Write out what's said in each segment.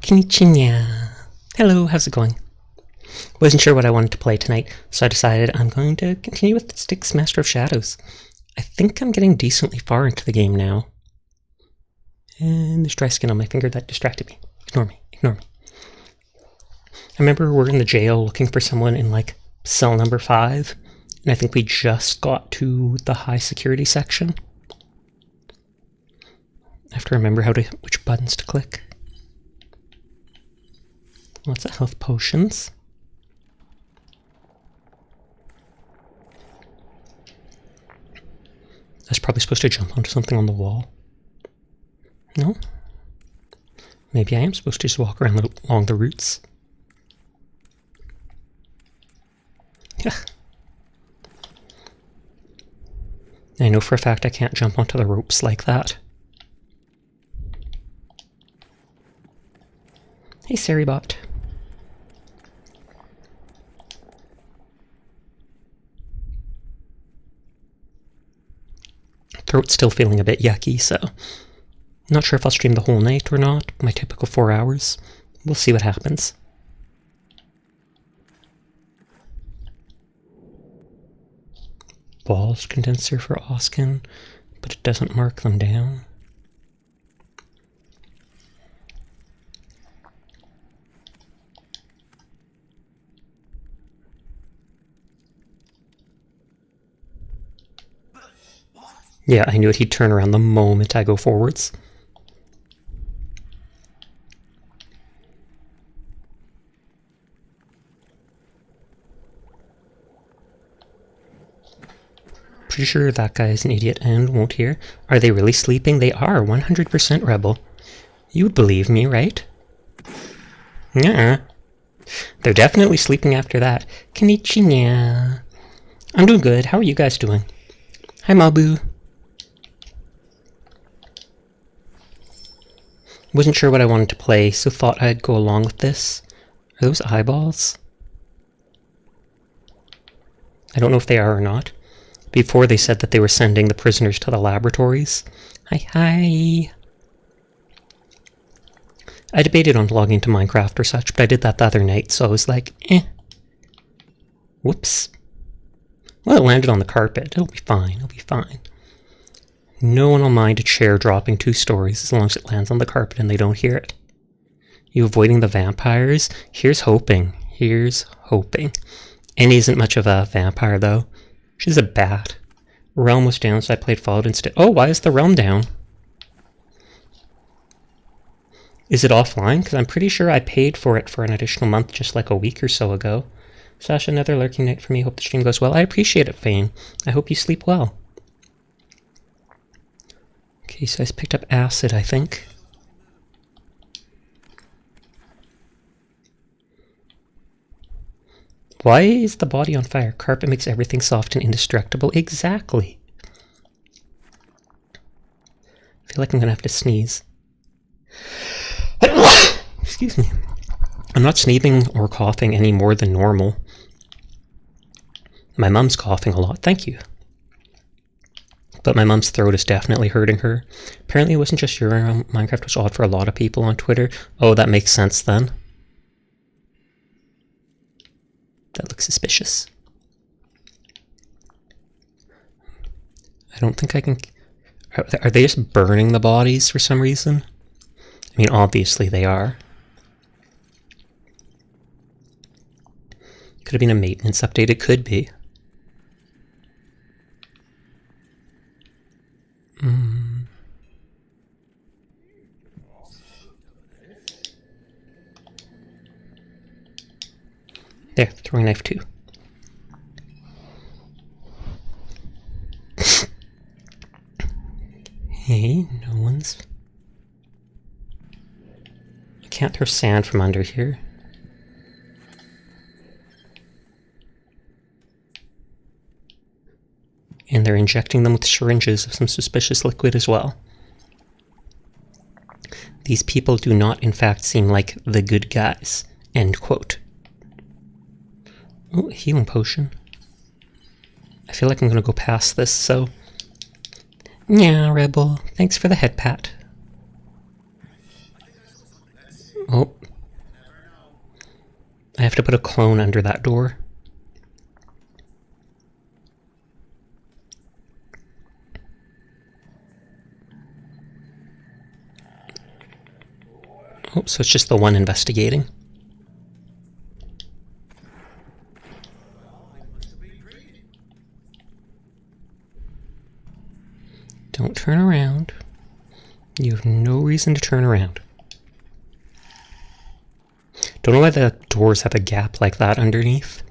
Konnichiwa. Hello, how's it going? Wasn't sure what I wanted to play tonight, so I decided I'm going to continue with Styx Master of Shadows. I think I'm getting decently far into the game now. And there's dry skin on my finger that distracted me. Ignore me, ignore me. I remember we're in the jail looking for someone in like cell number 5, and I think we just got to the high security section. I have to remember which buttons to click. Lots of health potions. I was probably supposed to jump onto something on the wall. No? Maybe I am supposed to just walk around along the roots. Yeah. I know for a fact I can't jump onto the ropes like that. Hey, Saribot. Throat's still feeling a bit yucky, so not sure if I'll stream the whole night or not. My typical 4 hours. We'll see what happens. Balls condenser for Oskin, but it doesn't mark them down. Yeah, I knew it. He'd turn around the moment I go forwards. Pretty sure that guy is an idiot and won't hear. Are they really sleeping? They are, 100% Rebel. You would believe me, right? Nuh-uh. They're definitely sleeping after that. Konnichiwa. I'm doing good. How are you guys doing? Hi, Mabu. Wasn't sure what I wanted to play, so thought I'd go along with this. Are those eyeballs? I don't know if they are or not. Before they said that they were sending the prisoners to the laboratories. Hi. I debated on logging to Minecraft or such, but I did that the other night, so I was like, eh. Whoops. Well, it landed on the carpet. It'll be fine. It'll be fine. No one will mind a chair dropping 2 stories as long as it lands on the carpet and they don't hear it. You avoiding the vampires? Here's hoping. Here's hoping. Annie isn't much of a vampire, though. She's a bat. Realm was down, so I played Fallout instead. Oh, why is the realm down? Is it offline? Because I'm pretty sure I paid for it for an additional month just like a week or so ago. Sasha, another lurking night for me. Hope the stream goes well. I appreciate it, Fane. I hope you sleep well. Okay, so I picked up acid, I think. Why is the body on fire? Carpet makes everything soft and indestructible. Exactly. I feel like I'm going to have to sneeze. Excuse me. I'm not sneezing or coughing any more than normal. My mom's coughing a lot. Thank you. But my mom's throat is definitely hurting her. Apparently it wasn't just your Minecraft was odd for a lot of people on Twitter. Oh, that makes sense then. That looks suspicious. I don't think I can... Are they just burning the bodies for some reason? I mean, obviously they are. Could have been a maintenance update. It could be. There, throwing knife 2. Hey, no one's... I can't throw sand from under here. And they're injecting them with syringes of some suspicious liquid as well. These people do not, in fact, seem like the good guys. End quote. Oh, healing potion. I feel like I'm going to go past this, so... Yeah, Rebel. Thanks for the head pat. Oh. I have to put a clone under that door. Oh, so it's just the one investigating. Don't turn around. You have no reason to turn around. Don't know why the doors have a gap like that underneath.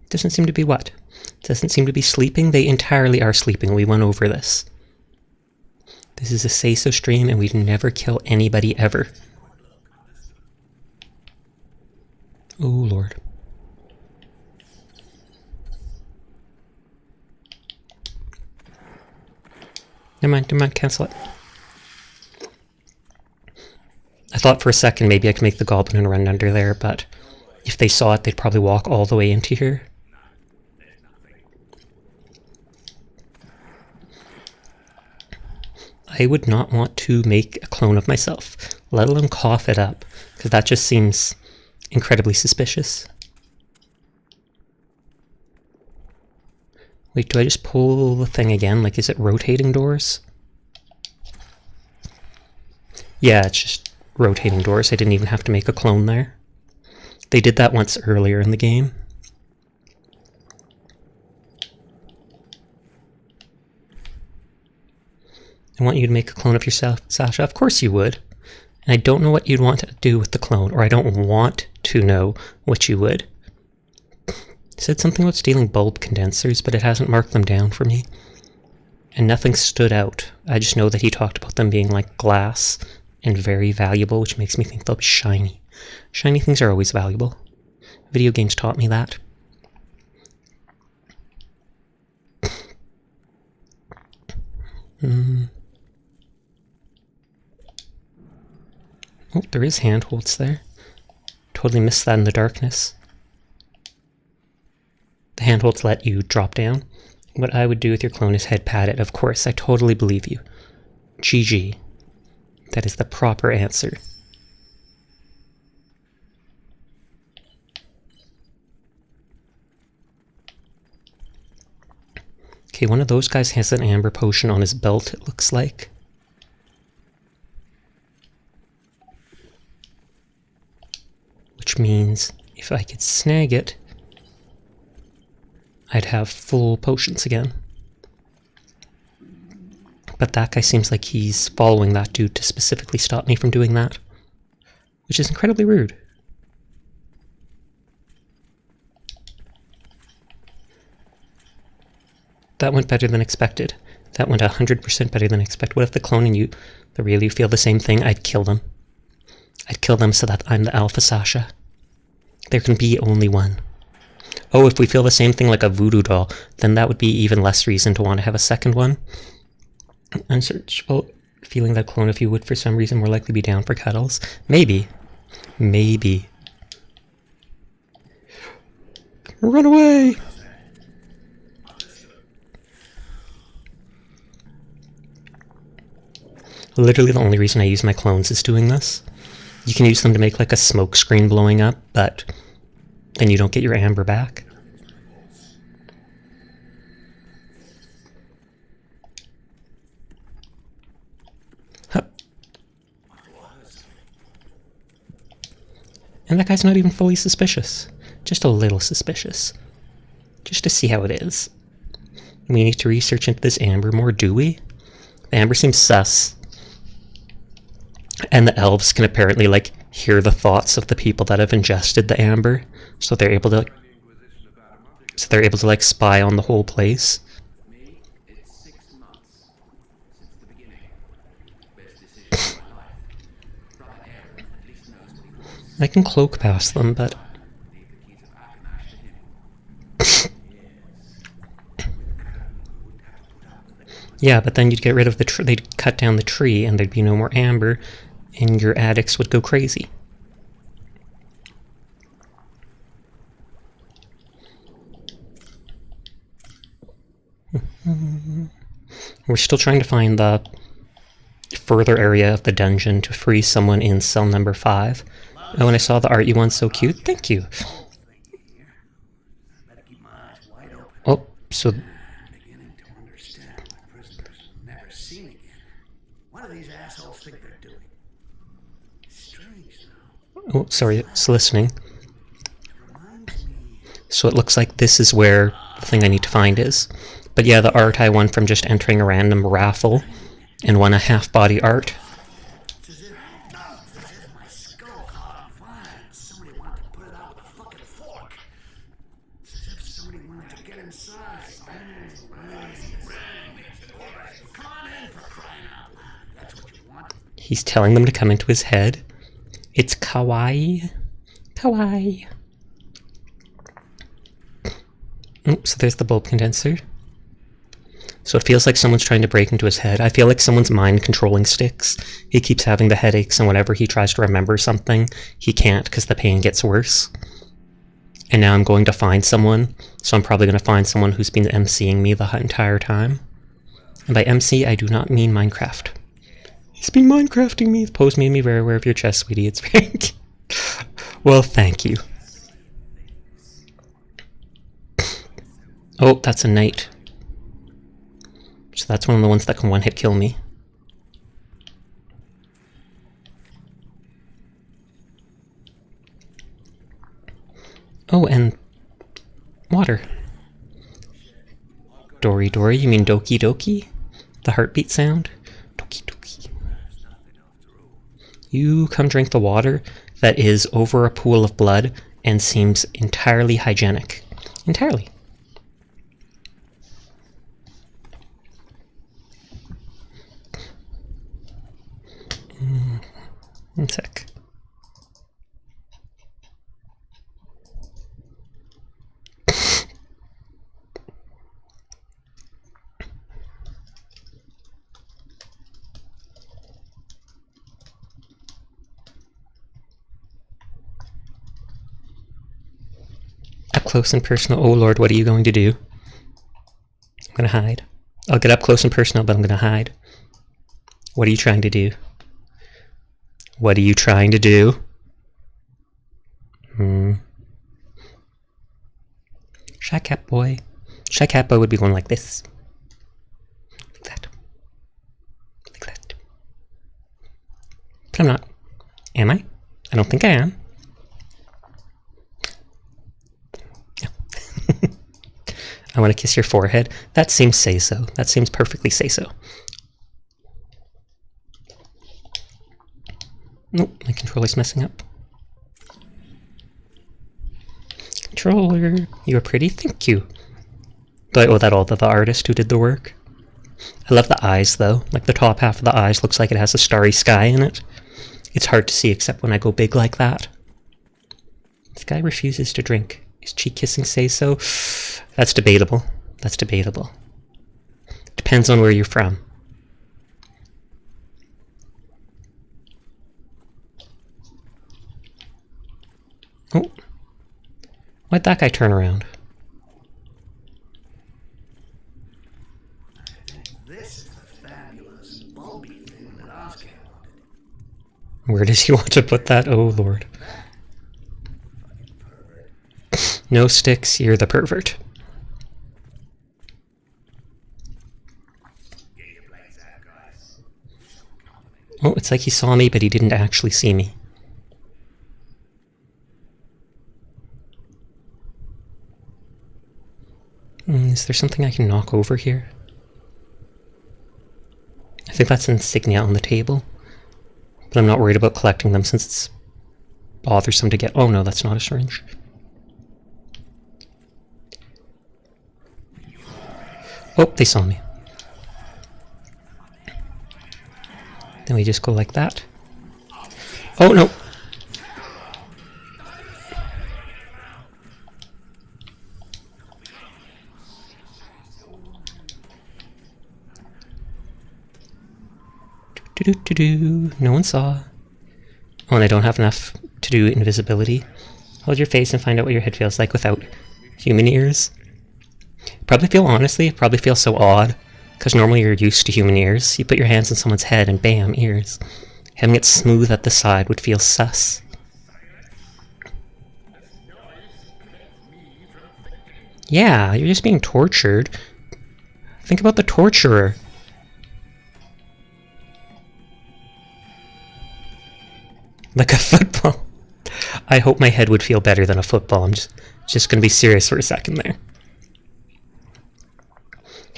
Doesn't seem to be what? Doesn't seem to be sleeping? They entirely are sleeping. We went over this. This is a say-so stream and we'd never kill anybody ever. Oh, Lord. Never mind, cancel it. I thought for a second maybe I could make the goblin run under there, but if they saw it, they'd probably walk all the way into here. I would not want to make a clone of myself, let alone cough it up, because that just seems incredibly suspicious. Wait, do I just pull the thing again? Like, is it rotating doors? Yeah, it's just rotating doors. I didn't even have to make a clone there. They did that once earlier in the game. I want you to make a clone of yourself, Sasha. Of course you would. And I don't know what you'd want to do with the clone, or I don't want to know what you would. It said something about stealing bulb condensers, but it hasn't marked them down for me. And nothing stood out. I just know that he talked about them being like glass and very valuable, which makes me think they'll be shiny. Shiny things are always valuable. Video games taught me that. Oh, there is handholds there. Totally missed that in the darkness. The handholds let you drop down. What I would do with your clone is head pat it. Of course, I totally believe you. GG. That is the proper answer. Okay, one of those guys has an amber potion on his belt, it looks like. Which means if I could snag it, I'd have full potions again. But that guy seems like he's following that dude to specifically stop me from doing that, which is incredibly rude. That went better than expected. That went 100% better than expected. What if the clone and you, the real you, feel the same thing? I'd kill them. I'd kill them so that I'm the Alpha Sasha. There can be only one. Oh, if we feel the same thing like a voodoo doll, then that would be even less reason to want to have a second one. Unsearchable feeling that clone of you would for some reason more likely be down for cuddles. Maybe. Maybe. Run away! Literally the only reason I use my clones is doing this. You can use them to make like a smoke screen blowing up, but then you don't get your amber back. Huh. And that guy's not even fully suspicious. Just a little suspicious. Just to see how it is. We need to research into this amber more, do we? The amber seems sus. And the elves can apparently, like, hear the thoughts of the people that have ingested the amber, so they're able to, like, spy on the whole place. I can cloak past them, but yeah, but then you'd get rid of the they'd cut down the tree, and there'd be no more amber, and your addicts would go crazy. We're still trying to find the further area of the dungeon to free someone in cell number 5. Oh, and I saw the art you want, so cute. Thank you. Oh, so... Oh, sorry, it's listening. So it looks like this is where the thing I need to find is. But yeah, the art I won from just entering a random raffle and won a half-body art. He's telling them to come into his head. It's kawaii. Kawaii. Oh, so there's the bulb condenser. So it feels like someone's trying to break into his head. I feel like someone's mind controlling Styx. He keeps having the headaches, and whenever he tries to remember something, he can't because the pain gets worse. And now I'm going to find someone, so I'm probably going to find someone who's been MCing me the entire time. And by MC, I do not mean Minecraft. He's been Minecrafting me. The pose made me very aware of your chest, sweetie. It's very... Well, thank you. Oh, that's a knight. So that's one of the ones that can one-hit kill me. Oh, and... water. Dory Dory, you mean Doki Doki? The heartbeat sound? Doki Doki. You come drink the water that is over a pool of blood and seems entirely hygienic. Entirely. One sec. Up close and personal. Oh Lord, what are you going to do? I'm gonna hide. I'll get up close and personal, but I'm gonna hide. What are you trying to do? What are you trying to do? Shy Cat Boy. Shy Cat Boy would be going like this. Like that. Like that. But I'm not. Am I? I don't think I am. No. I want to kiss your forehead. That seems say-so. That seems perfectly say-so. Nope, my controller's messing up. Controller, you are pretty, thank you. Do I owe that all to the artist who did the work? I love the eyes though, like the top half of the eyes looks like it has a starry sky in it. It's hard to see except when I go big like that. This guy refuses to drink. Is cheek kissing say so? That's debatable. That's debatable. Depends on where you're from. Oh, why'd that guy turn around? This is the fabulous bulby thing that Oscar wanted. Where does he want to put that? Oh Lord. No Styx, you're the pervert. Oh, it's like he saw me, but he didn't actually see me. Is there something I can knock over here? I think that's an insignia on the table. But I'm not worried about collecting them since it's bothersome to get... Oh no, that's not a syringe. Oh, they saw me. Then we just go like that. Oh no! No one saw. Oh, and I don't have enough to do invisibility. Hold your face and find out what your head feels like without human ears. Probably Honestly, it probably feels so odd. Because normally you're used to human ears. You put your hands on someone's head and bam, ears. Having it smooth at the side would feel sus. Yeah, you're just being tortured. Think about the torturer. Like a football. I hope my head would feel better than a football. I'm just gonna be serious for a second there.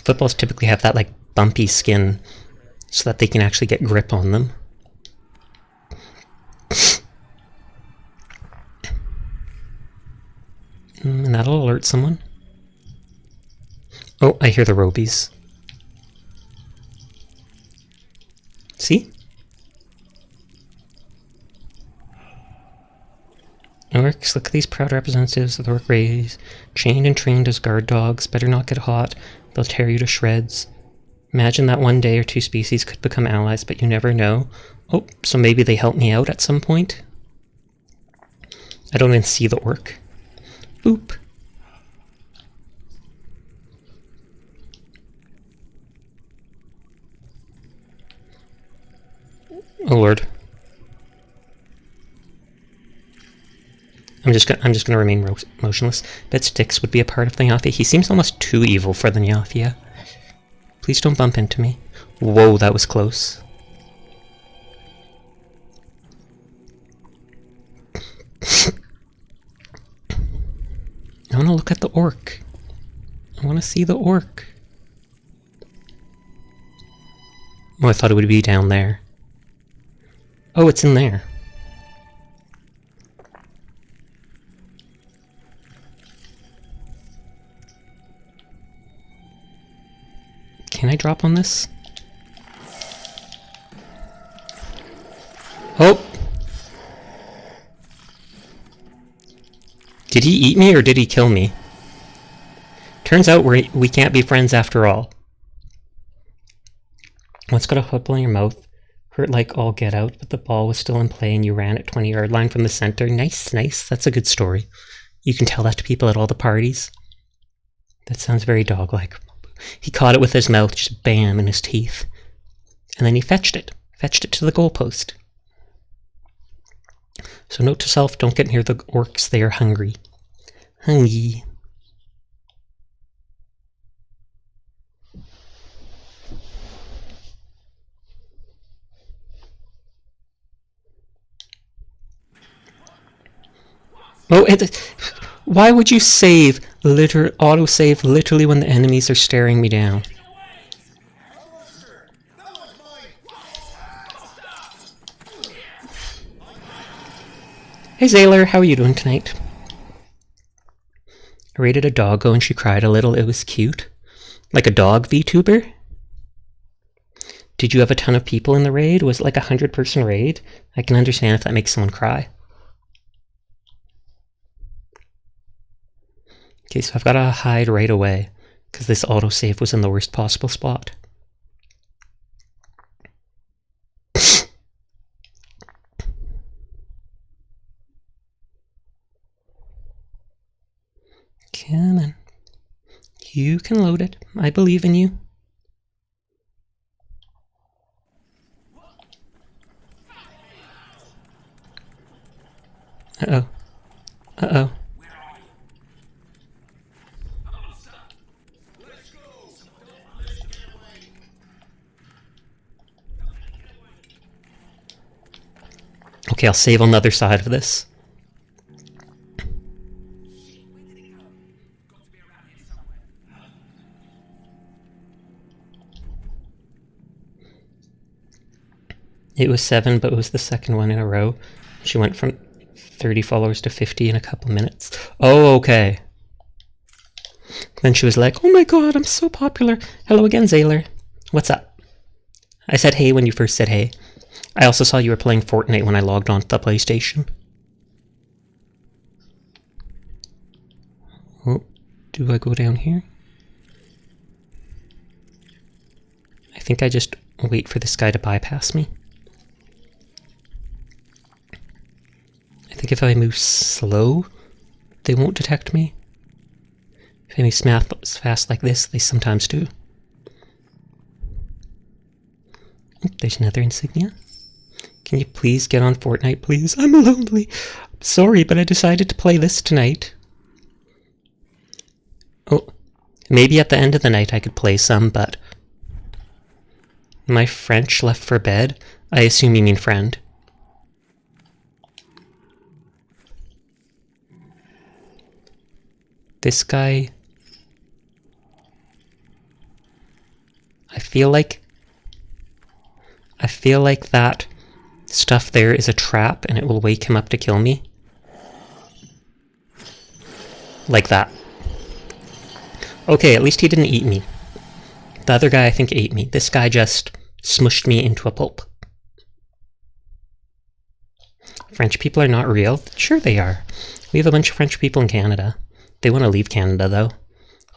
Footballs typically have that like bumpy skin so that they can actually get grip on them. And that'll alert someone. Oh, I hear the robies. See? Orcs, look at these proud representatives of the orc race. Chained and trained as guard dogs. Better not get hot. They'll tear you to shreds. Imagine that one day or two species could become allies, but you never know. Oh, so maybe they help me out at some point? I don't even see the orc. Boop. Oh lord. I'm just gonna remain motionless. Bet Styx would be a part of the Nyathia. He seems almost too evil for the Nyathia. Please don't bump into me. Whoa, that was close. I want to look at the orc. I want to see the orc. Oh, I thought it would be down there. Oh, it's in there. Can I drop on this? Oh! Did he eat me or did he kill me? Turns out we can't be friends after all. Once got a football in your mouth. Hurt like all get out, but the ball was still in play and you ran at 20-yard line from the center. Nice, nice. That's a good story. You can tell that to people at all the parties. That sounds very dog-like. He caught it with his mouth, just bam, in his teeth. And then he fetched it. Fetched it to the goalpost. So note to self, don't get near the orcs, they are hungry. Hungry. Oh, why would you save, auto-save literally when the enemies are staring me down? Hey Zaylor, how are you doing tonight? I raided a doggo and she cried a little, it was cute. Like a dog VTuber? Did you have a ton of people in the raid? Was it like a 100-person raid? I can understand if that makes someone cry. Okay, so I've got to hide right away, because this autosave was in the worst possible spot. Come on. You can load it. I believe in you. Uh-oh. Uh-oh. Okay, I'll save on the other side of this. It was 7, but it was the second one in a row. She went from 30 followers to 50 in a couple minutes. Oh, okay. Then she was like, oh my god, I'm so popular. Hello again, Zaylor. What's up? I said hey when you first said hey. I also saw you were playing Fortnite when I logged on to the PlayStation. Oh, do I go down here? I think I just wait for this guy to bypass me. I think if I move slow, they won't detect me. If enemies smash fast like this, they sometimes do. Oh, there's another insignia. Can you please get on Fortnite, please? I'm lonely. Sorry, but I decided to play this tonight. Oh, maybe at the end of the night I could play some, but... My French left for bed? I assume you mean friend. This guy... I feel like that stuff there is a trap and it will wake him up to kill me. Like that. Okay, at least he didn't eat me. The other guy I think ate me. This guy just smushed me into a pulp. French people are not real? Sure they are. We have a bunch of French people in Canada. They want to leave Canada though.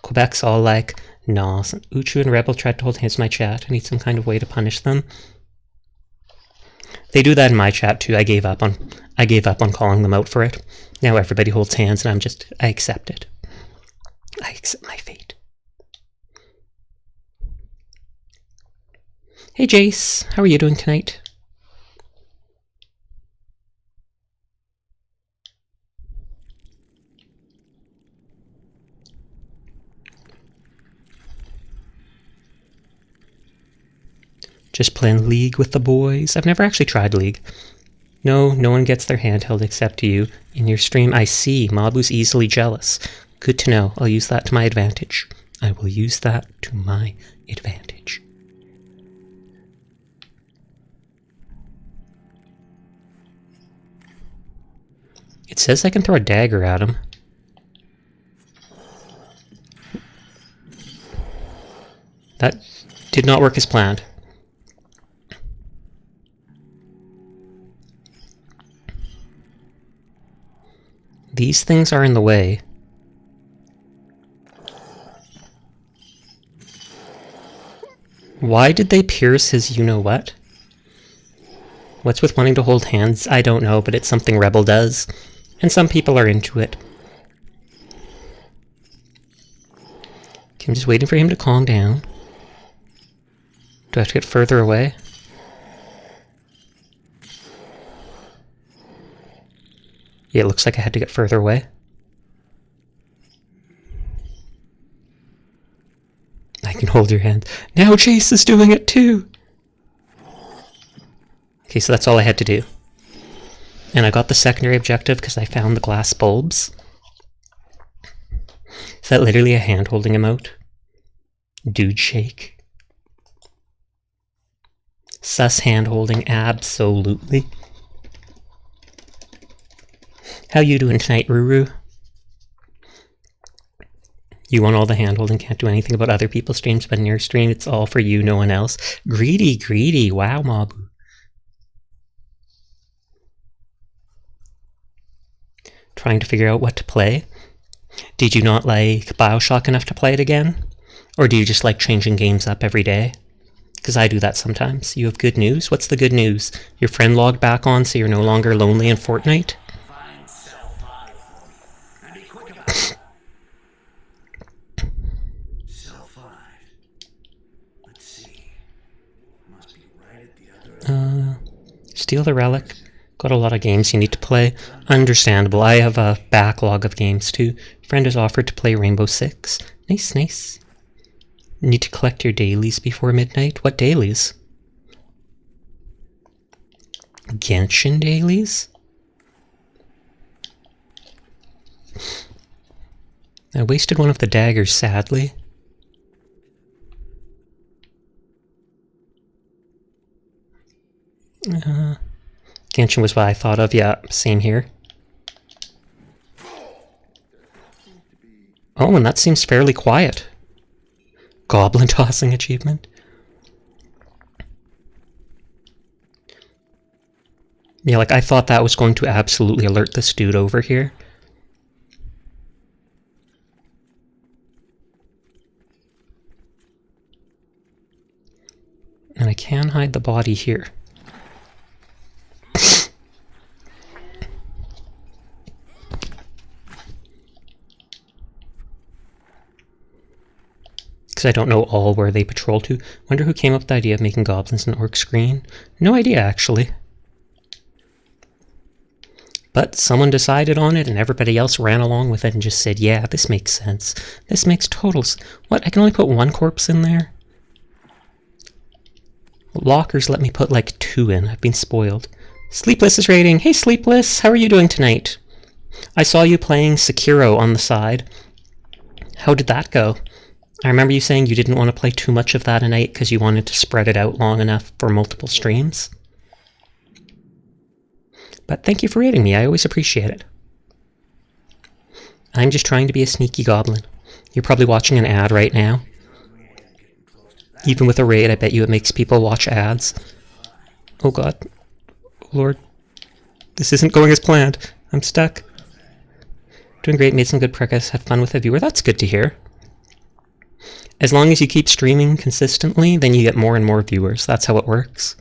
Quebec's all like, nah, Uchu and Rebel tried to hold hands in my chat. I need some kind of way to punish them. They do that in my chat too. I gave up on calling them out for it. Now everybody holds hands and I accept it. I accept my fate. Hey Jace, how are you doing tonight? Just playing League with the boys. I've never actually tried League. No one gets their handheld except you. In your stream, I see. Mabu's easily jealous. Good to know. I'll use that to my advantage. I will use that to my advantage. It says I can throw a dagger at him. That did not work as planned. These things are in the way. Why did they pierce his you-know-what? What's with wanting to hold hands? I don't know, but it's something Rebel does. And some people are into it. Okay, I'm just waiting for him to calm down. Do I have to get further away? Yeah, it looks like I had to get further away. I can hold your hand. Now Jace is doing it too! Okay, so that's all I had to do. And I got the secondary objective because I found the glass bulbs. Is that literally a hand-holding emote? Dude shake. Sus hand-holding, absolutely. How you doing tonight, Ruru? You want all the hand-holding, can't do anything about other people's streams, but in your stream, it's all for you, no one else. Greedy, wow, Mabu. Trying to figure out what to play. Did you not like Bioshock enough to play it again? Or do you just like changing games up every day? Because I do that sometimes. You have good news? What's the good news? Your friend logged back on, so you're no longer lonely in Fortnite? Steal the relic. Got a lot of games you need to play. Understandable. I have a backlog of games too. Friend has offered to play Rainbow Six. Nice. Need to collect your dailies before midnight. What dailies? Genshin dailies? I wasted one of the daggers, sadly. Genshin was what I thought of. Yeah, same here. Oh, and that seems fairly quiet. Goblin tossing achievement. Yeah, like I thought that was going to absolutely alert this dude over here. And I can hide the body here. because I don't know all where they patrol to. Wonder who came up with the idea of making goblins an orc screen. No idea, actually. But someone decided on it, and everybody else ran along with it and just said, yeah, this makes sense. This makes total sense. What, I can only put one corpse in there? Lockers let me put like 2 in. I've been spoiled. Sleepless is raiding. Hey, Sleepless, how are you doing tonight? I saw you playing Sekiro on the side. How did that go? I remember you saying you didn't want to play too much of that a night because you wanted to spread it out long enough for multiple streams. But thank you for raiding me. I always appreciate it. I'm just trying to be a sneaky goblin. You're probably watching an ad right now. Even with a raid, I bet you it makes people watch ads. Oh god. Oh Lord. This isn't going as planned. I'm stuck. Doing great, made some good progress, had fun with a viewer. That's good to hear. As long as you keep streaming consistently, then you get more and more viewers. That's how it works.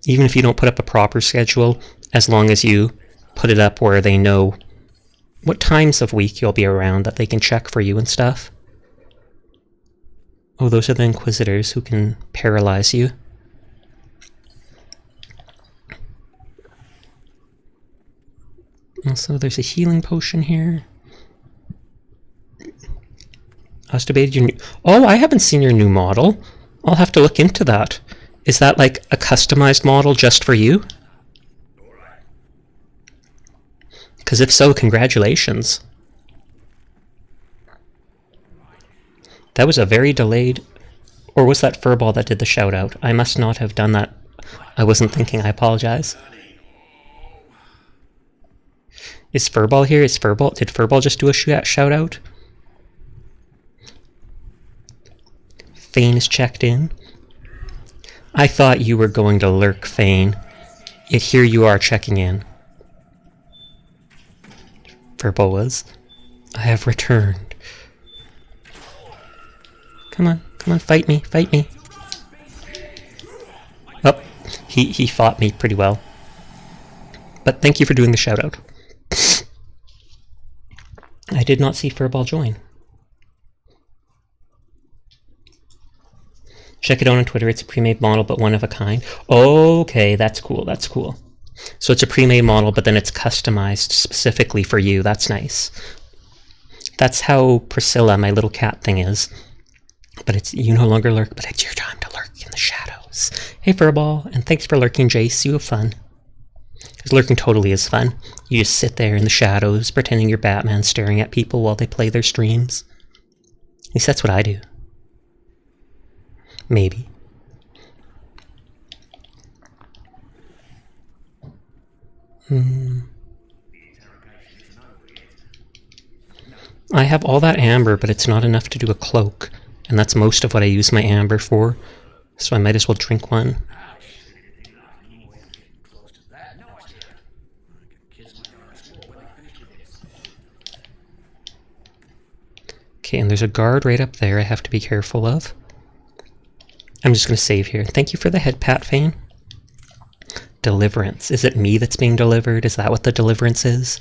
Even if you don't put up a proper schedule, as long as you put it up where they know what times of week you'll be around, that they can check for you and stuff. Oh, those are the Inquisitors who can paralyze you. Also, there's a healing potion here. I was debating your new... Oh, I haven't seen your new model. I'll have to look into that. Is that like a customized model just for you? Because if so, congratulations. That was a very delayed... Or was that Furball that did the shout out? I must not have done that. I wasn't thinking, I apologize. Is Furball here? Is Furball... Did Furball just do a shout out? Fane is checked in. I thought you were going to lurk, Fane. Yet here you are checking in. Furball was. I have returned. Come on, fight me, fight me. Oh, he fought me pretty well. But thank you for doing the shout out. I did not see Furball join. Check it out on Twitter. It's a pre-made model, but one of a kind. Okay, that's cool. That's cool. So it's a pre-made model, but then it's customized specifically for you. That's nice. That's how Priscilla, my little cat thing, is. But it's you no longer lurk, but it's your time to lurk in the shadows. Hey, Furball, and thanks for lurking, Jace. You have fun. Because lurking totally is fun. You just sit there in the shadows, pretending you're Batman, staring at people while they play their streams. At least that's what I do. Maybe. I have all that amber, but it's not enough to do a cloak. And that's most of what I use my amber for. So I might as well drink one. Okay, and there's a guard right up there I have to be careful of. I'm just going to save here. Thank you for the head pat, Fane. Deliverance. Is it me that's being delivered? Is that what the deliverance is?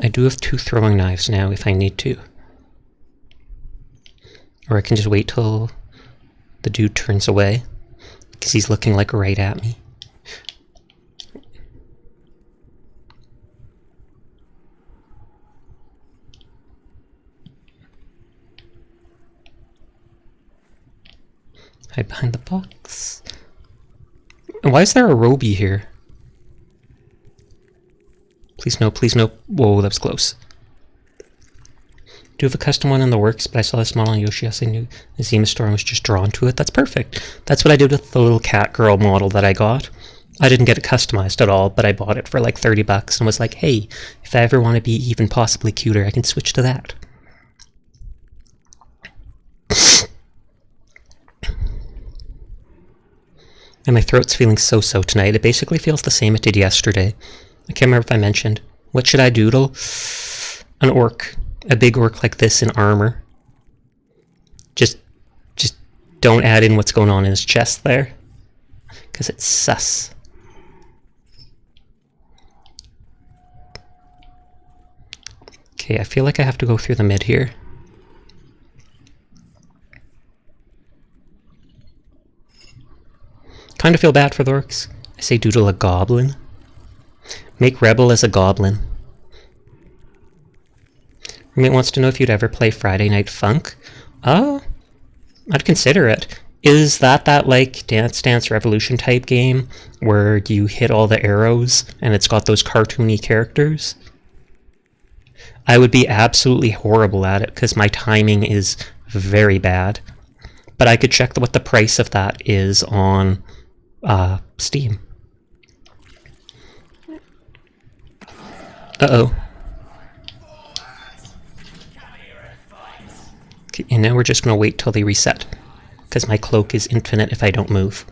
I do have 2 throwing knives now if I need to. Or I can just wait till the dude turns away. Because he's looking like right at me. Hide behind the box. And why is there a Roby here? Please no, please no. Whoa, that was close. Do have a custom one in the works, but I saw this model on Yoshi's new Zima store and was just drawn to it. That's perfect. That's what I did with the little cat girl model that I got. I didn't get it customized at all, but I bought it for like 30 bucks and was like, hey, if I ever want to be even possibly cuter, I can switch to that. And my throat's feeling so-so tonight. It basically feels the same it did yesterday. I can't remember if I mentioned. What should I doodle? An orc. A big orc like this in armor. Just don't add in what's going on in his chest there. Because it's sus. Okay, I feel like I have to go through the mid here. Kind of feel bad for the orcs. I say doodle a goblin. Make rebel as a goblin. Roommate wants to know if you'd ever play Friday Night Funk. I'd consider it. Is that like Dance Dance Revolution type game where you hit all the arrows and it's got those cartoony characters? I would be absolutely horrible at it because my timing is very bad. But I could check what the price of that is on Steam. Uh-oh. Okay, and now we're just going to wait till they reset, because my cloak is infinite if I don't move.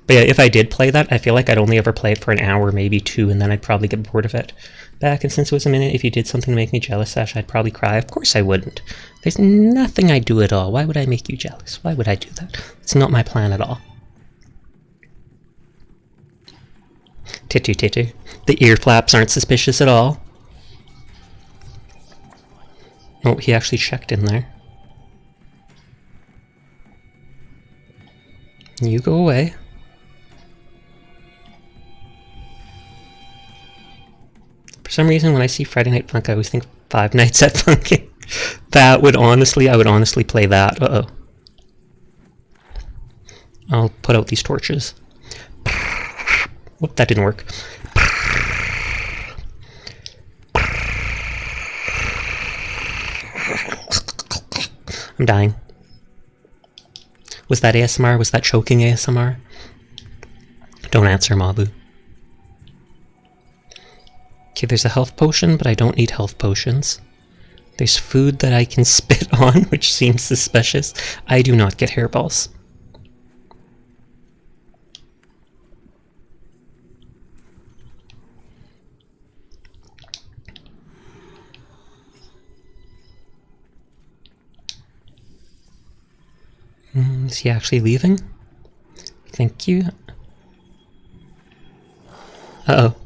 But yeah, if I did play that, I feel like I'd only ever play it for an hour, maybe 2, and then I'd probably get bored of it. Back, and since it was a minute, if you did something to make me jealous, Ash, I'd probably cry. Of course I wouldn't. There's nothing I do at all. Why would I make you jealous? Why would I do that? It's not my plan at all. Titu titu. The ear flaps aren't suspicious at all. Oh, he actually checked in there. You go away. For some reason, when I see Friday Night Funk, I always think Five Nights at Funkin'. That would honestly, I would honestly play that. Uh-oh. I'll put out these torches. Whoop, that didn't work. I'm dying. Was that ASMR? Was that choking ASMR? Don't answer, Mabu. Okay, there's a health potion, but I don't need health potions. There's food that I can spit on, which seems suspicious. I do not get hairballs. Is he actually leaving? Thank you. Uh-oh.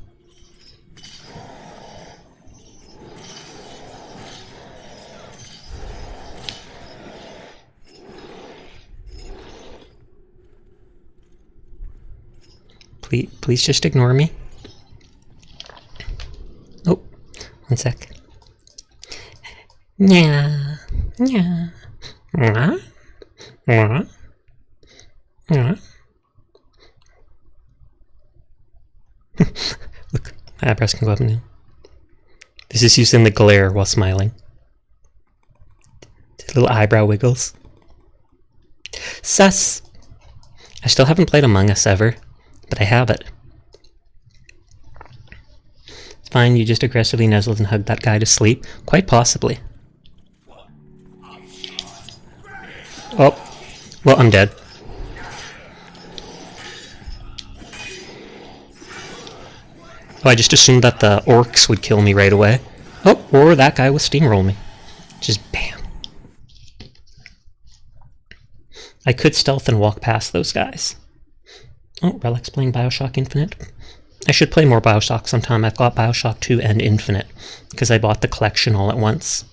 Please just ignore me. Oh, one sec. Yeah. Yeah. Look, my eyebrows can go up now. This is using the glare while smiling. Little eyebrow wiggles. Sus! I still haven't played Among Us ever, but I have it. It's fine, you just aggressively nuzzled and hugged that guy to sleep. Quite possibly. Oh, well, I'm dead. Oh, I just assumed that the orcs would kill me right away. Oh, or that guy would steamroll me. Just bam. I could stealth and walk past those guys. Oh, Relic's playing Bioshock Infinite. I should play more Bioshock sometime. I've got Bioshock 2 and Infinite, because I bought the collection all at once.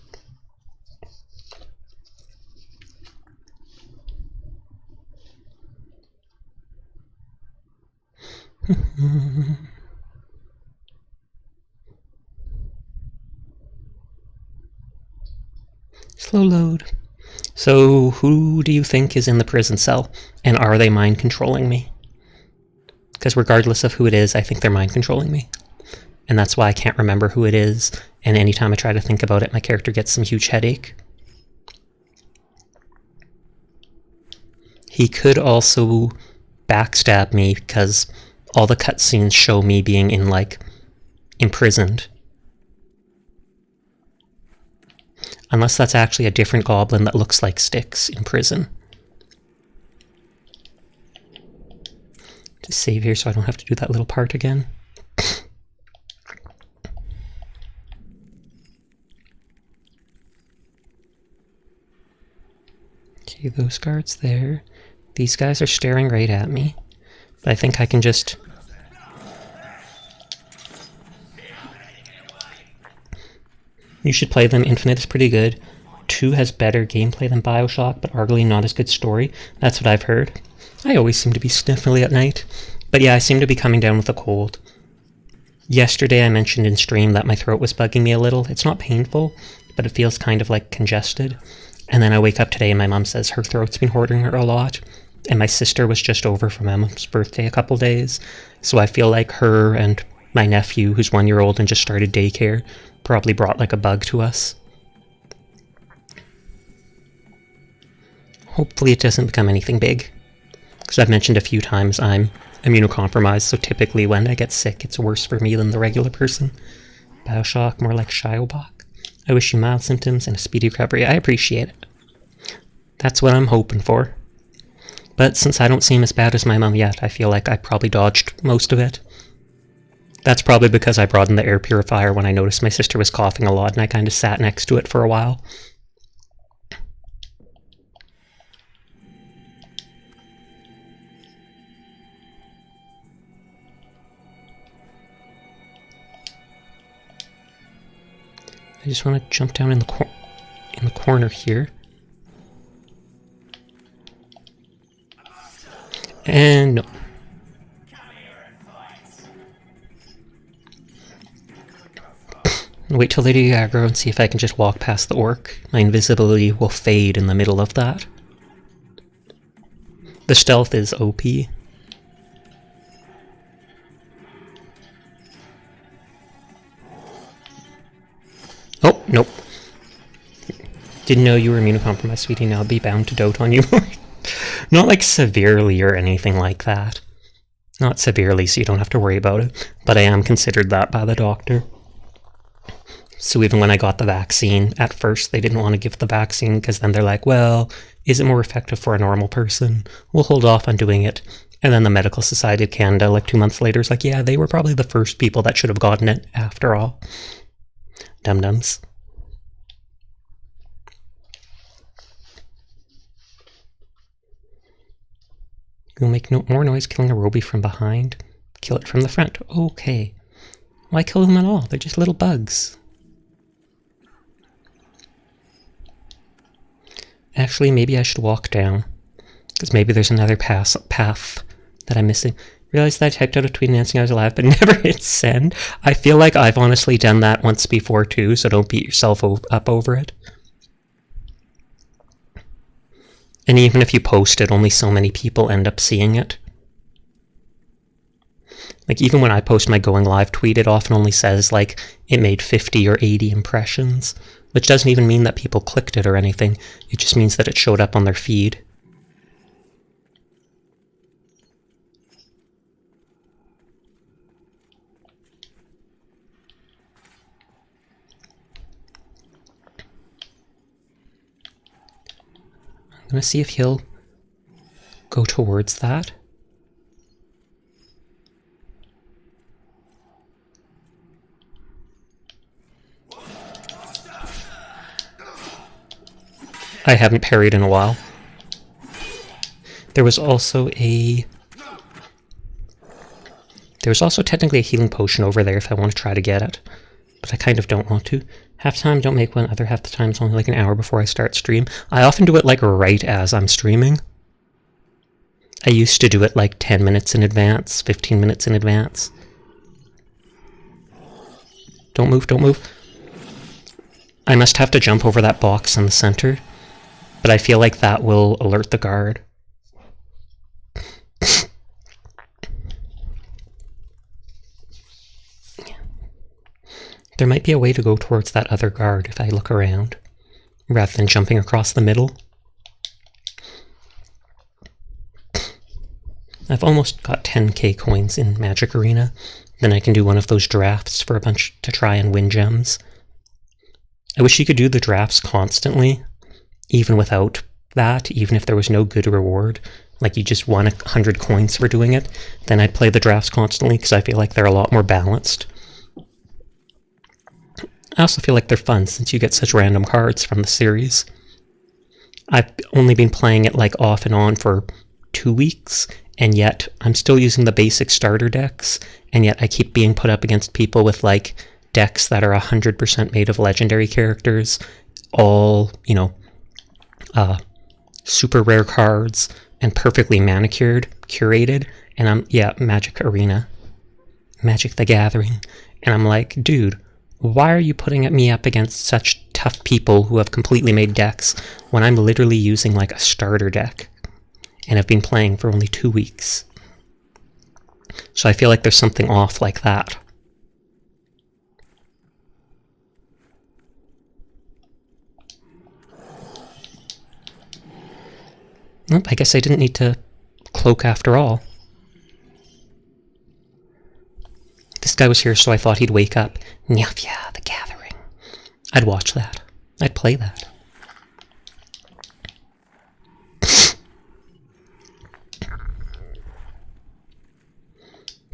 Slow load. So, who do you think is in the prison cell? And are they mind controlling me? Because regardless of who it is, I think they're mind controlling me. And that's why I can't remember who it is, and anytime I try to think about it, my character gets some huge headache. He could also backstab me because all the cutscenes show me being imprisoned. Unless that's actually a different goblin that looks like Styx in prison. Just save here so I don't have to do that little part again. Okay, those guards there. These guys are staring right at me. But I think I can just... You should play them. Infinite is pretty good. 2 has better gameplay than Bioshock, but arguably not as good story. That's what I've heard. I always seem to be sniffly at night. But yeah, I seem to be coming down with a cold. Yesterday I mentioned in stream that my throat was bugging me a little. It's not painful, but it feels kind of like congested. And then I wake up today and my mom says her throat's been hurting her a lot. And my sister was just over for my mom's birthday a couple days. So I feel like her and my nephew, who's 1 year old and just started daycare, probably brought like a bug to us. Hopefully it doesn't become anything big. Because I've mentioned a few times I'm immunocompromised, so typically when I get sick it's worse for me than the regular person. Bioshock, more like Shiobok. I wish you mild symptoms and a speedy recovery. I appreciate it. That's what I'm hoping for. But since I don't seem as bad as my mum yet, I feel like I probably dodged most of it. That's probably because I brought in the air purifier when I noticed my sister was coughing a lot and I kind of sat next to it for a while. I just want to jump down in the corner here. And no. Wait till they do aggro and see if I can just walk past the orc. My invisibility will fade in the middle of that. The stealth is OP. Oh, nope. Didn't know you were immunocompromised, sweetie. Now I'll be bound to dote on you. Not like severely or anything like that. Not severely, so you don't have to worry about it. But I am considered that by the doctor. So even when I got the vaccine, at first they didn't want to give the vaccine because then they're like, well, is it more effective for a normal person? We'll hold off on doing it. And then the Medical Society of Canada, like 2 months later, is like, yeah, they were probably the first people that should have gotten it after all. Dum-dums. You'll make no more noise killing a Roby from behind. Kill it from the front. Okay. Why kill them at all? They're just little bugs. Actually, maybe I should walk down. Because maybe there's another path that I'm missing. Realized that I typed out a tweet announcing I was alive, but never hit send. I feel like I've honestly done that once before too, so don't beat yourself up over it. And even if you post it, only so many people end up seeing it. Like, even when I post my going live tweet, it often only says, like, it made 50 or 80 impressions, which doesn't even mean that people clicked it or anything. It just means that it showed up on their feed. I'm going to see if he'll go towards that. I haven't parried in a while. There was also technically a healing potion over there if I want to try to get it. But I kind of don't want to. Half the time, don't make one. Other half the time, it's only like an hour before I start stream. I often do it like right as I'm streaming. I used to do it like 10 minutes in advance, 15 minutes in advance. Don't move, don't move. I must have to jump over that box in the center. But I feel like that will alert the guard. There might be a way to go towards that other guard if I look around, rather than jumping across the middle. I've almost got 10k coins in Magic Arena. Then I can do one of those drafts for a bunch to try and win gems. I wish you could do the drafts constantly, even without that, even if there was no good reward. Like you just won 100 coins for doing it, then I'd play the drafts constantly because I feel like they're a lot more balanced. I also feel like they're fun since you get such random cards from the series. I've only been playing it like off and on for 2 weeks, and yet I'm still using the basic starter decks, and yet I keep being put up against people with like decks that are 100% made of legendary characters, all, you know, super rare cards, and perfectly manicured, curated, and Magic Arena. Magic the Gathering. And I'm like, dude, why are you putting me up against such tough people who have completely made decks when I'm literally using like a starter deck and have been playing for only 2 weeks? So I feel like there's something off like that. Nope, I guess I didn't need to cloak after all. This guy was here, so I thought he'd wake up. Nyafia, the Gathering. I'd watch that. I'd play that.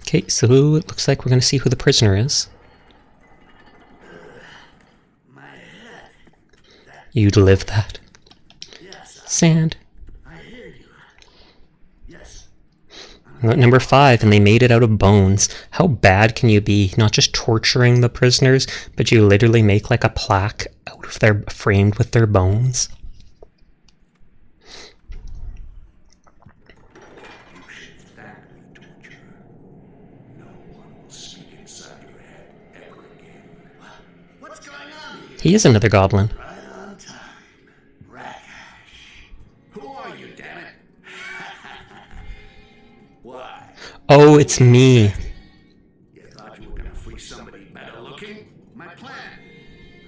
Okay, so it looks like we're going to see who the prisoner is. You'd live that. Sand. Number 5, and they made it out of bones. How bad can you be? Not just torturing the prisoners, but you literally make like a plaque out of their, framed with their bones. He is another goblin. Oh, it's me. You thought you were gonna free somebody better looking? My plan.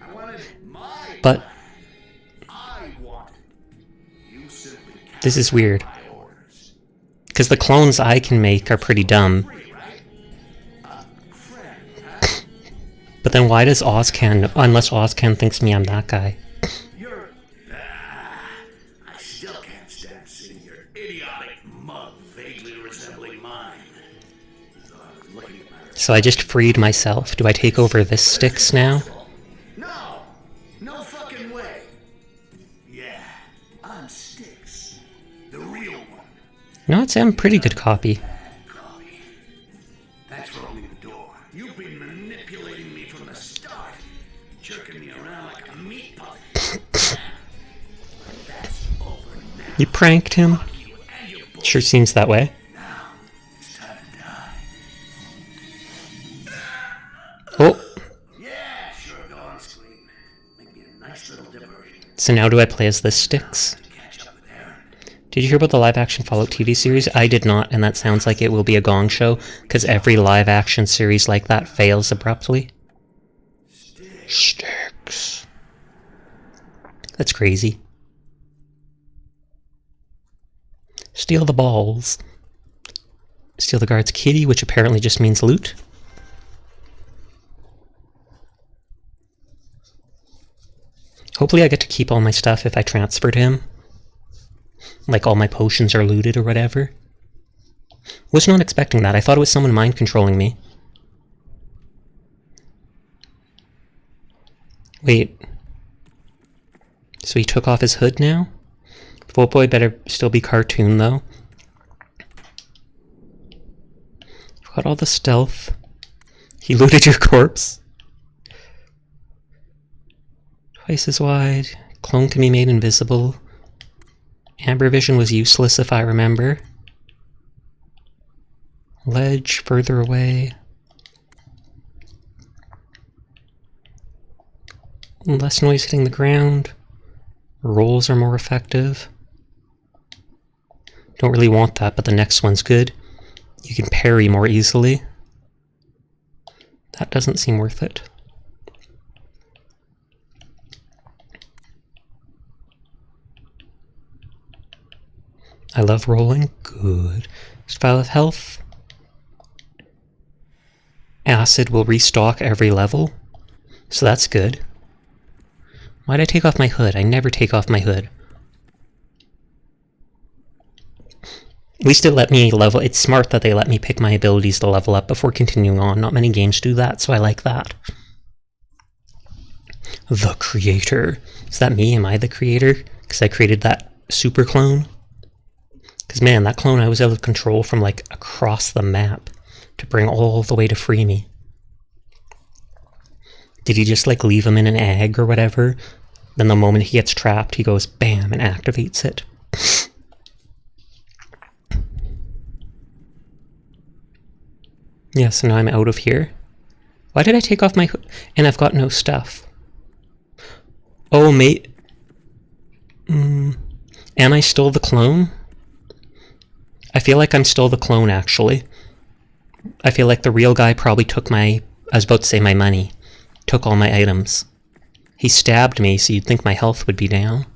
I wanted my But I wanted. You simply this is weird. Because the clones I can make are pretty dumb. But then why does Ozcan, unless Ozcan thinks me I'm that guy? I still can't stand seeing your idiotic mug vaguely resembling mine. So I just freed myself. Do I take over this Styx now? No! No fucking way! Yeah, I'm Styx. The real one. No, I'd say I'm a pretty good copy. Thanks for opening the door. You've been manipulating me from the start. Jerking me around like a meat puppet. That's over now. You pranked him? Sure seems that way. Oh. Yeah, sure, go on screen. Make me a nice little diversion. So now do I play as this Styx? Did you hear about the live-action Fallout TV series? I did not, and that sounds like it will be a gong show, because every live-action series like that fails abruptly. Styx. That's crazy. Steal the balls. Steal the guard's kitty, which apparently just means loot. Hopefully I get to keep all my stuff if I transferred him. Like all my potions are looted or whatever. Was not expecting that. I thought it was someone mind controlling me. Wait. So he took off his hood now? Vault Boy better still be cartoon though. Got all the stealth. He looted your corpse. Twice as wide. Clone can be made invisible. Amber vision was useless if I remember. Ledge further away. Less noise hitting the ground. Rolls are more effective. Don't really want that, but the next one's good. You can parry more easily. That doesn't seem worth it. I love rolling. Good. File of health. Acid will restock every level. So that's good. Why'd I take off my hood? I never take off my hood. At least it let me level. It's smart that they let me pick my abilities to level up before continuing on. Not many games do that, so I like that. The creator. Is that me? Am I the creator? Because I created that super clone? Because man, that clone I was able to control from like across the map to bring all the way to free me. Did he just like leave him in an egg or whatever? Then the moment he gets trapped, he goes bam and activates it. Yeah, so now I'm out of here. Why did I take off my hood? And I've got no stuff. Oh, mate. Am I still the clone? I feel like I'm still the clone, actually. I feel like the real guy probably took my... I was about to say my money. Took all my items. He stabbed me, so you'd think my health would be down.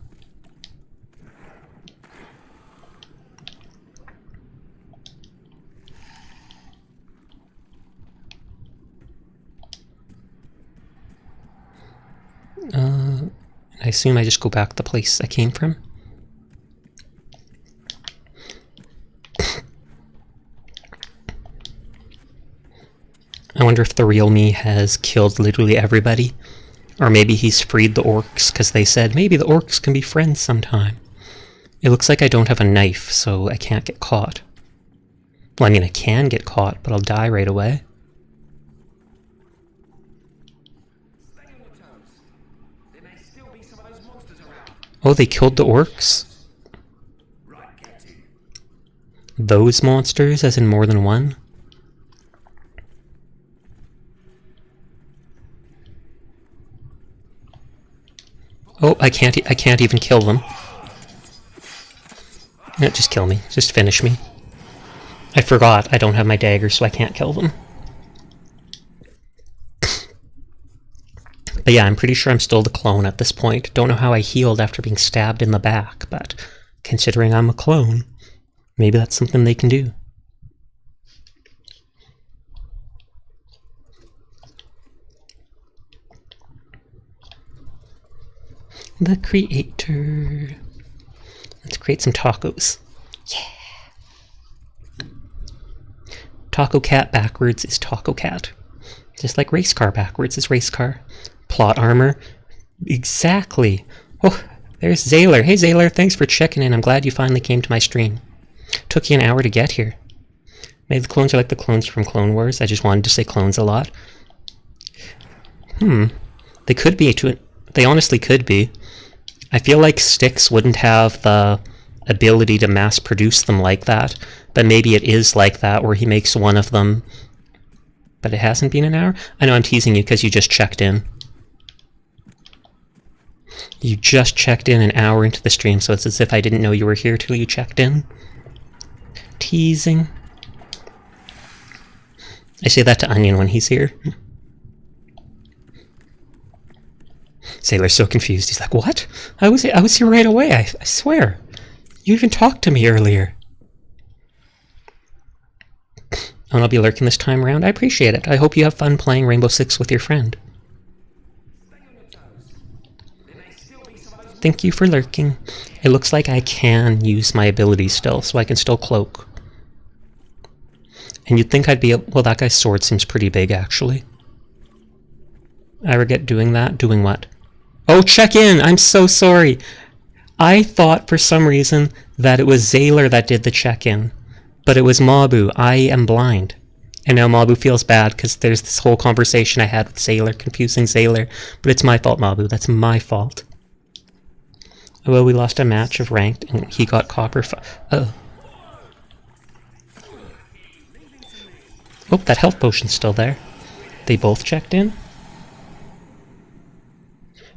I assume I just go back to the place I came from. I wonder if the real me has killed literally everybody. Or maybe he's freed the orcs, because they said maybe the orcs can be friends sometime. It looks like I don't have a knife, so I can't get caught. Well, I mean, I can get caught, but I'll die right away. Oh, they killed the orcs? Those monsters, as in more than one? Oh, I can't even kill them. No, just kill me. Just finish me. I forgot I don't have my dagger, so I can't kill them. But yeah, I'm pretty sure I'm still the clone at this point. Don't know how I healed after being stabbed in the back, but considering I'm a clone, maybe that's something they can do. The creator. Let's create some tacos. Yeah! Taco cat backwards is taco cat. Just like race car backwards is race car. Plot armor. Exactly. Oh, there's Zaylor. Hey Zaylor, thanks for checking in. I'm glad you finally came to my stream. Took you an hour to get here. Maybe the clones are like the clones from Clone Wars. I just wanted to say clones a lot. They could be to it. They honestly could be. I feel like Styx wouldn't have the ability to mass produce them like that, but maybe it is like that where he makes one of them. But it hasn't been an hour? I know I'm teasing you because you just checked in. You just checked in an hour into the stream, so it's as if I didn't know you were here till you checked in. Teasing. I say that to Onion when he's here. Sailor's so confused. He's like, what? I was here right away, I swear. You even talked to me earlier. And I'll be lurking this time around. I appreciate it. I hope you have fun playing Rainbow Six with your friend. Thank you for lurking. It looks like I can use my abilities still, so I can still cloak. And you'd think I'd be... Well, that guy's sword seems pretty big, actually. I regret doing that. Doing what? Oh, check in! I'm so sorry! I thought for some reason that it was Zaylor that did the check-in. But it was Mabu. I am blind. And now Mabu feels bad because there's this whole conversation I had with Zaylor, confusing Zaylor. But it's my fault, Mabu. That's my fault. Well, we lost a match of ranked and he got copper. Oh, that health potion's still there. They both checked in?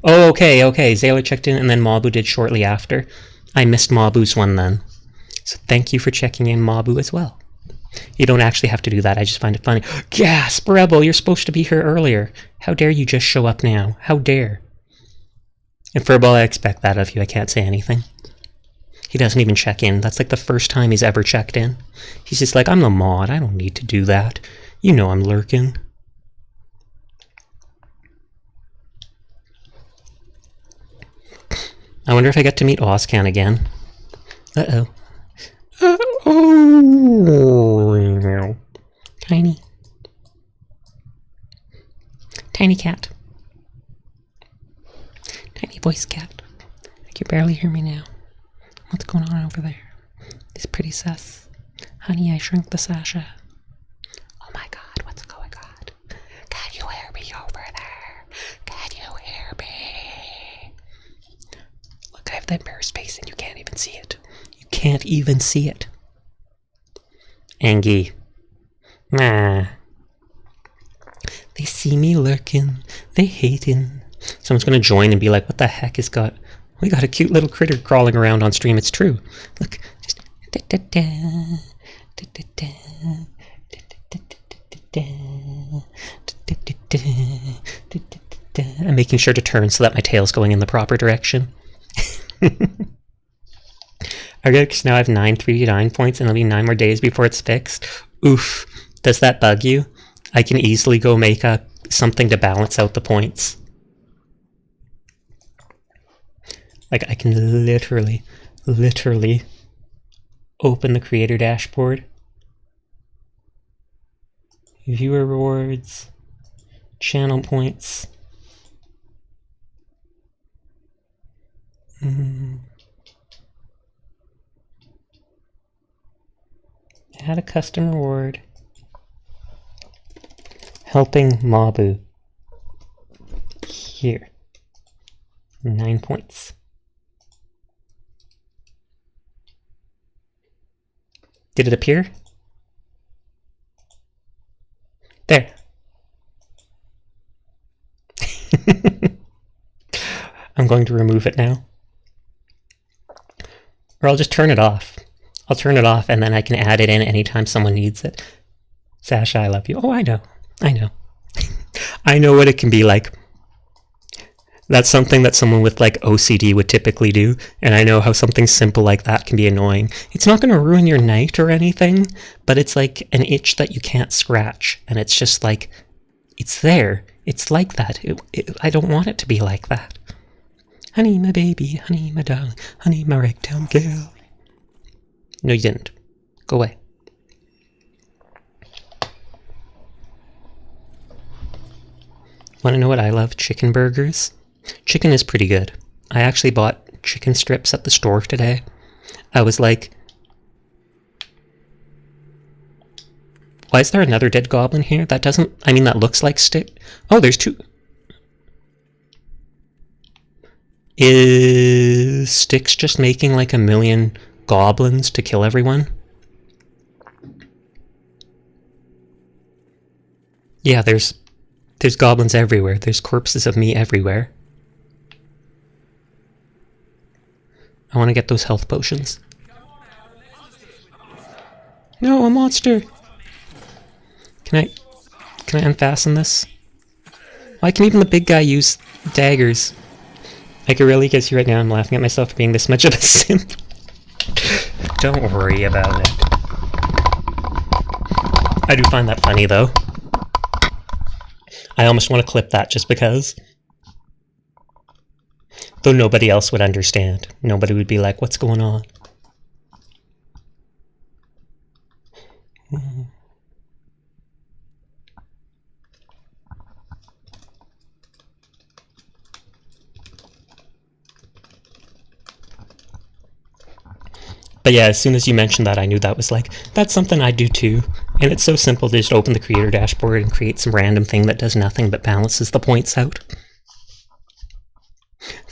Oh, okay. Zaylor checked in and then Mabu did shortly after. I missed Mabu's one then. So thank you for checking in, Mabu, as well. You don't actually have to do that. I just find it funny. Gasp, Rebel, you're supposed to be here earlier. How dare you just show up now? How dare? And Furball, I expect that of you. I can't say anything. He doesn't even check in. That's like the first time he's ever checked in. He's just like, I'm the mod. I don't need to do that. You know I'm lurking. I wonder if I get to meet Ozcan again. Uh-oh. Oh, tiny cat, tiny voice cat. I can barely hear me now. What's going on over there? It's pretty sus. Honey, I shrunk the Sasha. Oh my god, what's going on? Can you hear me over there? have that mirror space and you can't even see it. You can't even see it. Angie. Nah. They see me lurking. They hating. Someone's gonna join and be like, what the heck is got... We got a cute little critter crawling around on stream. It's true. Look. Just... I'm making sure to turn so that my tail's going in the proper direction. Okay, because now I have 939 points and it'll be 9 more days before it's fixed. Oof. Does that bug you? I can easily go make something to balance out the points. Like, I can literally open the creator dashboard. Viewer rewards. Channel points. Add a custom reward. Helping Mabu. Here. 9 points. Did it appear? There. I'm going to remove it now. Or I'll just turn it off. I'll turn it off and then I can add it in anytime someone needs it. Sasha, I love you. Oh, I know. I know. I know what it can be like. That's something that someone with like OCD would typically do, and I know how something simple like that can be annoying. It's not going to ruin your night or anything, but it's like an itch that you can't scratch, and it's just like, it's there. It's like that. I don't want it to be like that. Honey, my baby, honey, my darling, honey, my ragdown girl. No, you didn't. Go away. Want to know what I love? Chicken burgers. Chicken is pretty good. I actually bought chicken strips at the store today. I was like, why is there another dead goblin here? That doesn't, I mean, that looks like Styx. Oh, there's two. Is Styx just making like 1,000,000 goblins to kill everyone? Yeah, there's goblins everywhere. There's corpses of me everywhere. I want to get those health potions. No, a monster! Can I unfasten this? Why can even the big guy use daggers? I could really guess you right now. I'm laughing at myself for being this much of a simp. Don't worry about it. I do find that funny though. I almost want to clip that just because. Though nobody else would understand. Nobody would be like, what's going on? But yeah, as soon as you mentioned that, I knew that was like, that's something I do too. And it's so simple to just open the creator dashboard and create some random thing that does nothing but balances the points out.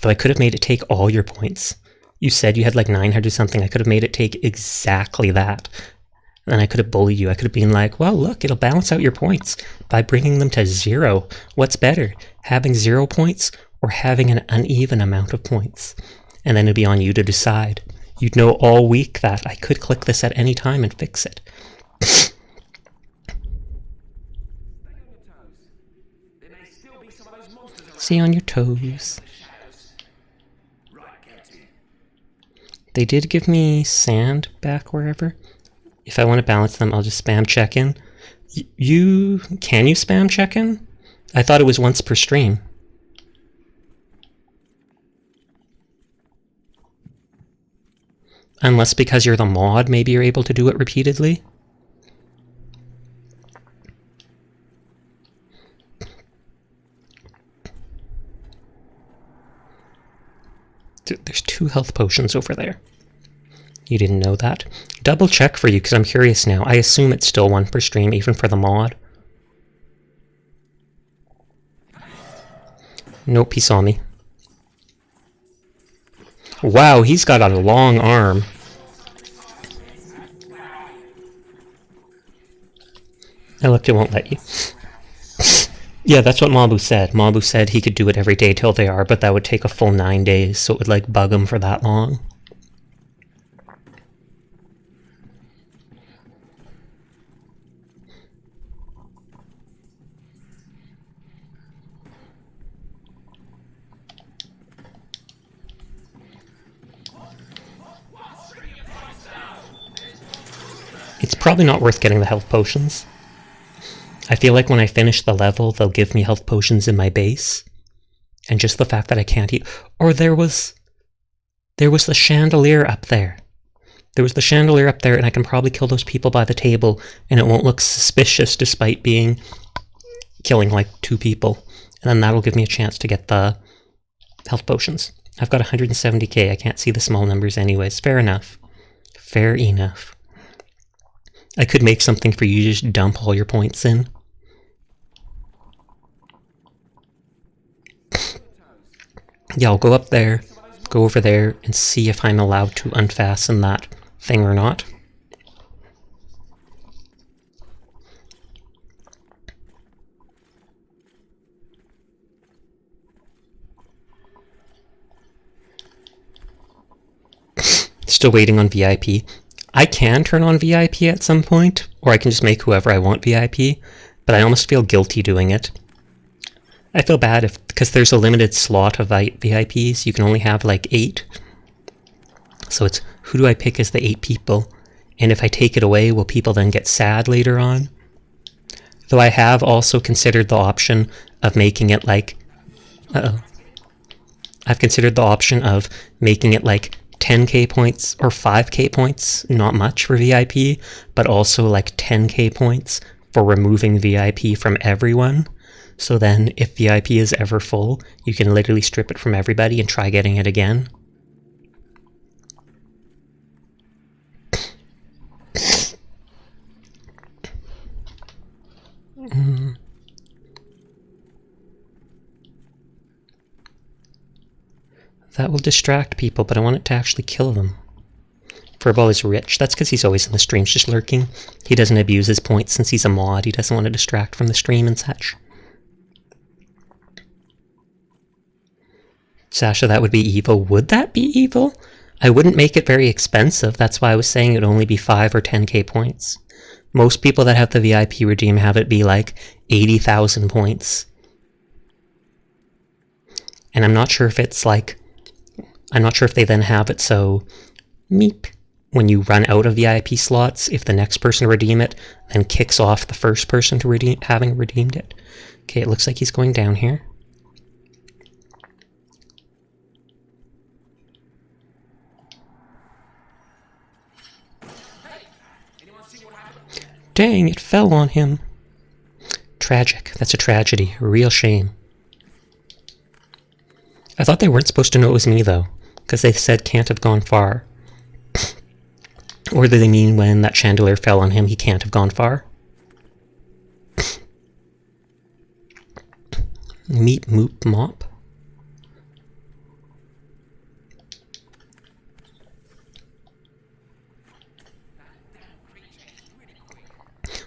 Though I could have made it take all your points. You said you had like 900 something. I could have made it take exactly that. Then I could have bullied you. I could have been like, well, look, it'll balance out your points by bringing them to 0. What's better, having 0 points or having an uneven amount of points? And then it'd be on you to decide. You'd know all week that I could click this at any time and fix it. Stay on your toes. They did give me sand back wherever. If I want to balance them, I'll just spam check-in. Can you spam check-in? I thought it was once per stream. Unless because you're the mod, maybe you're able to do it repeatedly. There's 2 health potions over there. You didn't know that? Double check for you because I'm curious now. I assume it's still 1 per stream, even for the mod. Nope, he saw me. Wow, he's got a long arm. I looked, it won't let you. Yeah, that's what Mabu said. Mabu said he could do it every day till they are, but that would take a full 9 days, so it would like bug him for that long. It's probably not worth getting the health potions. I feel like when I finish the level, they'll give me health potions in my base. And just the fact that I can't eat... Or there was the chandelier up there. There was the chandelier up there, and I can probably kill those people by the table, and it won't look suspicious despite killing like 2 people. And then that'll give me a chance to get the health potions. I've got 170k. I can't see the small numbers anyways. Fair enough. Fair enough. I could make something for you to just dump all your points in. Yeah, I'll go up there, go over there, and see if I'm allowed to unfasten that thing or not. Still waiting on VIP. I can turn on VIP at some point, or I can just make whoever I want VIP, but I almost feel guilty doing it. I feel bad because there's a limited slot of VIPs. You can only have like 8. So it's, who do I pick as the 8 people? And if I take it away, will people then get sad later on? Though I have also considered the option of making it like... I've considered the option of making it like 10k points or 5k points, not much for VIP, but also like 10k points for removing VIP from everyone. So then if VIP is ever full, you can literally strip it from everybody and try getting it again. That will distract people, but I want it to actually kill them. Furball is rich. That's because he's always in the streams just lurking. He doesn't abuse his points since he's a mod. He doesn't want to distract from the stream and such. Sasha, that would be evil. Would that be evil? I wouldn't make it very expensive. That's why I was saying it would only be 5 or 10k points. Most people that have the VIP redeem have it be like 80,000 points. And I'm not sure if it's like... I'm not sure if they then have it so... Meep. When you run out of VIP slots, if the next person to redeem it then kicks off the first person to having redeemed it. Okay, it looks like he's going down here. Dang, it fell on him. Tragic. That's a tragedy. A real shame. I thought they weren't supposed to know it was me, though, because they said can't have gone far. Or do they mean when that chandelier fell on him, he can't have gone far? Meep, moop, mop.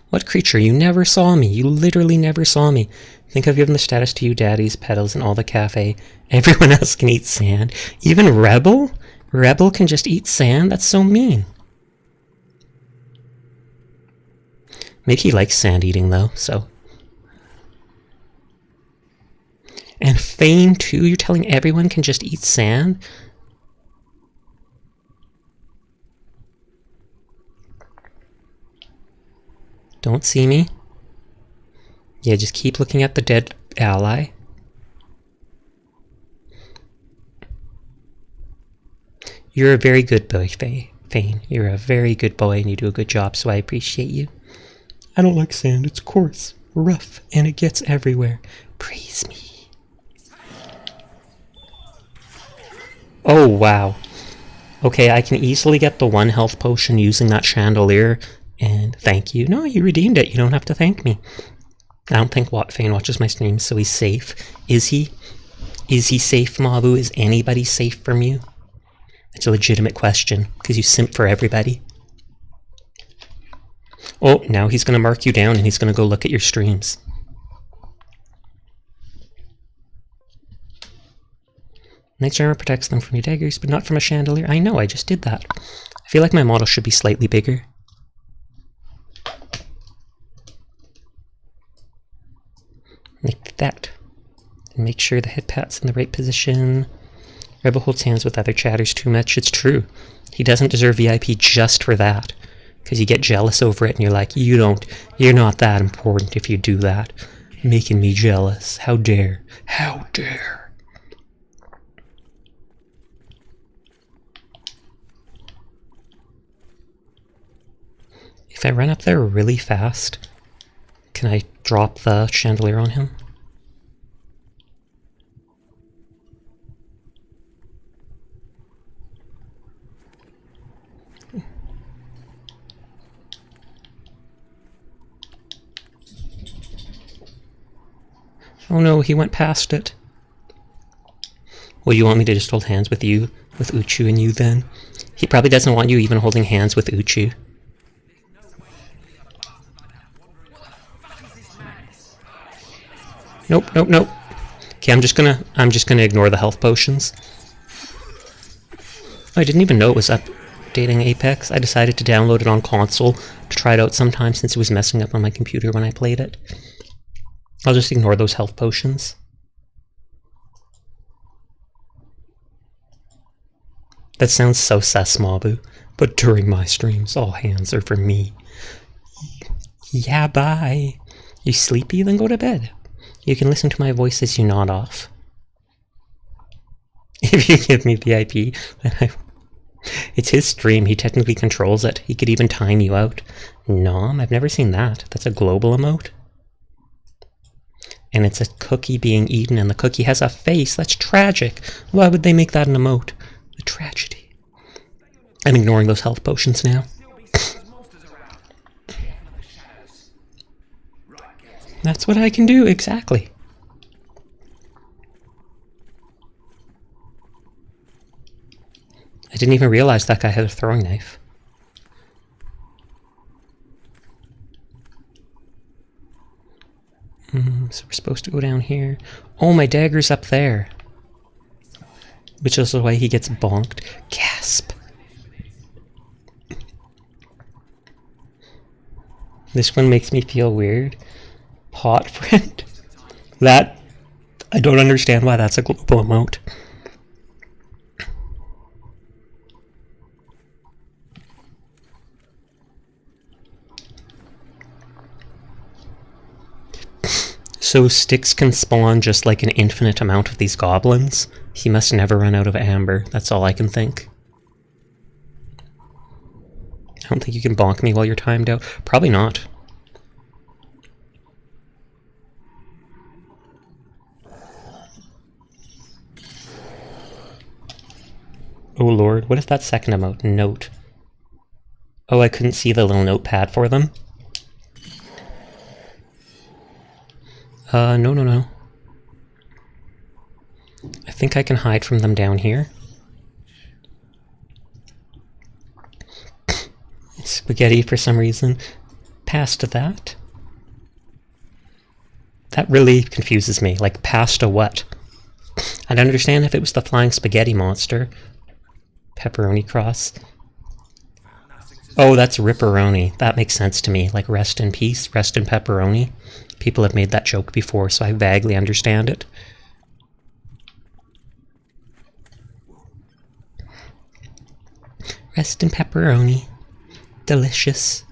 What creature? You never saw me. You literally never saw me. Think I've given the status to you, daddies, pedals, and all the cafe. Everyone else can eat sand. Even Rebel? Rebel can just eat sand? That's so mean. Maybe he likes sand eating, though, so... And Fame, too? You're telling everyone can just eat sand? Don't see me. Yeah, just keep looking at the dead ally. You're a very good boy, Fane. You're a very good boy and you do a good job, so I appreciate you. I don't like sand. It's coarse, rough, and it gets everywhere. Praise me. Oh, wow. Okay, I can easily get the 1 health potion using that chandelier, and thank you. No, you redeemed it. You don't have to thank me. I don't think Fane watches my streams, so he's safe. Is he? Is he safe, Mabu? Is anybody safe from you? It's a legitimate question, because you simp for everybody. Oh, now he's going to mark you down and he's going to go look at your streams. Knight's armor protects them from your daggers, but not from a chandelier. I know, I just did that. I feel like my model should be slightly bigger. Like that. And make sure the head pat's in the right position. Rebel holds hands with other chatters too much. It's true. He doesn't deserve VIP just for that. Because you get jealous over it and you're like, you're not that important if you do that. Making me jealous. How dare. How dare. If I run up there really fast, can I drop the chandelier on him? Oh no, he went past it. Well, you want me to just hold hands with you, with Uchu and you then? He probably doesn't want you even holding hands with Uchu. Nope, nope, nope. Okay, I'm just gonna ignore the health potions. Oh, I didn't even know it was updating Apex. I decided to download it on console to try it out sometime since it was messing up on my computer when I played it. I'll just ignore those health potions. That sounds so sus, Mabu. But during my streams, all hands are for me. Yeah, bye. You sleepy? Then go to bed. You can listen to my voice as you nod off. If you give me VIP, then it's his stream. He technically controls it. He could even time you out. Nom, I've never seen that. That's a global emote. And it's a cookie being eaten, and the cookie has a face. That's tragic. Why would they make that an emote? A tragedy. I'm ignoring those health potions now. That's what I can do, exactly. I didn't even realize that guy had a throwing knife. So we're supposed to go down here. Oh, my dagger's up there. Which is the way he gets bonked. Gasp. This one makes me feel weird. Pot friend. That, I don't understand why that's a global emote. So Styx can spawn just like an infinite amount of these goblins. He must never run out of amber. That's all I can think. I don't think you can bonk me while you're timed out. Probably not. Oh lord, what is that second emote? Note. Oh, I couldn't see the little notepad for them. No. I think I can hide from them down here. Spaghetti for some reason. Past that? That really confuses me. Like, past a what? I'd understand if it was the flying spaghetti monster. Pepperoni cross. Oh, that's Ripperoni. That makes sense to me. Like, rest in peace, rest in pepperoni. People have made that joke before, so I vaguely understand it. Rest in pepperoni. Delicious.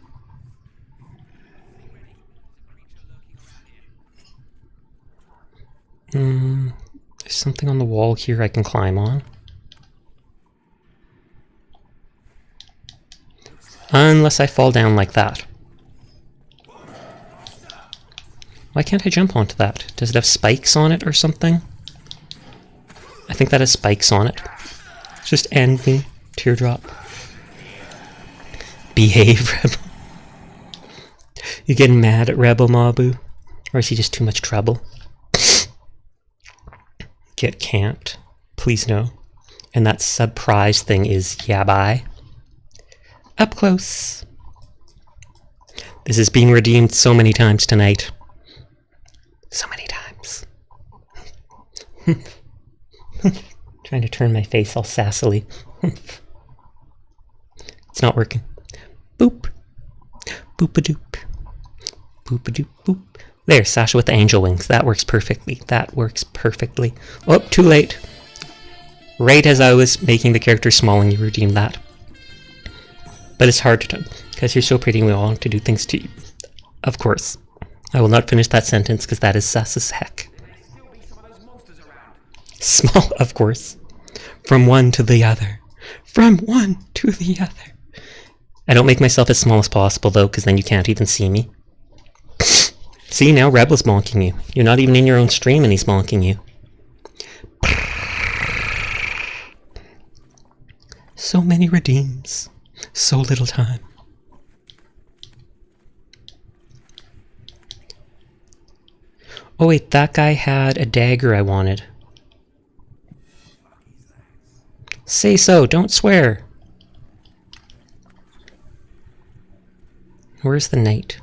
There's something on the wall here I can climb on. Unless I fall down like that. Why can't I jump onto that? Does it have spikes on it or something? I think that has spikes on it. Just end me. Teardrop. Behave, Rebel. You getting mad at Rebel, Mabu? Or is he just too much trouble? Get camped. Please no. And that surprise thing is, yeah, bye. Up close. This is being redeemed so many times tonight. So many times. Trying to turn my face all sassily. It's not working. Boop. Boop-a-doop. Boop-a-doop boop. There, Sasha with the angel wings. That works perfectly. That works perfectly. Oh, too late. Right as I was making the character small and you redeemed that. But it's hard to, because you're so pretty and we all want to do things to you. Of course. I will not finish that sentence because that is sus as heck. Small, of course. From one to the other. From one to the other. I don't make myself as small as possible though, because then you can't even see me. See, now Rebel's bonking you. You're not even in your own stream and he's bonking you. So many redeems. So little time. Oh wait, that guy had a dagger I wanted. Say so, don't swear. Where's the knight?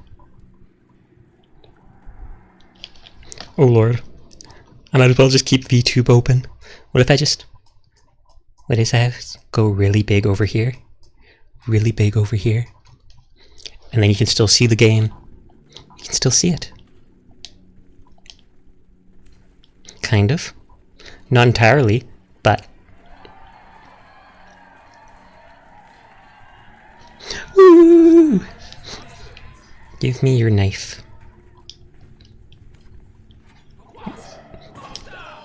Oh lord. I might as well just keep VTube open. What if I just... What is that? Go really big over here. Really big over here. And then you can still see the game. You can still see it. Kind of. Not entirely, but... Woo! Give me your knife.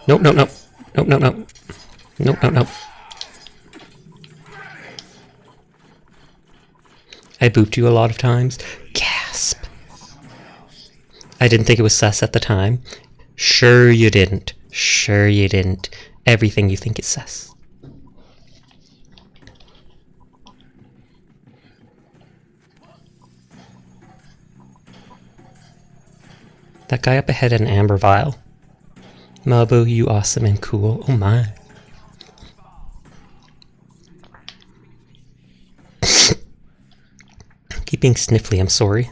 Nope, nope, nope. Nope, nope, nope. Nope, nope, nope. I booped you a lot of times. Gasp. I didn't think it was sus at the time. Sure you didn't. Sure you didn't. Everything you think is sus. That guy up ahead had an amber vial. Malibu, you awesome and cool. Oh my. Keep being sniffly, I'm sorry.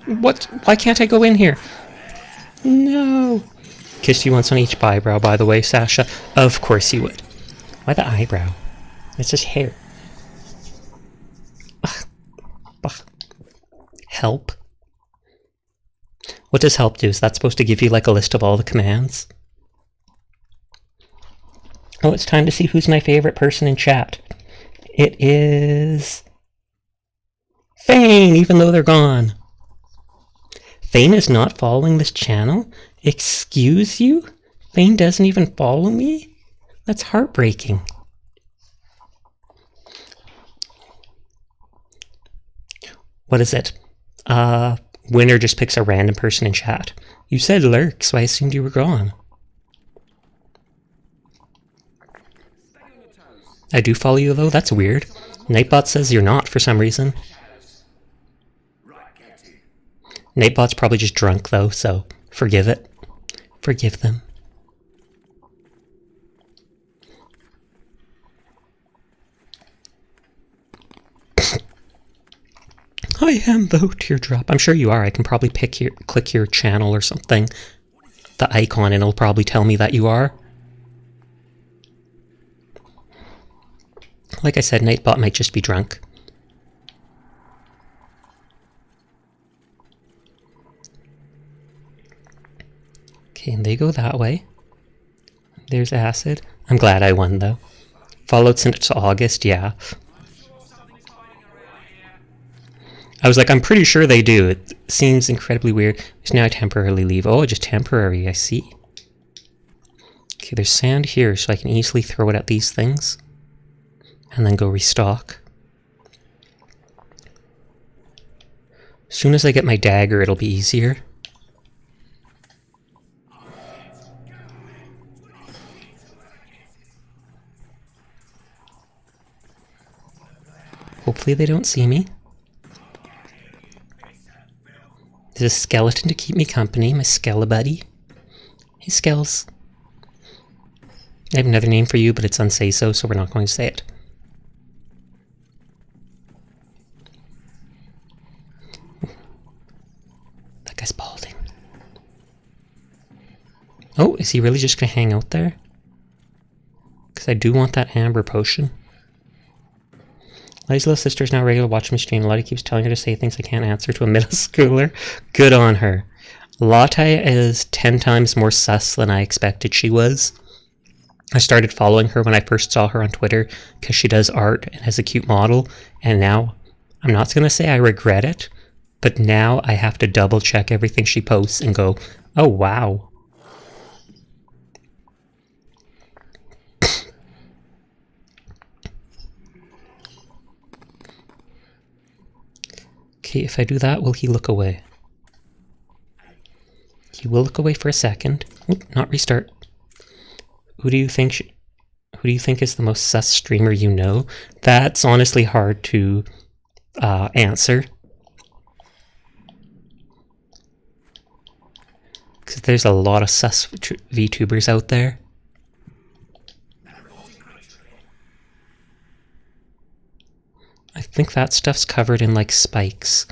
What? Why can't I go in here? No. Kissed you once on each eyebrow, by the way, Sasha. Of course you would. Why the eyebrow? It's just hair. Ugh. Ugh. Help? What does help do? Is that supposed to give you like a list of all the commands? Oh, it's time to see who's my favorite person in chat. It is... Fane, even though they're gone. Fane is not following this channel? Excuse you? Fane doesn't even follow me? That's heartbreaking. What is it? Winner just picks a random person in chat. You said lurk, so I assumed you were gone. I do follow you though? That's weird. Nightbot says you're not for some reason. Nightbot's probably just drunk though, so forgive it. Forgive them. I am though, Teardrop. I'm sure you are. I can probably click your channel or something. The icon, and it'll probably tell me that you are. Like I said, Nightbot might just be drunk. Okay, and they go that way. There's Acid. I'm glad I won, though. Followed since August, yeah. I was like, I'm pretty sure they do. It seems incredibly weird. So now I temporarily leave. Oh, just temporary, I see. Okay, there's sand here, so I can easily throw it at these things. And then go restock. As soon as I get my dagger, it'll be easier. Hopefully they don't see me. There's a skeleton to keep me company, my Skellabuddy. Hey, Skells. I have another name for you, but it's unsay-so, so we're not going to say it. That guy's balding. Oh, is he really just going to hang out there? Because I do want that amber potion. Lottie's little sister is now regular watching my stream. Lottie keeps telling her to say things I can't answer to a middle schooler. Good on her. Lottie is 10 times more sus than I expected she was. I started following her when I first saw her on Twitter because she does art and has a cute model, and now, I'm not going to say I regret it, but now I have to double check everything she posts and go, oh wow. Okay, if I do that, will he look away? He will look away for a second. Oop, not restart. Who do you think is the most sus streamer you know? That's honestly hard to answer. Because there's a lot of sus VTubers out there. I think that stuff's covered in like spikes.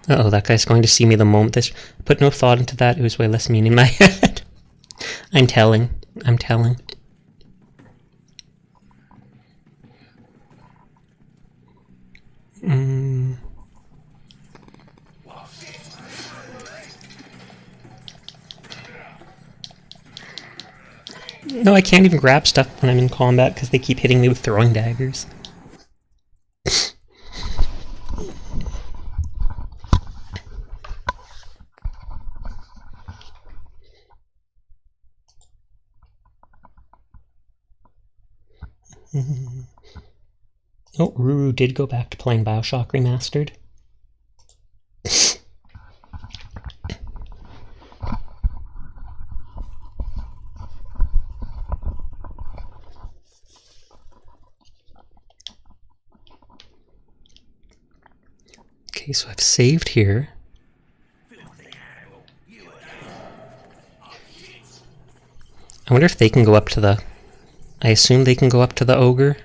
Uh-oh, that guy's going to see me the moment this... Put no thought into that, it was way less mean in my head. I'm telling. No, I can't even grab stuff when I'm in combat because they keep hitting me with throwing daggers. Oh, Ruru did go back to playing Bioshock Remastered. Okay, so I've saved here. I wonder if they can go up to the... I assume they can go up to the ogre.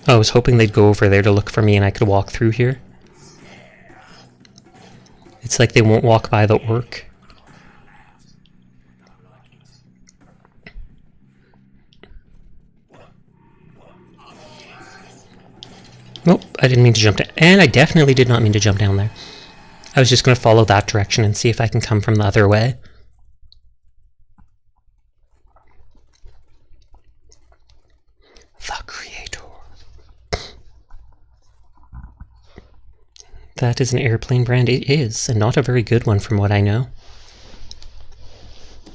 I was hoping they'd go over there to look for me and I could walk through here. It's like they won't walk by the orc. Nope, I didn't mean to jump down. And I definitely did not mean to jump down there. I was just going to follow that direction and see if I can come from the other way. The Creator. That is an airplane brand. It is, and not a very good one from what I know.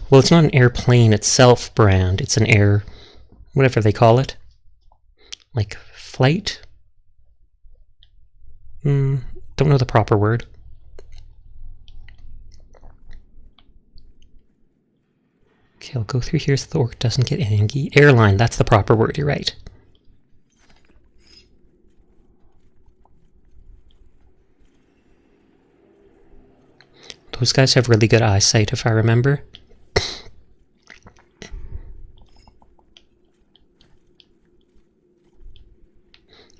Well, it's not an airplane itself brand. It's an air... whatever they call it. Like, flight? Don't know the proper word. Okay, I'll go through here so the orc doesn't get angry. Airline, that's the proper word, you're right. Those guys have really good eyesight, if I remember.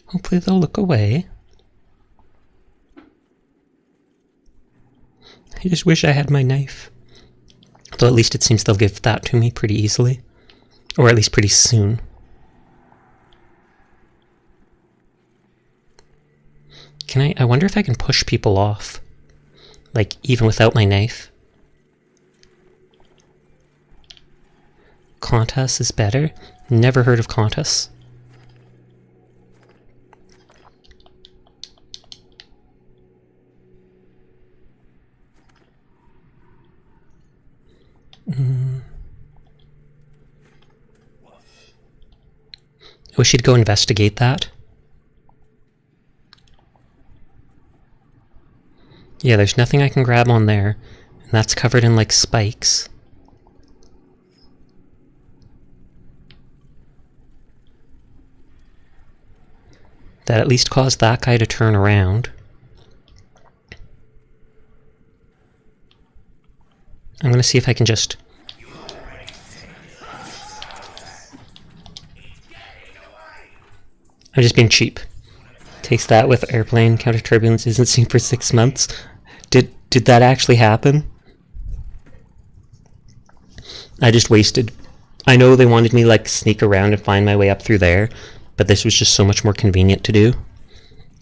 Hopefully they'll look away. I just wish I had my knife. Though at least it seems they'll give that to me pretty easily. Or at least pretty soon. I wonder if I can push people off. Like, even without my knife. Contas is better? Never heard of Contas. We should go investigate that. Yeah, there's nothing I can grab on there. And that's covered in, like, spikes. That at least caused that guy to turn around. I'm gonna see if I can just... I'm just being cheap. Takes that with airplane. Counter turbulence isn't seen for 6 months. Did that actually happen? I just wasted... I know they wanted me like sneak around and find my way up through there, but this was just so much more convenient to do.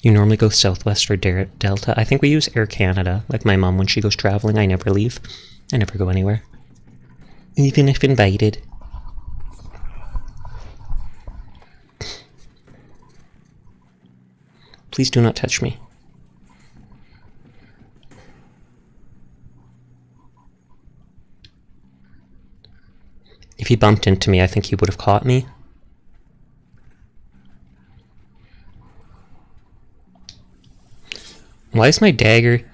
You normally go Southwest or Delta. I think we use Air Canada. Like my mom, when she goes traveling, I never leave. I never go anywhere. Even if invited. Please do not touch me. If he bumped into me, I think he would have caught me. Why is my dagger...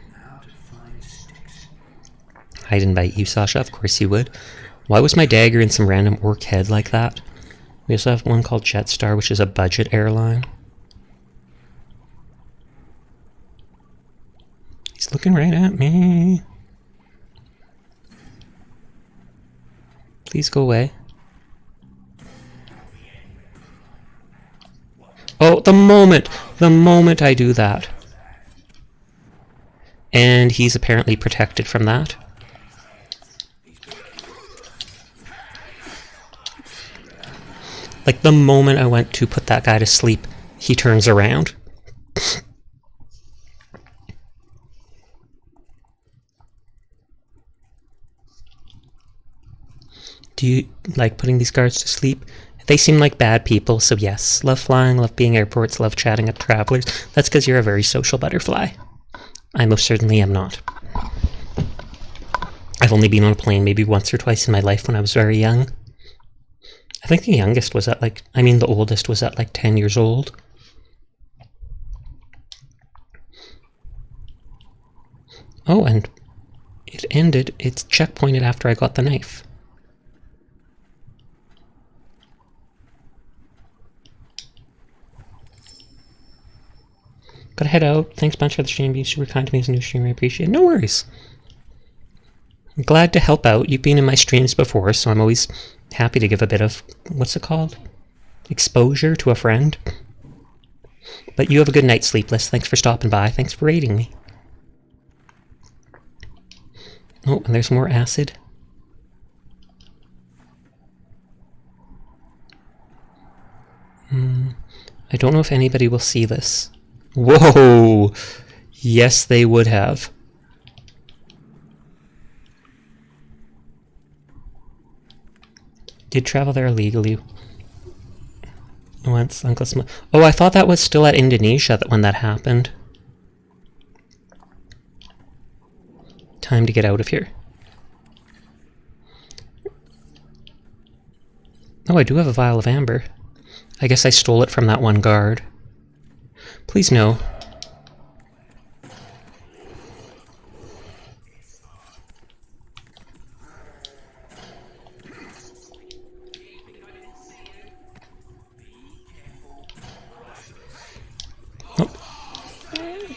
I'd invite you, Sasha. Of course you would. Why was my dagger in some random orc head like that? We also have one called Jetstar, which is a budget airline. He's looking right at me. Please go away. Oh, the moment I do that. And he's apparently protected from that. Like, the moment I went to put that guy to sleep, he turns around. Do you like putting these guards to sleep? They seem like bad people, so yes. Love flying, love being airports, love chatting with travelers. That's because you're a very social butterfly. I most certainly am not. I've only been on a plane maybe once or twice in my life when I was very young. I think the youngest was at the oldest was at like 10 years old. Oh, and it's checkpointed after I got the knife. Gotta head out. Thanks bunch for the stream. Being super kind to me as a new streamer. I appreciate it. No worries. I'm glad to help out. You've been in my streams before, so I'm always happy to give a bit of, what's it called? Exposure to a friend. But you have a good night, Sleepless. Thanks for stopping by. Thanks for raiding me. Oh, and there's more acid. I don't know if anybody will see this. Whoa! Yes, they would have. Did travel there illegally once, Uncle Sm. Oh, I thought that was still at Indonesia when that happened. Time to get out of here. Oh, I do have a vial of amber. I guess I stole it from that one guard. Please no.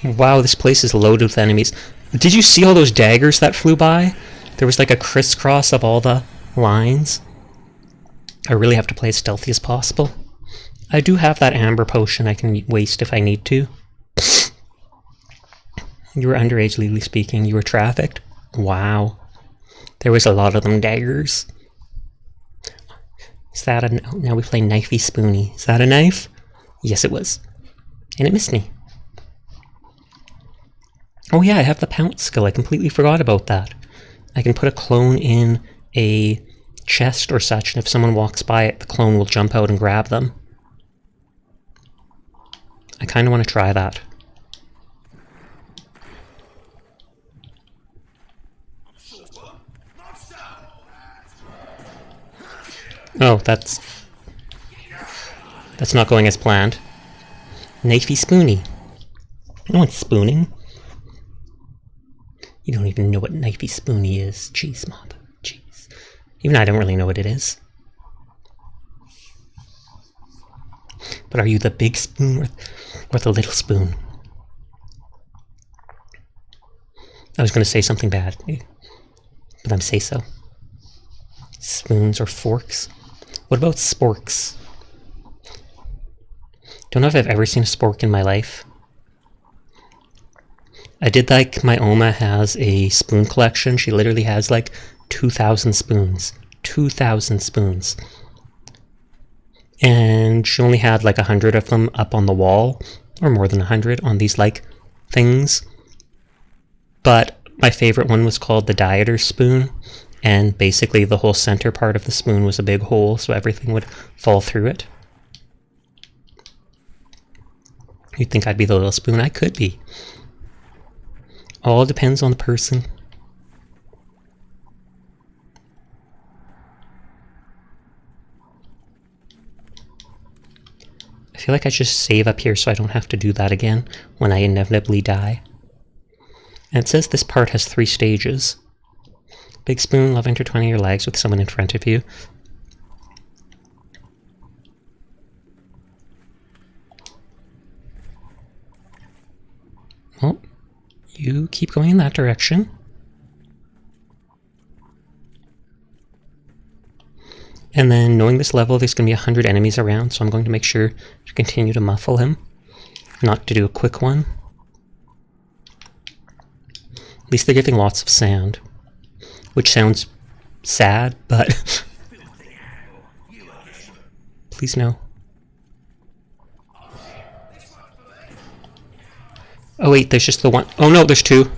Wow, this place is loaded with enemies. Did you see all those daggers that flew by? There was like a crisscross of all the lines. I really have to play as stealthy as possible. I do have that amber potion I can waste if I need to. You were underage, legally speaking. You were trafficked? Wow. There was a lot of them daggers. Is that a... Oh, now we play Knifey Spoony. Is that a knife? Yes, it was. And it missed me. Oh yeah, I have the pounce skill. I completely forgot about that. I can put a clone in a chest or such, and if someone walks by it, the clone will jump out and grab them. I kind of want to try that. Oh, that's... That's not going as planned. Knifey spoony. No one's spooning. You don't even know what knifey spoony is. Jeez, Mob. Jeez. Even I don't really know what it is. But are you the big spoon or the little spoon? I was going to say something bad, but I'm say so. Spoons or forks? What about sporks? Don't know if I've ever seen a spork in my life. I did like my Oma has a spoon collection. She literally has like 2,000 spoons. 2,000 spoons. And she only had like 100 of them up on the wall, or more than 100 on these like things. But my favorite one was called the dieter spoon, and basically the whole center part of the spoon was a big hole, so everything would fall through it. You'd think I'd be the little spoon. I could be. All depends on the person. I feel like I should save up here so I don't have to do that again when I inevitably die. And it says this part has 3 stages. Big spoon, love intertwining your legs with someone in front of you. Well, you keep going in that direction. And then, knowing this level, there's going to be 100 enemies around, so I'm going to make sure to continue to muffle him, not to do a quick one. At least they're giving lots of sand, which sounds sad, but please no. Oh wait, there's just the one. Oh no, there's 2.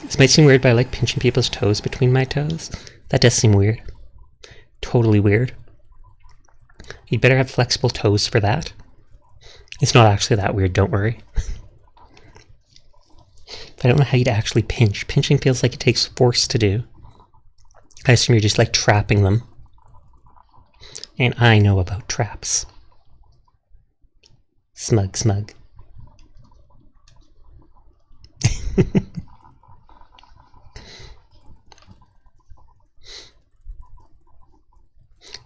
This might seem weird, but I like pinching people's toes between my toes. That does seem weird. Totally weird. You'd better have flexible toes for that. It's not actually that weird, don't worry. But I don't know how you'd actually pinch. Pinching feels like it takes force to do. I assume you're just like trapping them. And I know about traps. Smug, smug.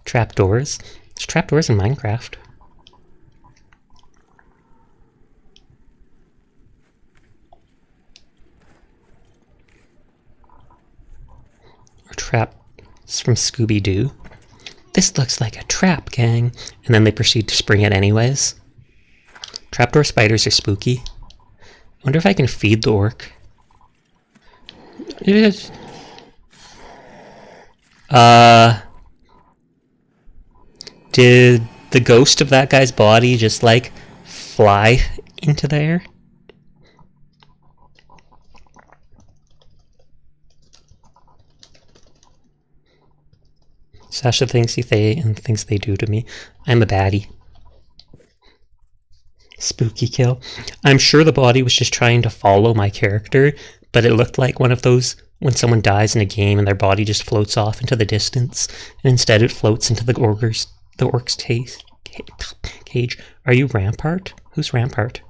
Trapdoors. There's trapdoors in Minecraft. Or traps from Scooby-Doo. This looks like a trap, gang. And then they proceed to spring it anyways. Trapdoor spiders are spooky. I wonder if I can feed the orc. Yes. Did the ghost of that guy's body just, like, fly into the air? Sasha thinks they and things they do to me. I'm a baddie. Spooky kill. I'm sure the body was just trying to follow my character, but it looked like one of those when someone dies in a game and their body just floats off into the distance, and instead it floats into the orc's cage. Are you Rampart? Who's Rampart?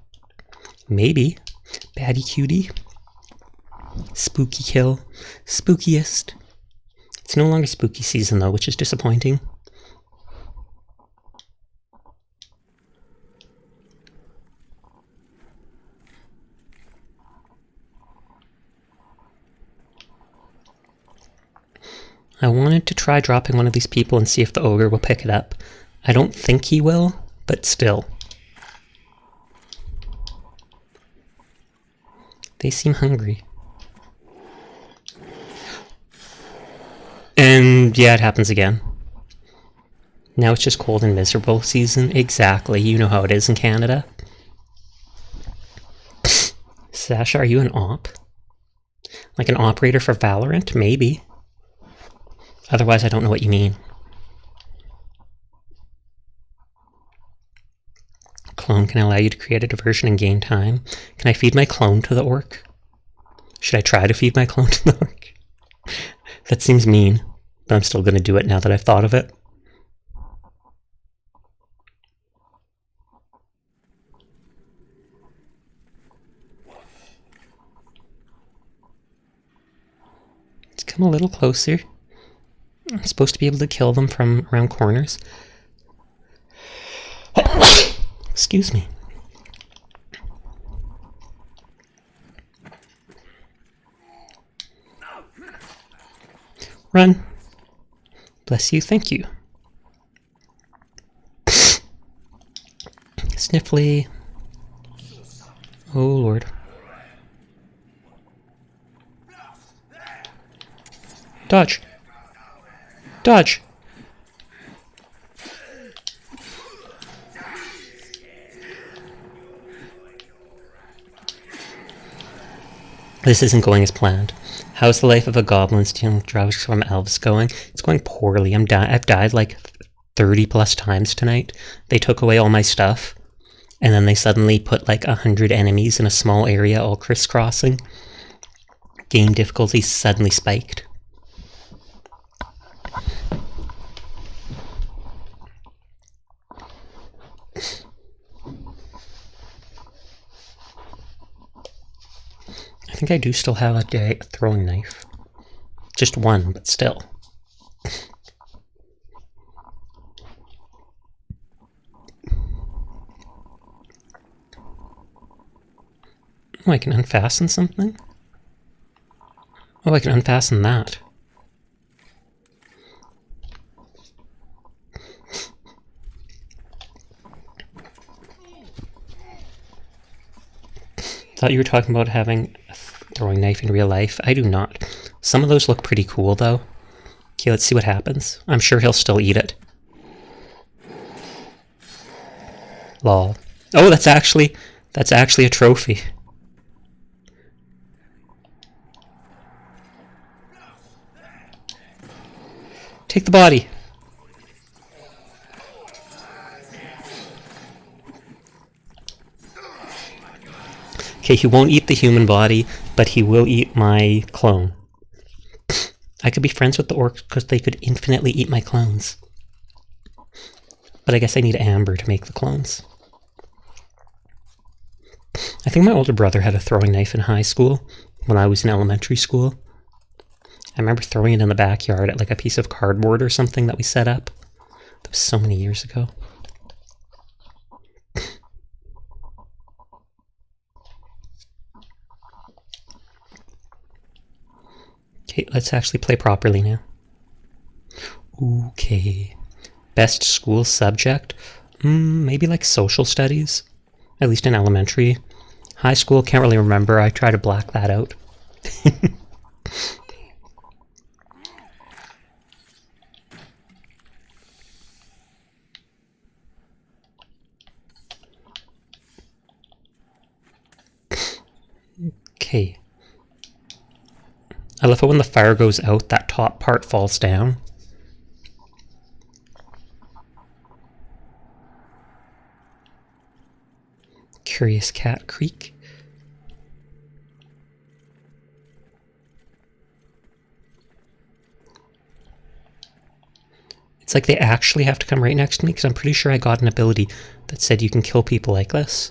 Maybe. Baddie cutie. Spooky kill. Spookiest. It's no longer spooky season though, which is disappointing. I wanted to try dropping one of these people and see if the ogre will pick it up. I don't think he will, but still. They seem hungry. And yeah, it happens again. Now it's just cold and miserable season. Exactly, you know how it is in Canada. Sasha, are you an op? Like an operator for Valorant? Maybe. Otherwise, I don't know what you mean. Clone can allow you to create a diversion and gain time. Can I feed my clone to the orc? Should I try to feed my clone to the orc? That seems mean, but I'm still going to do it now that I've thought of it. Let's come a little closer. I'm supposed to be able to kill them from around corners. Excuse me. Run. Bless you, thank you. Sniffly. Oh, Lord. Dodge. Dodge. This isn't going as planned. How's the life of a goblin stealing drugs from elves going? It's going poorly. I've died like 30 plus times tonight. They took away all my stuff, and then they suddenly put like 100 enemies in a small area all crisscrossing. Game difficulty suddenly spiked. I think I do still have a throwing knife. Just one, but still. Oh, I can unfasten something? Oh, I can unfasten that. Thought you were talking about having a throwing knife in real life. I do not. Some of those look pretty cool, though. Okay, let's see what happens. I'm sure he'll still eat it. Lol. Oh, that's actually a trophy. Take the body. Okay, he won't eat the human body, but he will eat my clone. I could be friends with the orcs because they could infinitely eat my clones. But I guess I need amber to make the clones. I think my older brother had a throwing knife in high school when I was in elementary school. I remember throwing it in the backyard at like a piece of cardboard or something that we set up. That was so many years ago. Okay, let's actually play properly now. Okay. Best school subject? Maybe like social studies. At least in elementary. High school, can't really remember. I try to black that out. Okay. I love it when the fire goes out, that top part falls down. Curious Cat Creek. It's like they actually have to come right next to me because I'm pretty sure I got an ability that said you can kill people like this.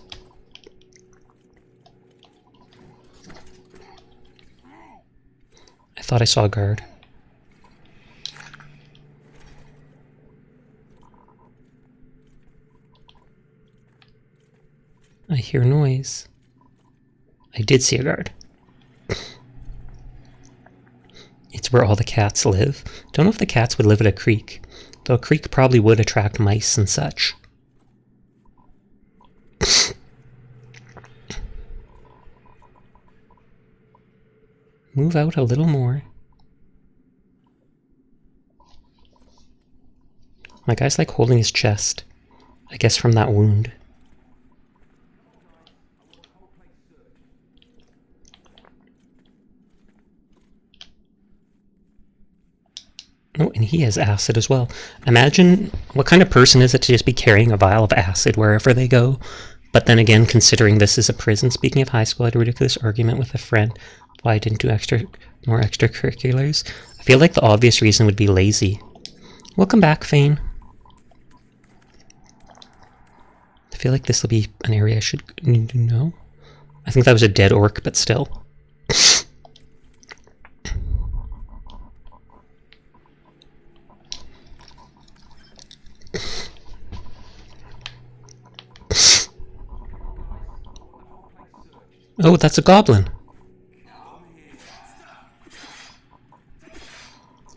I thought I saw a guard. I hear noise. I did see a guard. It's where all the cats live. Don't know if the cats would live at a creek, though a creek probably would attract mice and such. Move out a little more. My guy's like holding his chest. I guess from that wound. Oh, and he has acid as well. Imagine what kind of person is it to just be carrying a vial of acid wherever they go? But then again, considering this is a prison, speaking of high school, I had a ridiculous argument with a friend why I didn't do more extracurriculars. I feel like the obvious reason would be lazy. Welcome back, Fane. I feel like this will be an area I should know. I think that was a dead orc, but still. Oh, that's a goblin.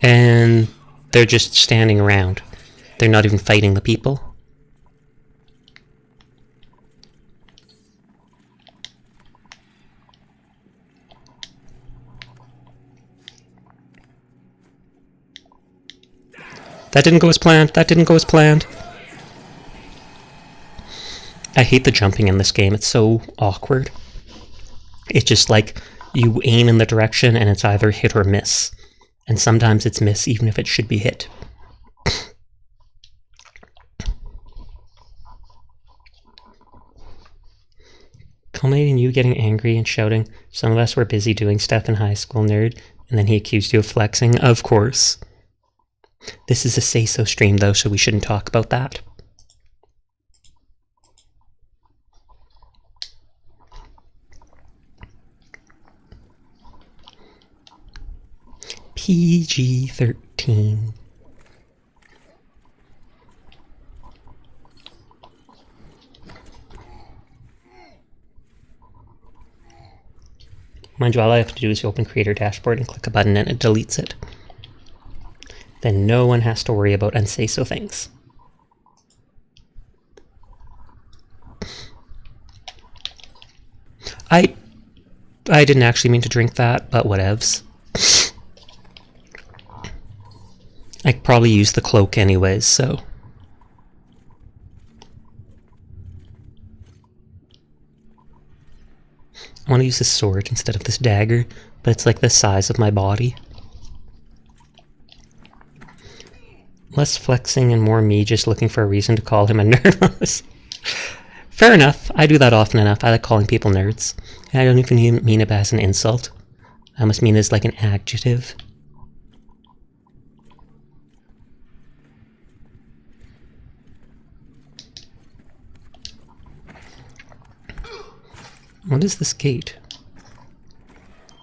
And they're just standing around. They're not even fighting the people. That didn't go as planned. That didn't go as planned. I hate the jumping in this game. It's so awkward. It's just like you aim in the direction and it's either hit or miss. And sometimes it's miss even if it should be hit. Culminating you getting angry and shouting, "Some of us were busy doing stuff in high school, nerd," and then he accused you of flexing. Of course. This is a say-so stream though, so we shouldn't talk about that. PG-13. Mind you, all I have to do is open Creator Dashboard and click a button and it deletes it. Then no one has to worry about unsay-so things. I didn't actually mean to drink that, but whatevs. I could probably use the cloak anyways, so... I want to use this sword instead of this dagger, but it's like the size of my body. Less flexing and more me just looking for a reason to call him a nerd. Fair enough. I do that often enough. I like calling people nerds. And I don't even mean it as an insult. I must mean it as like an adjective. What is this gate?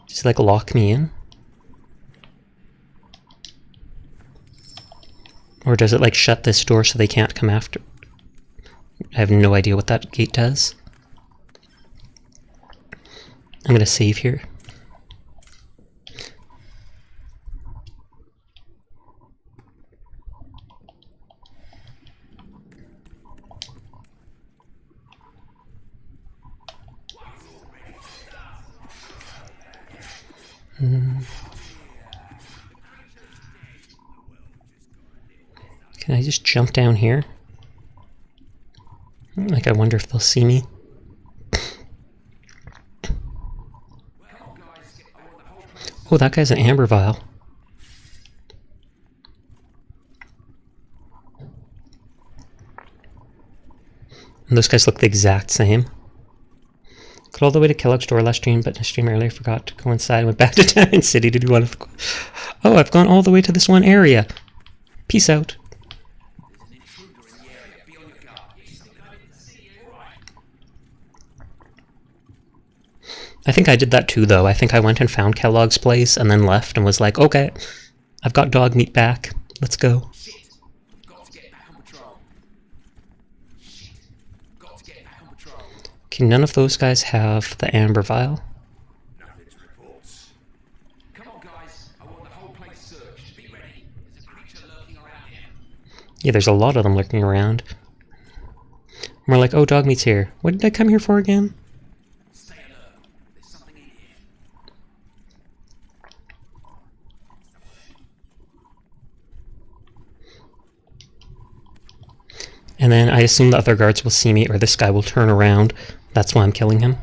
Just like lock me in? Or does it like shut this door so they can't come after? I have no idea what that gate does. I'm gonna save here. Can I just jump down here? Like, I wonder if they'll see me. Oh, that guy's an amber vial. And those guys look the exact same. Got all the way to Kellogg's store last stream, but in a stream earlier forgot to go inside and went back to Diamond City to do one of the... Oh, I've gone all the way to this one area. Peace out. I think I did that too, though. I think I went and found Kellogg's place and then left and was like, okay, I've got dog meat back. Let's go. Okay, none of those guys have the amber vial. Yeah, there's a lot of them lurking around. We're like, oh, dog meat's here. What did I come here for again? And then I assume the other guards will see me, or this guy will turn around. That's why I'm killing him.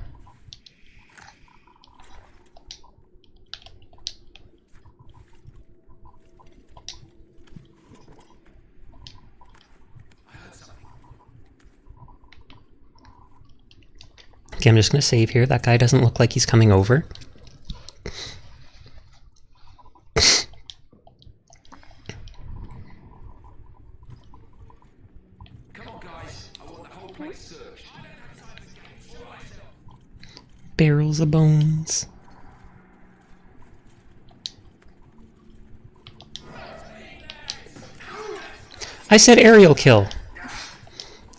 Okay, I'm just going to save here. That guy doesn't look like he's coming over. Come on, guys. I want the whole place searched. Barrels of bones. I said aerial kill.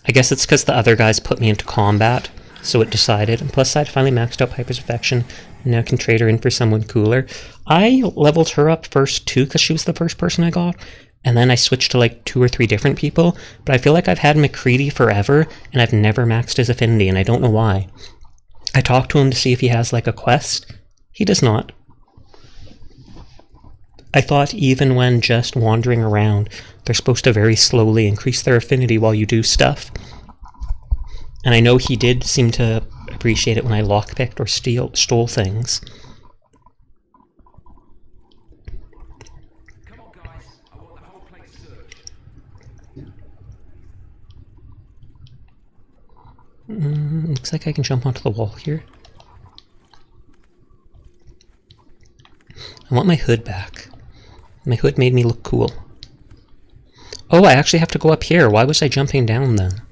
I guess it's because the other guys put me into combat, so it decided. And plus, I'd finally maxed out Piper's Affection, and now can trade her in for someone cooler. I leveled her up first, too, because she was the first person I got, and then I switched to, like, 2 or 3 different people, but I feel like I've had McCready forever, and I've never maxed his affinity, and I don't know why. I talked to him to see if he has, like, a quest. He does not. I thought even when just wandering around, they're supposed to very slowly increase their affinity while you do stuff. And I know he did seem to appreciate it when I lockpicked or stole things. Come on, guys. I want the whole place searched. Looks like I can jump onto the wall here. I want my hood back. My hood made me look cool. Oh, I actually have to go up here. Why was I jumping down then?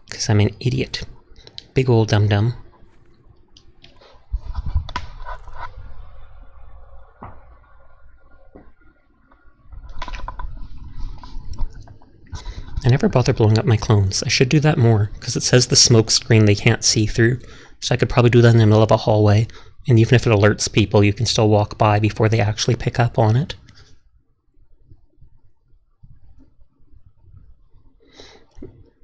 Because I'm an idiot. Big old dum-dum. I never bother blowing up my clones. I should do that more, because it says the smoke screen they can't see through. So I could probably do that in the middle of a hallway. And even if it alerts people, you can still walk by before they actually pick up on it.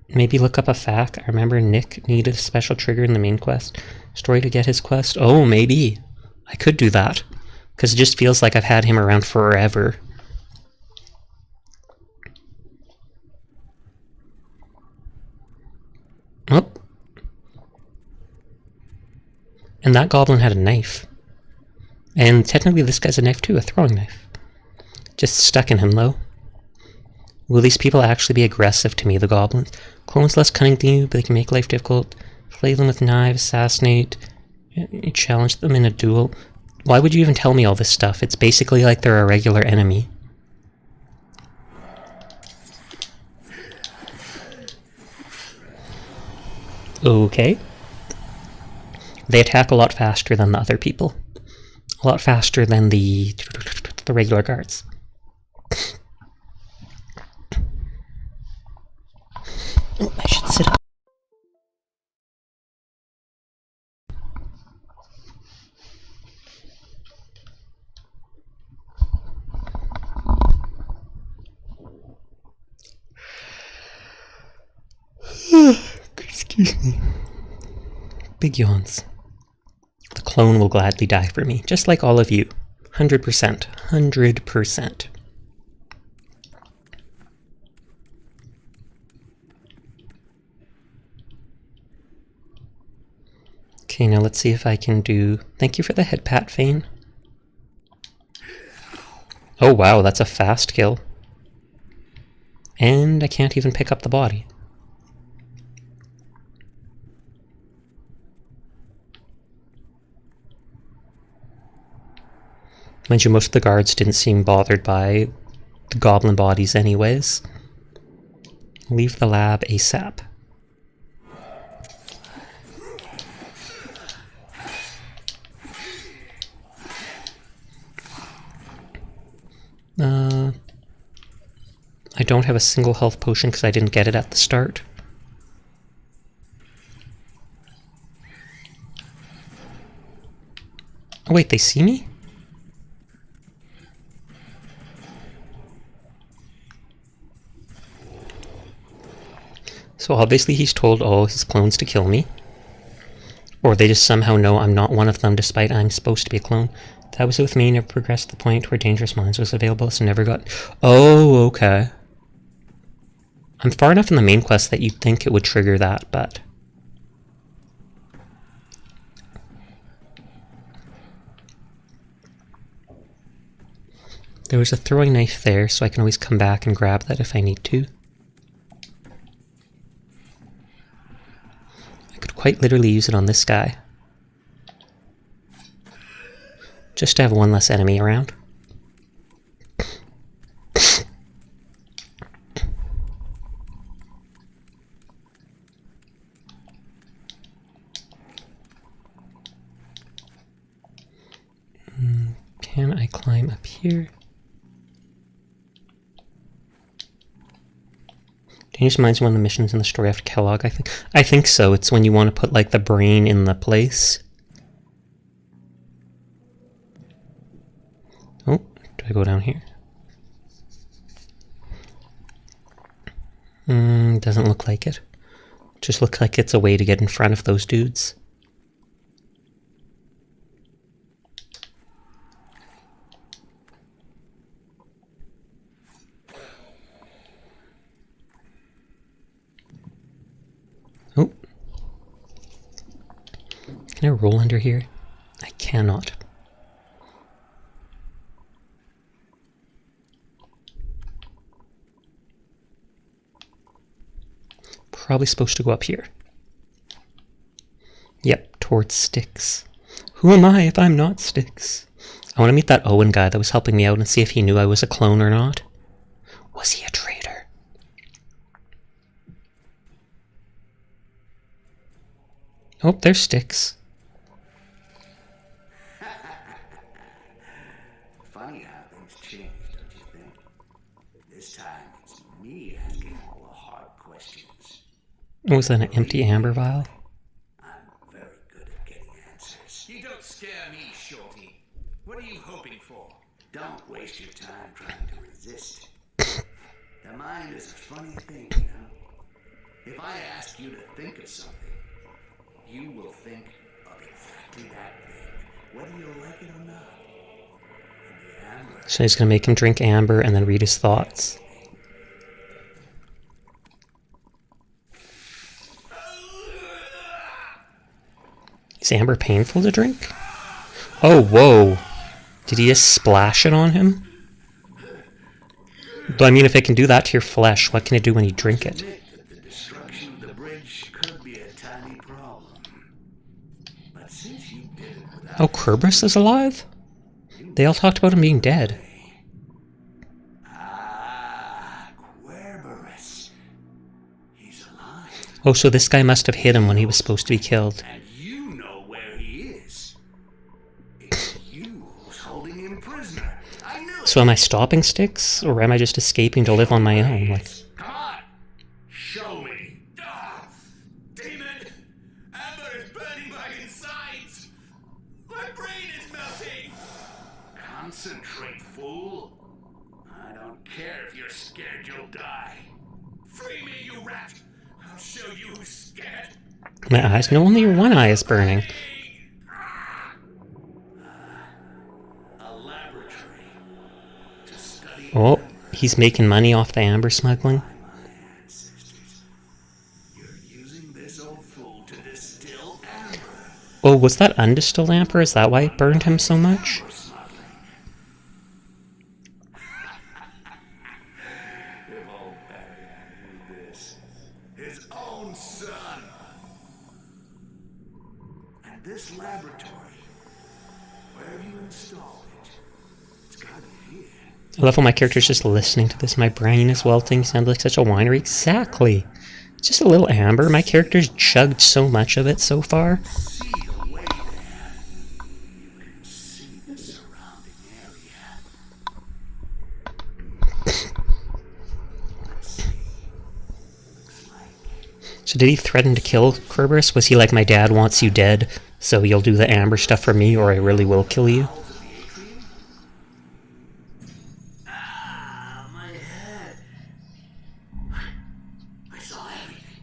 Maybe look up a fact. I remember Nick needed a special trigger in the main quest story to get his quest. Oh, maybe. I could do that. Because it just feels like I've had him around forever. Oh. And that goblin had a knife. And technically this guy's a knife too, a throwing knife. Just stuck in him though. Will these people actually be aggressive to me, the goblins? Clones less cunning than you, but they can make life difficult. Flay them with knives, assassinate. You challenge them in a duel. Why would you even tell me all this stuff? It's basically like they're a regular enemy. Okay. They attack a lot faster than the other people. A lot faster than the regular guards. Oh, I should sit up. Excuse me. Big yawns. The clone will gladly die for me, just like all of you. 100%. 100%. Okay, now let's see if I can do... Thank you for the head pat, Fane. Oh wow, that's a fast kill. And I can't even pick up the body. Mind you, most of the guards didn't seem bothered by the goblin bodies anyways. Leave the lab ASAP. I don't have a single health potion because I didn't get it at the start. Oh wait, they see me? So obviously he's told all his clones to kill me. Or they just somehow know I'm not one of them despite I'm supposed to be a clone. That was with me, never progressed to the point where Dangerous Minds was available, so never got... Oh, okay. I'm far enough in the main quest that you'd think it would trigger that, but... There was a throwing knife there, so I can always come back and grab that if I need to. I could quite literally use it on this guy. Just to have one less enemy around. Can I climb up here? Dangerous Minds, one of the missions in the story after Kellogg, I think. I think so. It's when you want to put, like, the brain in the place. Oh, do I go down here? Doesn't look like it. Just looks like it's a way to get in front of those dudes. Oh. Can I roll under here? I cannot. Probably supposed to go up here. Yep, towards Styx. Who am I if I'm not Styx? I want to meet that Owen guy that was helping me out and see if he knew I was a clone or not. Was he a traitor? Oh, there's Styx. Funny how things change, don't you think? This time it's me asking all the hard questions. Was that an empty amber vial? I'm very good at getting answers. You don't scare me, Shorty. What are you hoping for? Don't waste your time trying to resist. The mind is a funny thing, you know? If I ask you to think of something, you will think of exactly that thing, whether you like it or not. And the amber... So he's going to make him drink amber and then read his thoughts. Is amber painful to drink? Oh, whoa. Did he just splash it on him? Though, I mean, if it can do that to your flesh, what can it do when you drink it? The destruction of the bridge could be a tiny problem. But since you did it without... Oh, Kerberos is alive? They all talked about him being dead. Ah, Kerberos. He's alive. Oh, so this guy must have hit him when he was supposed to be killed. And you know where he is. It's you who's holding him prisoner. I knew it. So am I stopping Styx, or am I just escaping to live on my own? Like, Come on. Show me. Ah! Damon! Amber is burning my insides! My brain is melting! Concentrate, fool. I don't care if you're scared you'll die. Free me, you rat! I'll show you who's scared! my eyes? No, only one eye is burning. A laboratory to study Oh, he's making money off the amber smuggling. my ancestors. You're using this old fool to distill amber. Oh, was that undistilled amber? Is that why it burned him so much? For smuggling. If old Barry knew this, his own son. And this laboratory, wherever you install it, it's gotta be here. I love how my character's just listening to this. My brain is welting. Sounds like such a winery. Exactly. Just a little amber. My character's chugged so much of it so far. See away there. You can see the surrounding area. Let's see. Looks like So did he threaten to kill Kerberos? Was he like, my dad wants you dead, so you'll do the amber stuff for me, or I really will kill you? halls of the atrium. Ah, my head. I saw everything.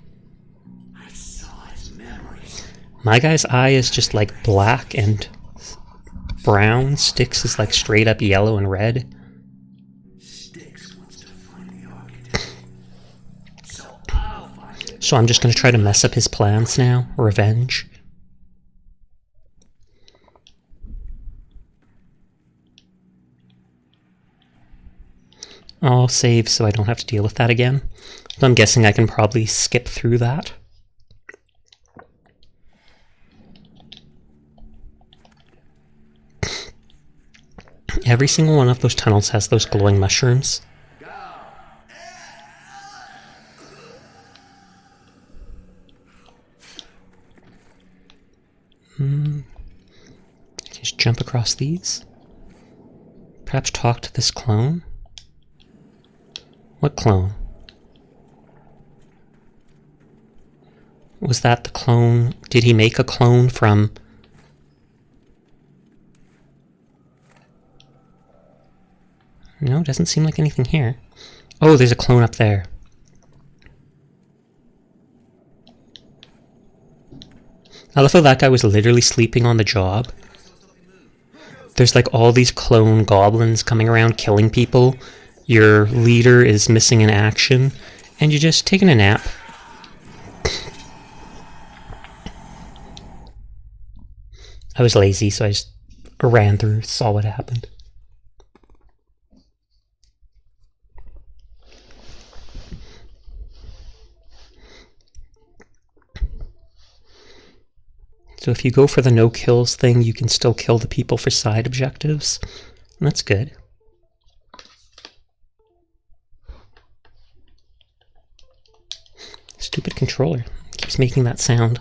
I saw his memories. My guy's eye is just like black and brown. Styx is like straight up yellow and red. Styx wants to find the architect. So I'll find it. So I'm just going to try to mess up his plans now. Revenge. I'll save so I don't have to deal with that again. So I'm guessing I can probably skip through that. Every single one of those tunnels has those glowing mushrooms. Just jump across these. Perhaps talk to this clone? What clone? Was that the clone? Did he make a clone from... No, doesn't seem like anything here. Oh, there's a clone up there. I love how that guy was literally sleeping on the job. There's like all these clone goblins coming around killing people. Your leader is missing in action, and you're just taking a nap. I was lazy, so I just ran through, saw what happened. So if you go for the no kills thing, you can still kill the people for side objectives. And that's good. Stupid controller. Keeps making that sound.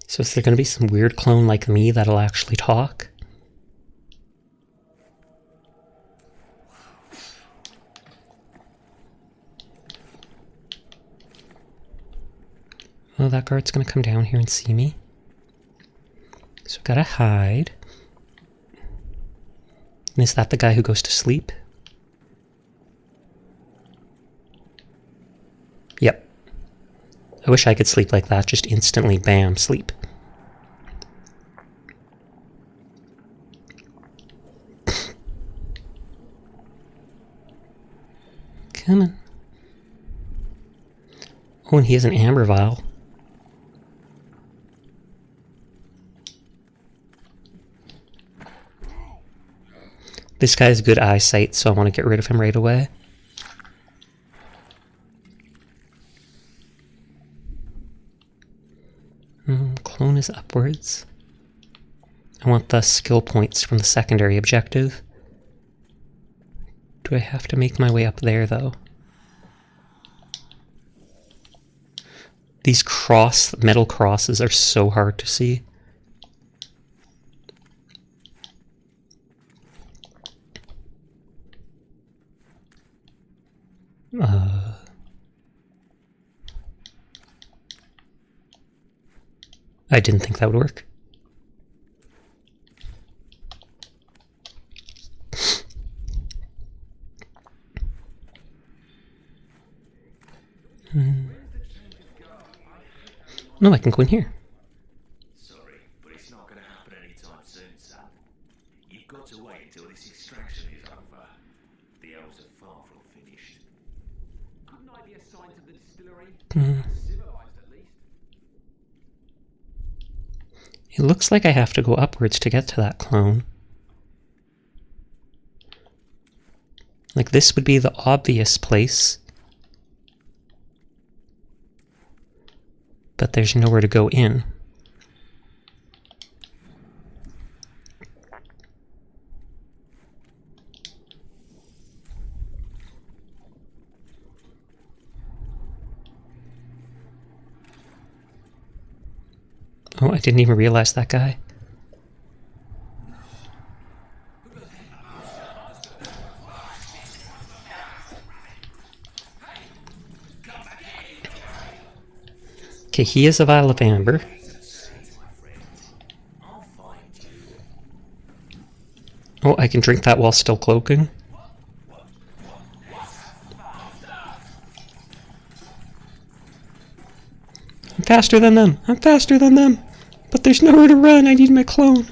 So is there going to be some weird clone like me that'll actually talk? Well, that guard's going to come down here and see me. So I've got to hide. And is that the guy who goes to sleep? Yep. I wish I could sleep like that, just instantly, bam, sleep. Come on. Oh, and he has an amber vial. This guy has good eyesight, so I want to get rid of him right away. Clone is upwards. I want the skill points from the secondary objective. Do I have to make my way up there, though? These metal crosses are so hard to see. I didn't think that would work. No, I can go in here. Sorry, but it's not going to happen anytime soon, son. You've got to wait until this extraction is over. The elves are far from finished. Couldn't I be assigned to the distillery? Civilized, at least. It looks like I have to go upwards to get to that clone. Like, this would be the obvious place. But there's nowhere to go in. Oh, I didn't even realize that guy. Okay, he is a vial of amber. Oh, I can drink that while still cloaking. I'm faster than them! I'm faster than them! But there's nowhere to run! I need my clone!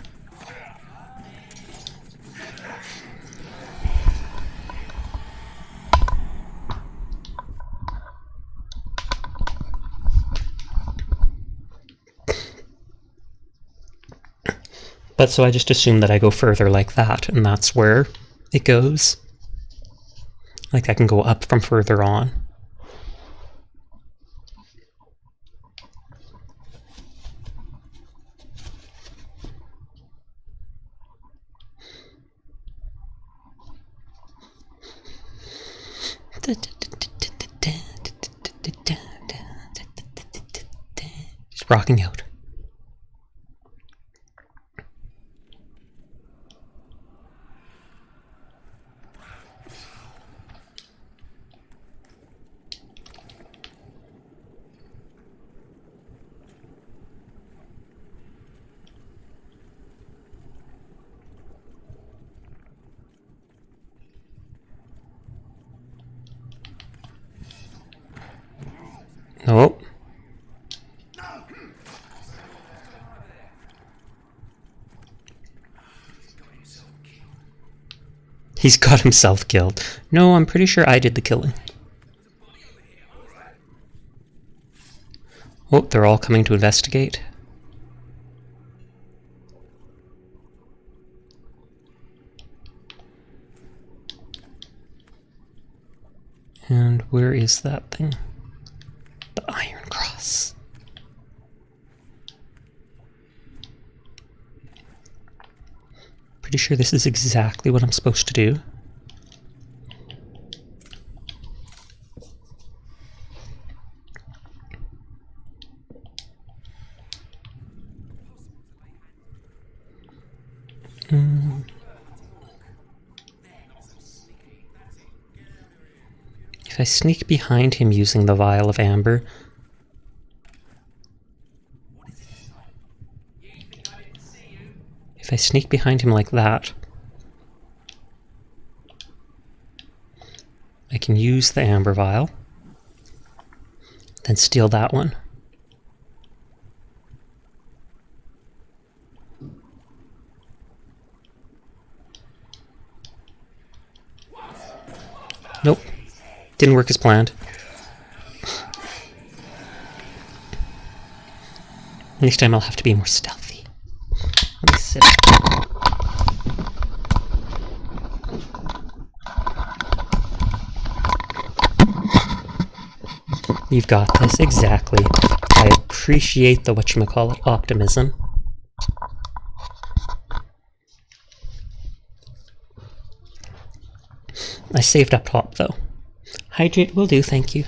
But so I just assume that I go further like that, and that's where it goes. Like I can go up from further on. Just rocking out. Nope. He's got himself killed. No, I'm pretty sure I did the killing. Oh, they're all coming to investigate. And where is that thing? The Iron Cross. Pretty sure this is exactly what I'm supposed to do. If I sneak behind him using the vial of amber, if I sneak behind him like that, I can use the amber vial, then steal that one. Nope. Didn't work as planned. Next time I'll have to be more stealthy. Let me sit. You've got this, exactly. I appreciate the whatchamacallit optimism. I saved up top though. Hydrate will do, thank you.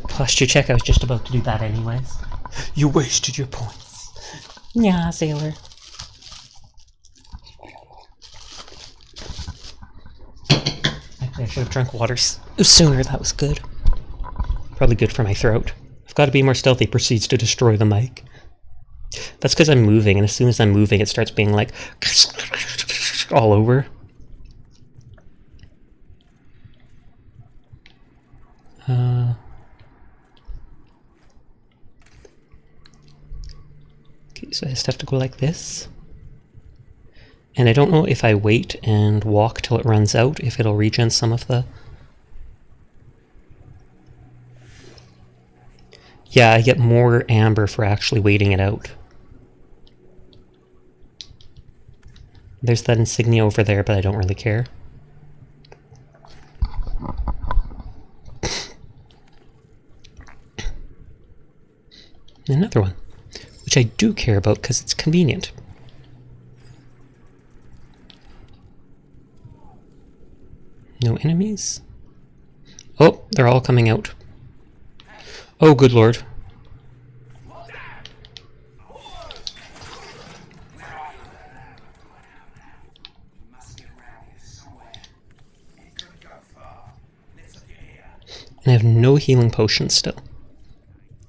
Posture check, I was just about to do that anyways. You wasted your points. Yeah, sailor. Actually, I should have drunk water sooner, that was good. Probably good for my throat. I've got to be more stealthy, proceeds to destroy the mic. That's because I'm moving, and as soon as I'm moving, it starts being like all over. Okay, so I just have to go like this. And I don't know if I wait and walk till it runs out, if it'll regen some of the... Yeah, I get more amber for actually waiting it out. There's that insignia over there, but I don't really care. Another one, which I do care about because it's convenient. No enemies? Oh, they're all coming out. Oh, good lord. And I have no healing potions still.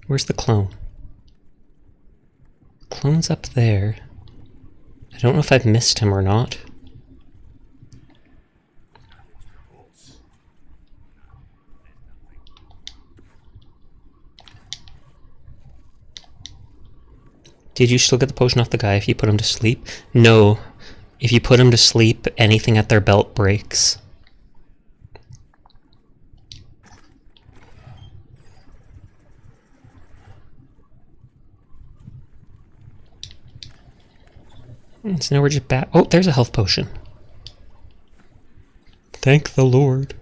Where's the clone? Clone's up there. I don't know if I've missed him or not. Did you still get the potion off the guy if you put him to sleep? No. If you put him to sleep, anything at their belt breaks. So now we're just back. Oh, there's a health potion. Thank the Lord.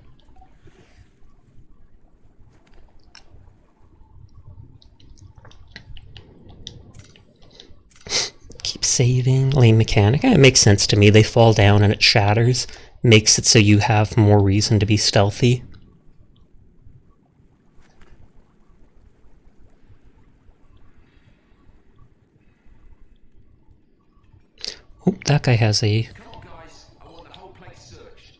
Keep saving. Lane mechanic. It makes sense to me. They fall down and it shatters. Makes it so you have more reason to be stealthy. Oh, that guy has a... Come on, guys. I want the whole place searched.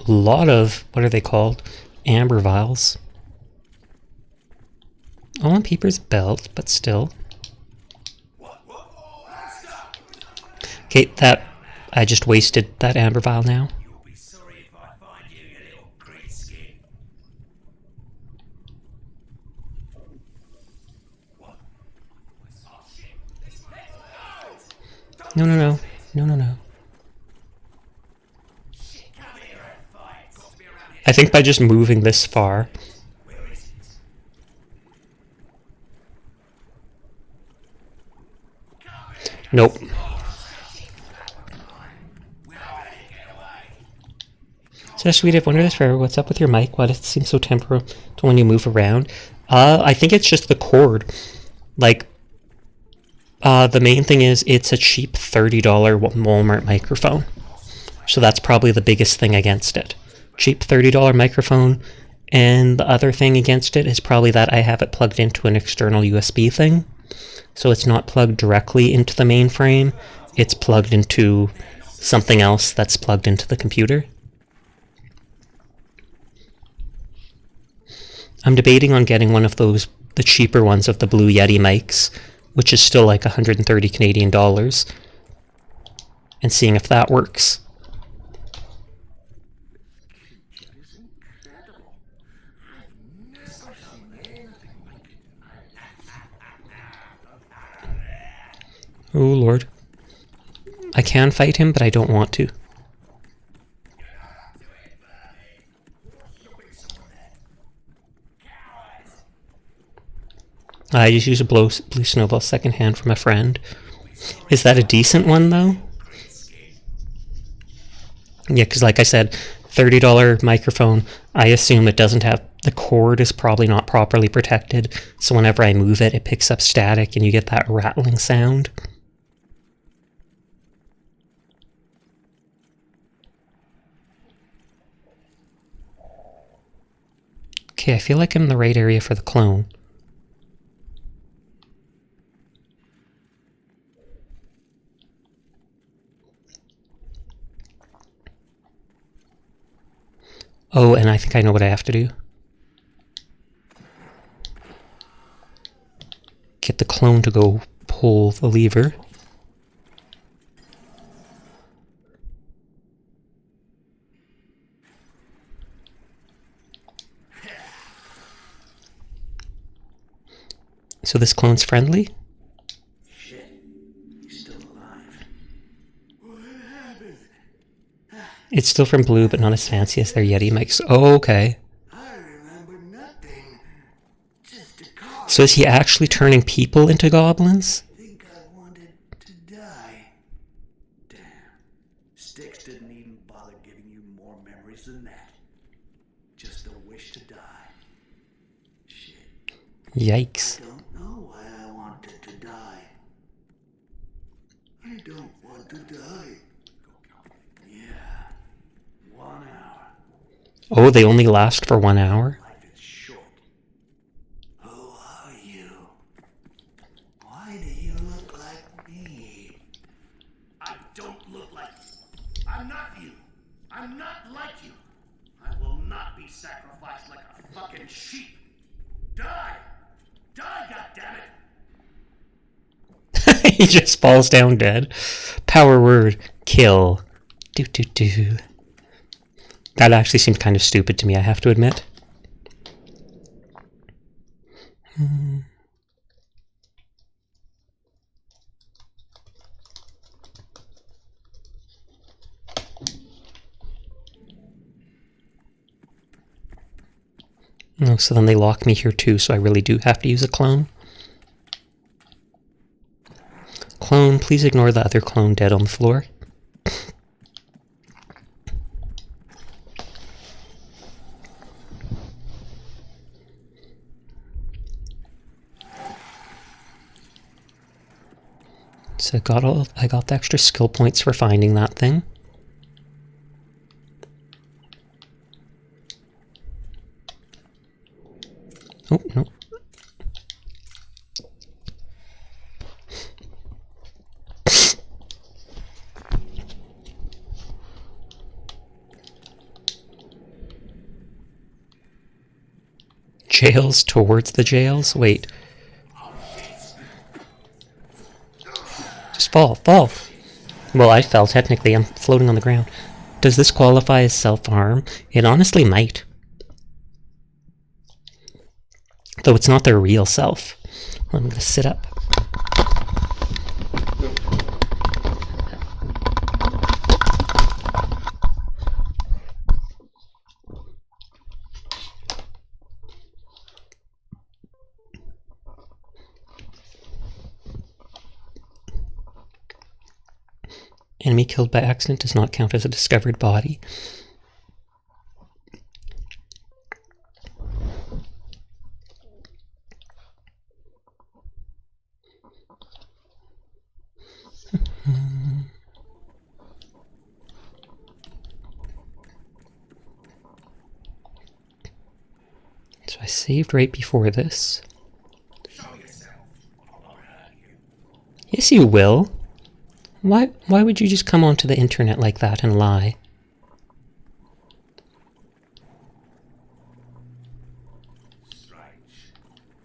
lot of, what are they called? Amber vials. All on Peeper's belt, but still. Okay, that... I just wasted that amber vial now. You'll be sorry if I find you, you little green skin. No, no, no. No, no, no. I think by just moving this far... Nope. So sweet, I've wondered this forever. What's up with your mic? Why does it seem so temperamental when you move around? I think it's just the cord. Like, the main thing is it's a cheap $30 Walmart microphone. So that's probably the biggest thing against it. Cheap $30 microphone. And the other thing against it is probably that I have it plugged into an external USB thing. So it's not plugged directly into the mainframe. It's plugged into something else that's plugged into the computer. I'm debating on getting one of those, the cheaper ones of the Blue Yeti mics, which is still like 130 Canadian dollars, and seeing if that works. Oh lord. I can fight him, but I don't want to. I just used a blue snowball secondhand from a friend. Is that a decent one, though? Yeah, because like I said, $30 microphone, I assume it doesn't have... The cord is probably not properly protected, so whenever I move it, it picks up static and you get that rattling sound. Okay, I feel like I'm in the right area for the clone. Oh, and I think I know what I have to do. Get the clone to go pull the lever. So this clone's friendly? Shit, he's still alive. What happened? It's still from Blue, but not as fancy as their Yeti mics. Oh, okay. I remember nothing. Just a car. So is he actually turning people into goblins? I think I wanted to die. Damn. Styx didn't even bother giving you more memories than that. Just a wish to die. Shit. Yikes. I don't know why I wanted to die. I don't want to die. Yeah. 1 hour. Oh, they only last for 1 hour? Life is short. Who are you? Why do you look like me? I don't look like... I'm not you. I'm not like you. I will not be sacrificed like a fucking sheep. Die! Die, goddammit! He just falls down dead. Power word, kill. Do do do. That actually seemed kind of stupid to me, I have to admit. Oh, so then they lock me here too, so I really do have to use a clone. Clone, please ignore the other clone dead on the floor. So I got the extra skill points for finding that thing. Oh, no. jails towards the jails? Wait. Just fall, fall. Well, I fell, technically. I'm floating on the ground. Does this qualify as self-harm? It honestly might. Though it's not their real self. I'm going to sit up. Enemy killed by accident does not count as a discovered body. So I saved right before this. Yes, you will. Why would you just come onto the internet like that and lie? Strange.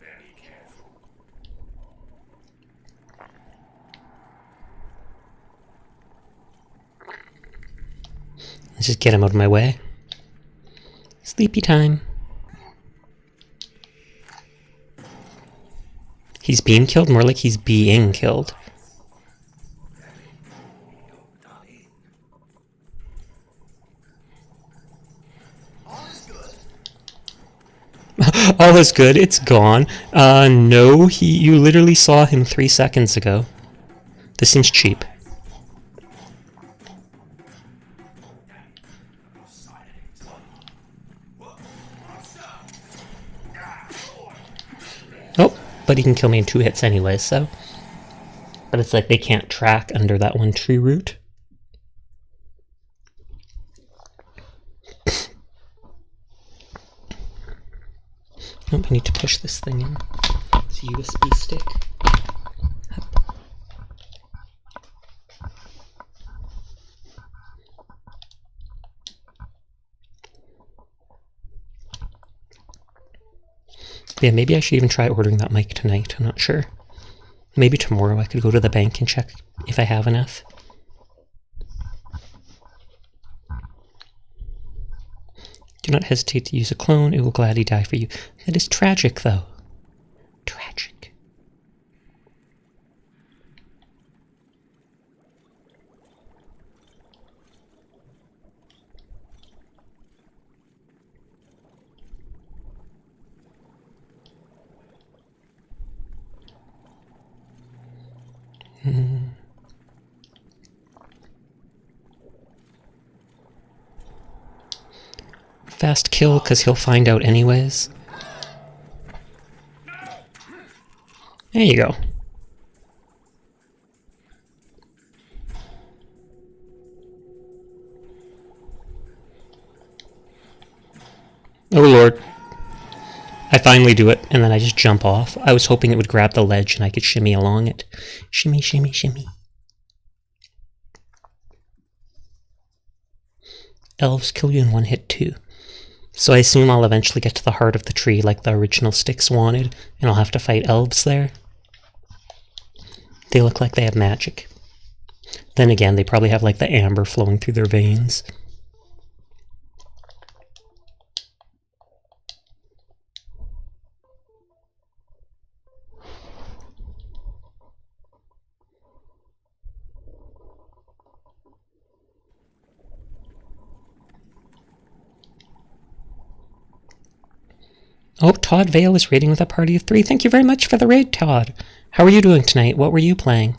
Very careful. Let's just get him out of my way. Sleepy time. He's being killed? More like he's being killed. All is good. It's gone. No, you literally saw him 3 seconds ago. This seems cheap. Oh, but he can kill me in 2 hits anyway, so. But it's like they can't track under that one tree root. Nope, I need to push this thing in. It's a USB stick. Yeah, maybe I should even try ordering that mic tonight. I'm not sure. Maybe tomorrow I could go to the bank and check if I have enough. Do not hesitate to use a clone. It will gladly die for you. That is tragic, though. Tragic. Fast kill, because he'll find out anyways. There you go. Oh lord. I finally do it, and then I just jump off. I was hoping it would grab the ledge and I could shimmy along it. Shimmy, shimmy, shimmy. Elves kill you in 1 hit too. So I assume I'll eventually get to the heart of the tree like the original Styx wanted, and I'll have to fight elves there. They look like they have magic. Then again, they probably have like the amber flowing through their veins. Oh, Todd Vale is raiding with a party of 3. Thank you very much for the raid, Todd. How are you doing tonight? What were you playing?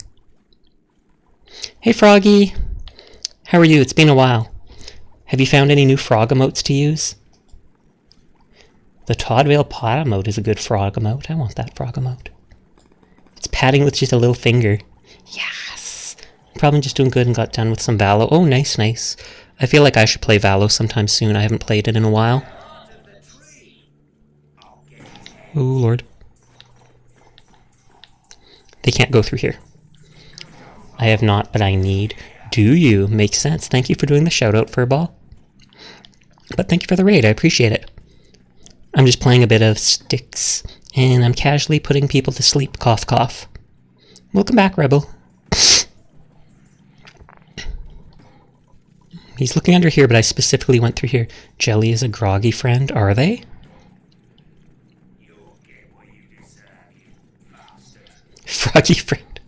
Hey, Froggy. How are you? It's been a while. Have you found any new frog emotes to use? The Todd Vale pot emote is a good frog emote. I want that frog emote. It's patting with just a little finger. Yes! Probably just doing good and got done with some Valo. Oh, nice, nice. I feel like I should play Valo sometime soon. I haven't played it in a while. Oh, Lord. They can't go through here. I have not, but I need. Do you? Makes sense. Thank you for doing the shout-out, Furball. But thank you for the raid. I appreciate it. I'm just playing a bit of Styx, and I'm casually putting people to sleep, cough cough. Welcome back, Rebel. He's looking under here, but I specifically went through here. Jelly is a groggy friend, are they? You'll get what you deserve, you bastard. Froggy friend.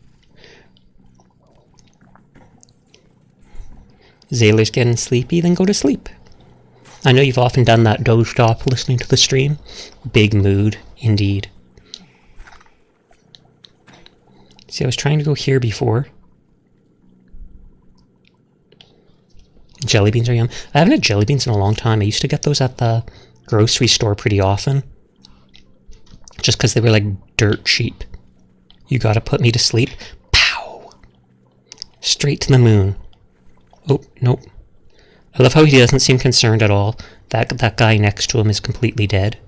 Zayler's getting sleepy, then go to sleep. I know you've often done that, dozed off listening to the stream. Big mood, indeed. See, I was trying to go here before. Jelly beans are yum. I haven't had jelly beans in a long time. I used to get those at the grocery store pretty often. Just because they were like dirt cheap. You gotta put me to sleep. Pow! Straight to the moon. Oh, nope. I love how he doesn't seem concerned at all. That guy next to him is completely dead.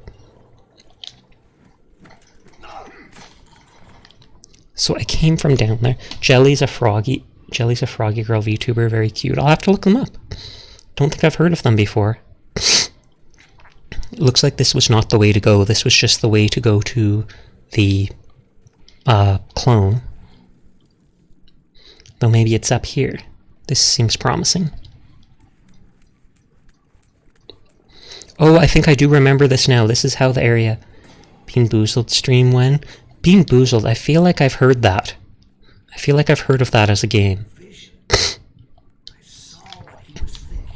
So I came from down there. Jelly's a froggy girl VTuber, very cute. I'll have to look them up. Don't think I've heard of them before. It looks like this was not the way to go. This was just the way to go to the clone. Though maybe it's up here. This seems promising. Oh, I think I do remember this now. This is how the area Bean Boozled stream went. Bean Boozled, I feel like I've heard that. I feel like I've heard of that as a game. I saw what he was thinking.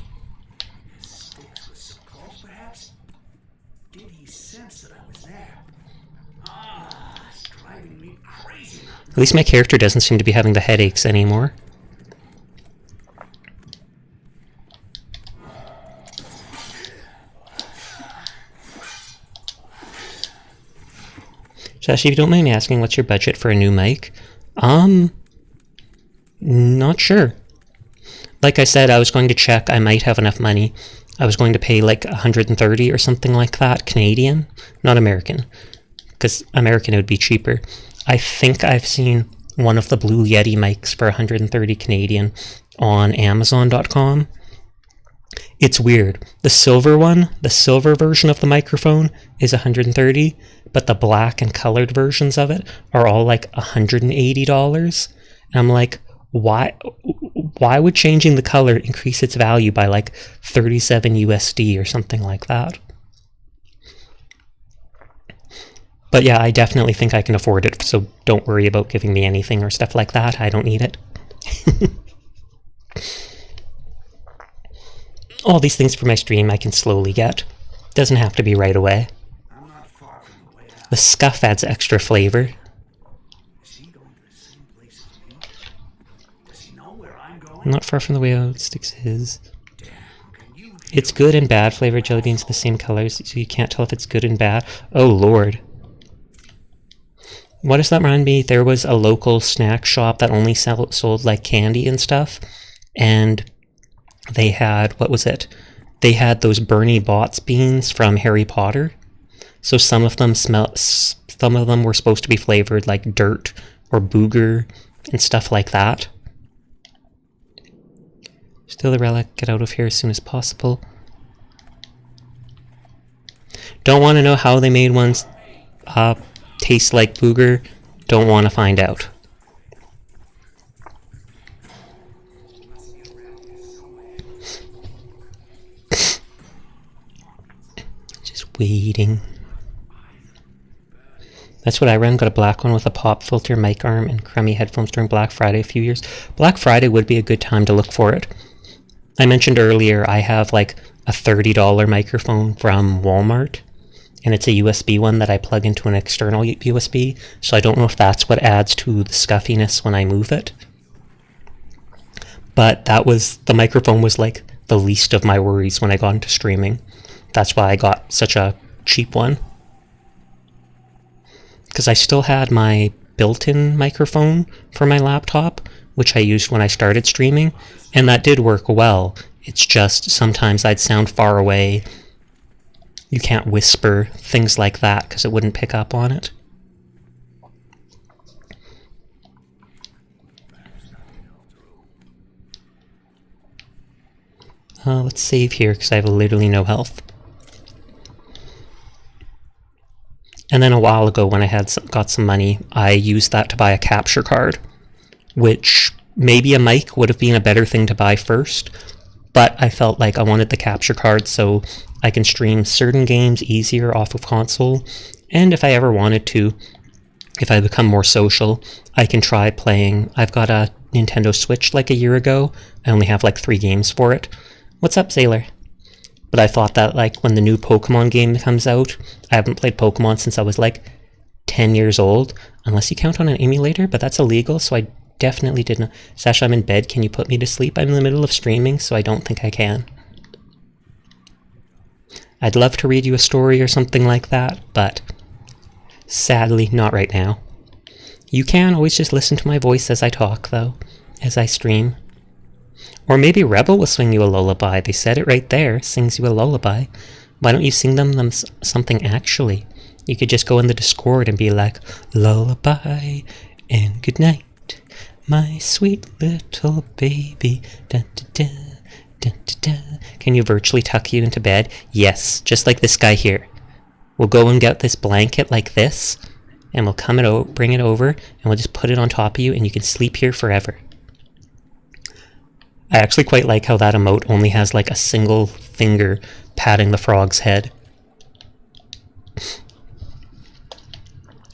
His Styx was so close, perhaps? Did he sense that I was there? It's driving me crazy. At least my character doesn't seem to be having the headaches anymore. Josh, if you don't mind me asking, what's your budget for a new mic? Not sure. Like I said, I was going to check. I might have enough money. I was going to pay like 130 or something like that, Canadian, not American. Because American it would be cheaper. I think I've seen one of the Blue Yeti mics for 130 Canadian on Amazon.com. It's weird. The silver one, the silver version of the microphone is 130, but the black and colored versions of it are all like $180. And I'm like, why would changing the color increase its value by like 37 USD or something like that? But yeah, I definitely think I can afford it, so don't worry about giving me anything or stuff like that. I don't need it. All these things for my stream I can slowly get. Doesn't have to be right away. I'm not far from the way out. The scuff adds extra flavor. Is he going to the same place as me? Does he know where I'm going? I'm not far from the way out. Styx his. Damn, can you It's good and bad flavor. Jelly beans are the same colors, so you can't tell if it's good and bad. Oh lord. What does that remind me? There was a local snack shop that only sold like candy and stuff, and they had, what was it? They had those Bernie Bott's beans from Harry Potter. So some of them were supposed to be flavored like dirt or booger and stuff like that. Still the relic, get out of here as soon as possible. Don't want to know how they made ones taste like booger. Don't want to find out. Just waiting. That's what I ran. Got a black one with a pop filter, mic arm, and crummy headphones during Black Friday a few years. Black Friday would be a good time to look for it. I mentioned earlier I have like a $30 microphone from Walmart, and it's a USB one that I plug into an external USB, so I don't know if that's what adds to the scuffiness when I move it. But the microphone was like the least of my worries when I got into streaming. That's why I got such a cheap one. Because I still had my built-in microphone for my laptop, which I used when I started streaming, and that did work well. It's just sometimes I'd sound far away. You can't whisper, things like that, because it wouldn't pick up on it. Let's save here, because I have literally no health. And then a while ago when I had got some money, I used that to buy a capture card, which maybe a mic would have been a better thing to buy first, but I felt like I wanted the capture card so I can stream certain games easier off of console, and if I ever wanted to, if I become more social, I can try playing. I've got a Nintendo Switch like a year ago. I only have like 3 games for it. What's up, Sailor? But I thought that like when the new Pokemon game comes out, I haven't played Pokemon since I was like 10 years old, unless you count on an emulator, but that's illegal, so I definitely did not. Sasha, I'm in bed. Can you put me to sleep? I'm in the middle of streaming, so I don't think I can. I'd love to read you a story or something like that, but sadly, not right now. You can always just listen to my voice as I talk, though, as I stream. Or maybe Rebel will swing you a lullaby. They said it right there, sings you a lullaby. Why don't you sing them something actually? You could just go in the Discord and be like, lullaby and good night, my sweet little baby. Da, da, da, da, da, da. Can you virtually tuck you into bed? Yes, just like this guy here. We'll go and get this blanket like this, and we'll bring it over, and we'll just put it on top of you, and you can sleep here forever. I actually quite like how that emote only has like a single finger patting the frog's head.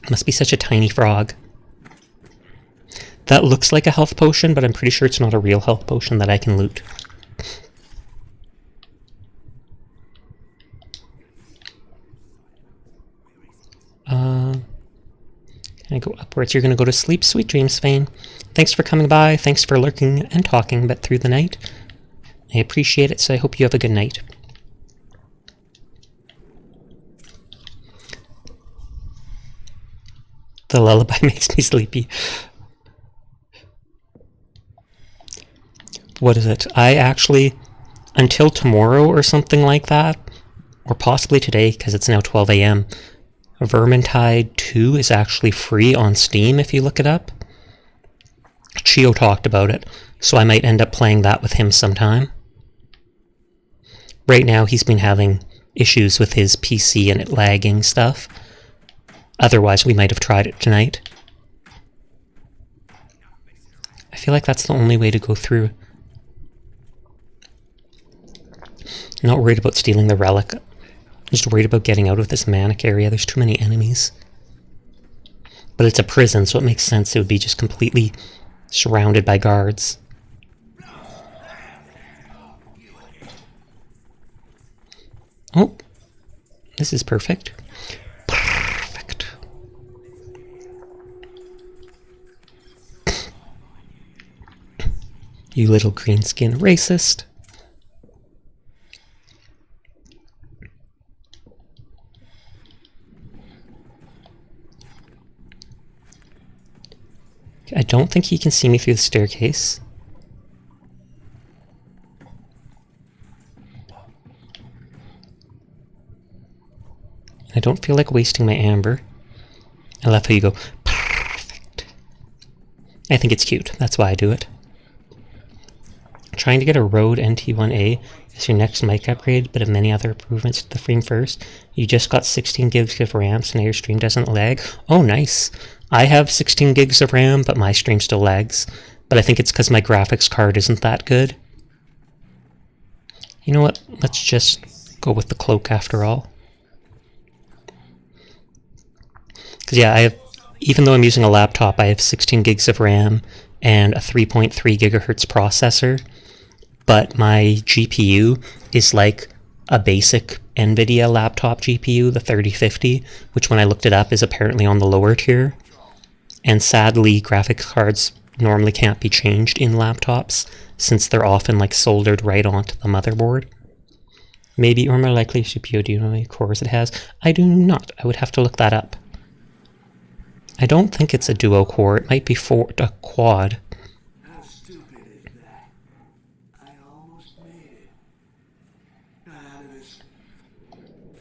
Must be such a tiny frog. That looks like a health potion, but I'm pretty sure it's not a real health potion that I can loot. Can I go upwards? You're going to go to sleep. Sweet dreams, Fane. Thanks for coming by. Thanks for lurking and talking but through the night. I appreciate it, so I hope you have a good night. The lullaby makes me sleepy. What is it? I actually, until tomorrow or something like that, or possibly today, because it's now 12 a.m., Vermintide 2 is actually free on Steam if you look it up. Chio talked about it, so I might end up playing that with him sometime. Right now he's been having issues with his PC and it lagging stuff. Otherwise we might have tried it tonight. I feel like that's the only way to go through. I'm not worried about stealing the relic. I'm just worried about getting out of this manic area. There's too many enemies. But it's a prison, so it makes sense it would be just completely surrounded by guards. Oh, this is perfect. Perfect. You little green skin racist. I don't think he can see me through the staircase. I don't feel like wasting my amber. I love how you go, perfect. I think it's cute. That's why I do it. Trying to get a Rode NT1A is your next mic upgrade, but of many other improvements to the frame first. You just got 16 gigs of RAM, so now your stream doesn't lag. Oh, nice. I have 16 gigs of RAM, but my stream still lags. But I think it's because my graphics card isn't that good. You know what? Let's just go with the cloak after all. Because yeah, even though I'm using a laptop, I have 16 gigs of RAM and a 3.3 gigahertz processor. But my GPU is like a basic NVIDIA laptop GPU, the 3050, which when I looked it up is apparently on the lower tier. And sadly, graphics cards normally can't be changed in laptops, since they're often like soldered right onto the motherboard. Maybe, or more likely, CPU, do you know how many cores it has? I do not. I would have to look that up. I don't think it's a duo core. It might be a quad. How stupid is that? I almost made it. Got out of this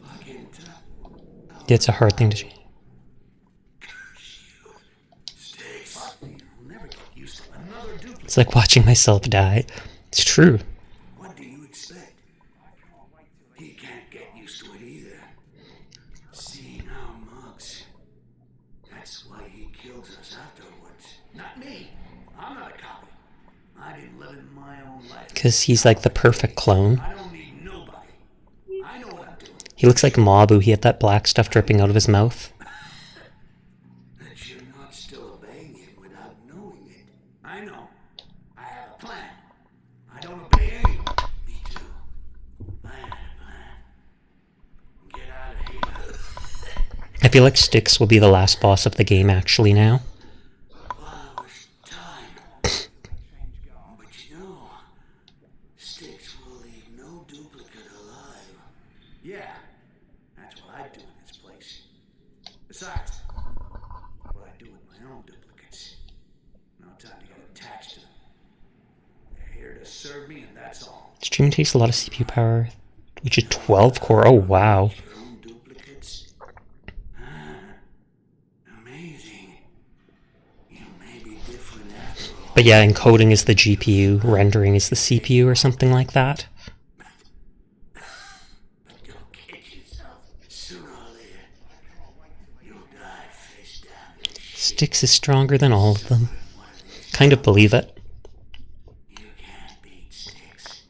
fucking tub. It's a hard thing to change. Styx. You'll never get used to another duplicate. It's like watching myself die. It's true. What do you expect? He can't get used to it either. Seeing our mugs Because he's like the perfect clone. I don't need nobody. I know what I'm doing. He looks like Mabu. He had that black stuff dripping out of his mouth. That you're not still obeying him without knowing it. I know. I have a plan. I don't obey anyone. Me too. I had a plan. Get out of here. I feel like Styx will be the last boss of the game actually now. While it was time. But you know, Styx will leave no duplicate alive. Yeah, that's what I'd do in his place. Besides, what I do with my own duplicates. No time to get attached to them. They're here to serve me, and that's all. Stream takes a lot of CPU power, which is 12 core. Oh, wow. Your own duplicates? Amazing. You may be different after all. But yeah, encoding is the GPU, rendering is the CPU or something like that. But don't kid yourself. Sooner or later, you'll die face down. Styx is stronger than all of them. Kind of believe it. You can't beat Styx.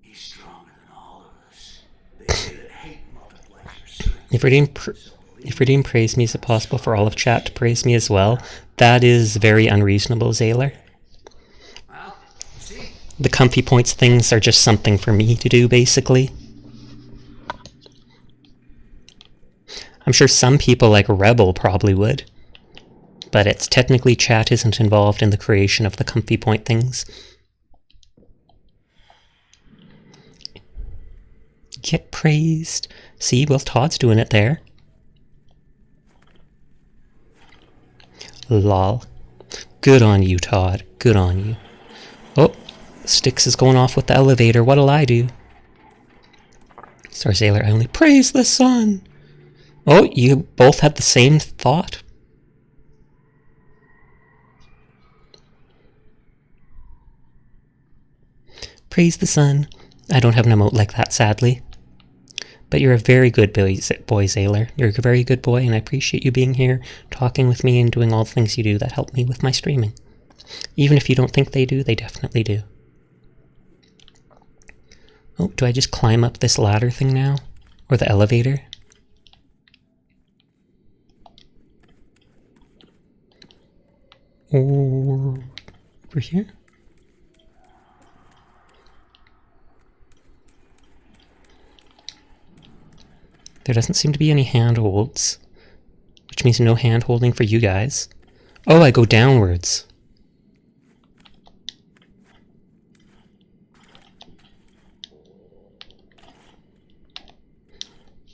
He's stronger than all of us. They say that hate multiplies your strength. If Redeem praised me, is it possible for all of chat to praise me as well? That is very unreasonable, Zaylor. Well, see? The comfy points things are just something for me to do, basically. I'm sure some people like Rebel probably would. But it's technically chat isn't involved in the creation of the comfy point things. Get praised. See, well, Todd's doing it there. Lol. Good on you, Todd. Good on you. Oh, Styx is going off with the elevator. What'll I do? Sorry, Sailor, I only praise the sun. Oh, you both had the same thought. Praise the sun. I don't have an emote like that, sadly. But you're a very good boy, Zaylor. You're a very good boy, and I appreciate you being here, talking with me, and doing all the things you do that help me with my streaming. Even if you don't think they do, they definitely do. Oh, do I just climb up this ladder thing now? Or the elevator? Or over here? There doesn't seem to be any handholds, which means no hand-holding for you guys. Oh, I go downwards.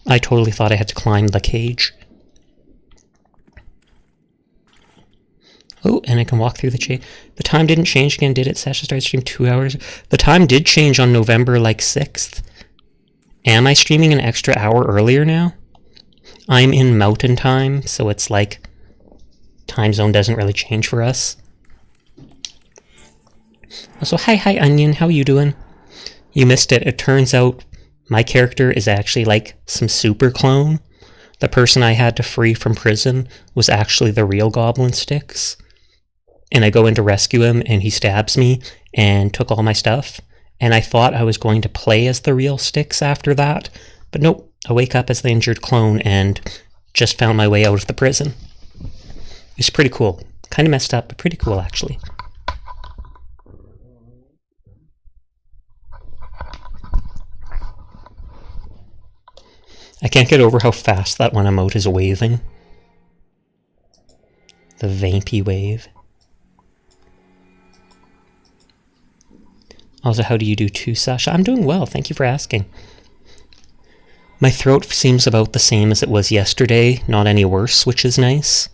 I totally thought I had to climb the cage. Oh, and I can walk through the cage. The time didn't change again, did it? Sasha started stream 2 hours. The time did change on November, 6th. Am I streaming an extra hour earlier now? I'm in mountain time, so it's like time zone doesn't really change for us. Also, hi Onion, how you doing? You missed it. It turns out my character is actually some super clone. The person I had to free from prison was actually the real Goblin Styx. And I go in to rescue him, and he stabs me and took all my stuff. And I thought I was going to play as the real Styx after that, but nope, I wake up as the injured clone and just found my way out of the prison. It's pretty cool. Kind of messed up, but pretty cool, actually. I can't get over how fast that one emote is waving. The vampy wave. Also, how do you do too, Sasha? I'm doing well, thank you for asking. My throat seems about the same as it was yesterday, not any worse, which is nice,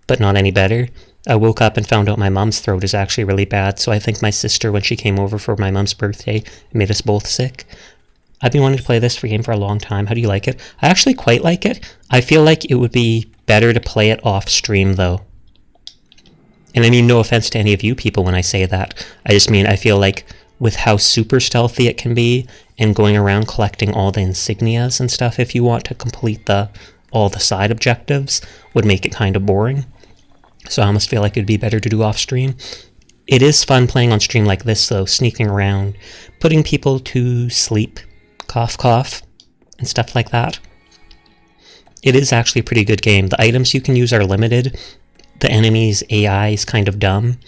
but not any better. I woke up and found out my mom's throat is actually really bad, so I think my sister, when she came over for my mom's birthday, made us both sick. I've been wanting to play this game for a long time. How do you like it? I actually quite like it. I feel like it would be better to play it off stream, though. And I mean no offense to any of you people when I say that. I just mean I feel like with how super stealthy it can be and going around collecting all the insignias and stuff if you want to complete all the side objectives would make it kind of boring. So I almost feel like it'd be better to do off stream. It is fun playing on stream like this, though, sneaking around, putting people to sleep, cough cough, and stuff like that. It is actually a pretty good game. The items you can use are limited. The enemy's AI is kind of dumb.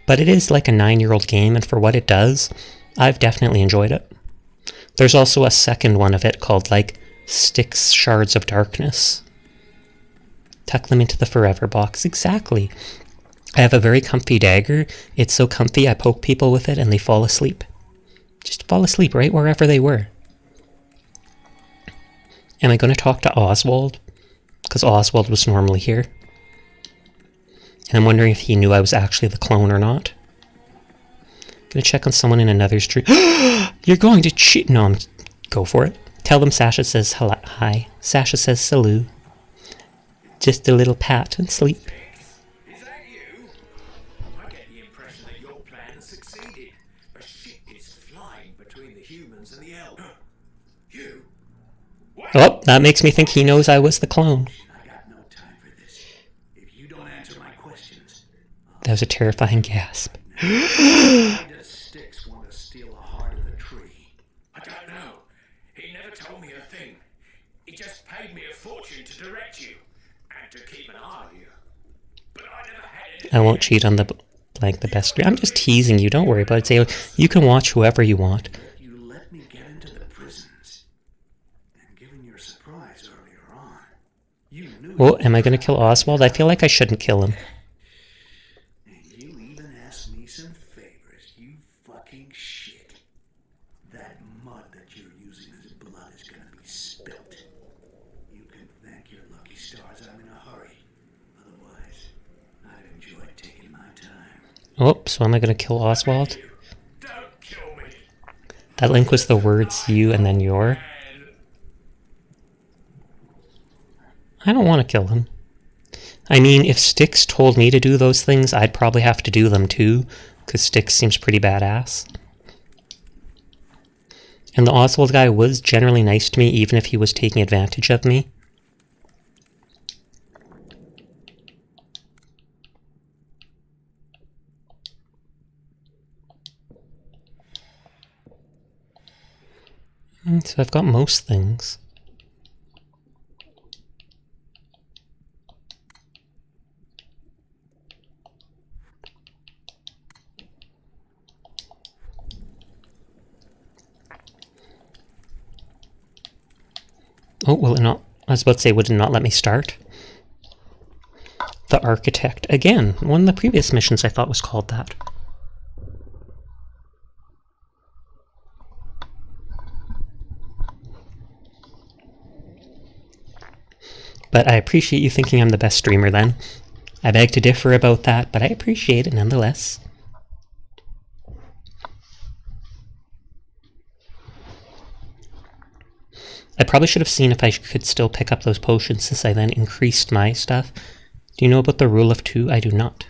But it is like a 9-year-old game, and for what it does, I've definitely enjoyed it. There's also a second one of it called, like, Styx Shards of Darkness. Tuck them into the forever box. Exactly. I have a very comfy dagger. It's so comfy I poke people with it and they fall asleep. Just fall asleep right wherever they were. Am I going to talk to Oswald? Because Oswald was normally here. And I'm wondering if he knew I was actually the clone or not. Gonna check on someone in another street. You're going to cheat? No, go for it. Tell them Sasha says hi. Sasha says salut. Just a little pat and sleep. Is that you? I get the impression that your plan has succeeded. A ship is flying between the humans and the elves. You? What? Oh, that makes me think he knows I was the clone. I got no time for this. If you don't answer my questions, That was a terrifying gasp. why does Styx want to steal a heart of the tree? I don't know. He never told me a thing. He just paid me a fortune to direct you and to keep an eye on you. But I never had it. I won't cheat on the best. I'm just teasing you. Don't worry about it. You can watch whoever you want. You let me get into the prisons. And given your surprise earlier on, you knew. Oh, am I going to kill Oswald? I feel like I shouldn't kill him. And you even asked me some favors, you fucking shit. That mud that you're using as blood is gonna be spilt. You can thank your lucky stars I'm in a hurry. Otherwise, I'd enjoy taking my time. Oh, so am I going to kill Oswald? Don't kill me. That link was the words you and then your. I don't want to kill him. I mean, if Styx told me to do those things, I'd probably have to do them too, because Styx seems pretty badass. And the Oswald guy was generally nice to me, even if he was taking advantage of me. So I've got most things. Oh, will it not? I was about to say, would it not let me start? The Architect. Again, one of the previous missions I thought was called that. But I appreciate you thinking I'm the best streamer then. I beg to differ about that, but I appreciate it nonetheless. I probably should have seen if I could still pick up those potions since I then increased my stuff. Do you know about the rule of 2? I do not.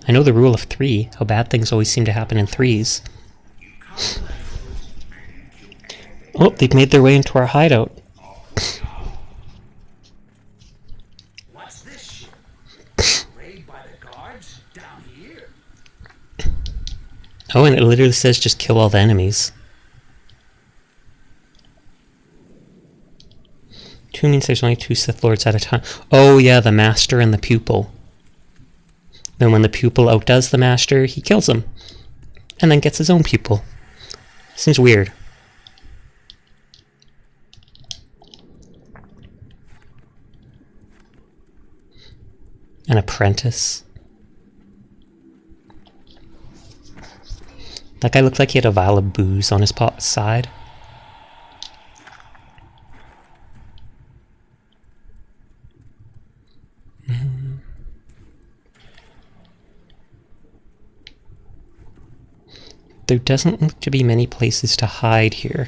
I know the rule of 3, how bad things always seem to happen in 3s. Oh, they've made their way into our hideout. What's this shit? Raid by the guards? Down here? Oh, and it literally says just kill all the enemies. 2 means there's only 2 Sith Lords at a time. Oh yeah, the Master and the Pupil. Then when the Pupil outdoes the Master, he kills him. And then gets his own pupil. Seems weird. An apprentice. That guy looked like he had a vial of booze on his side. There doesn't look to be many places to hide here.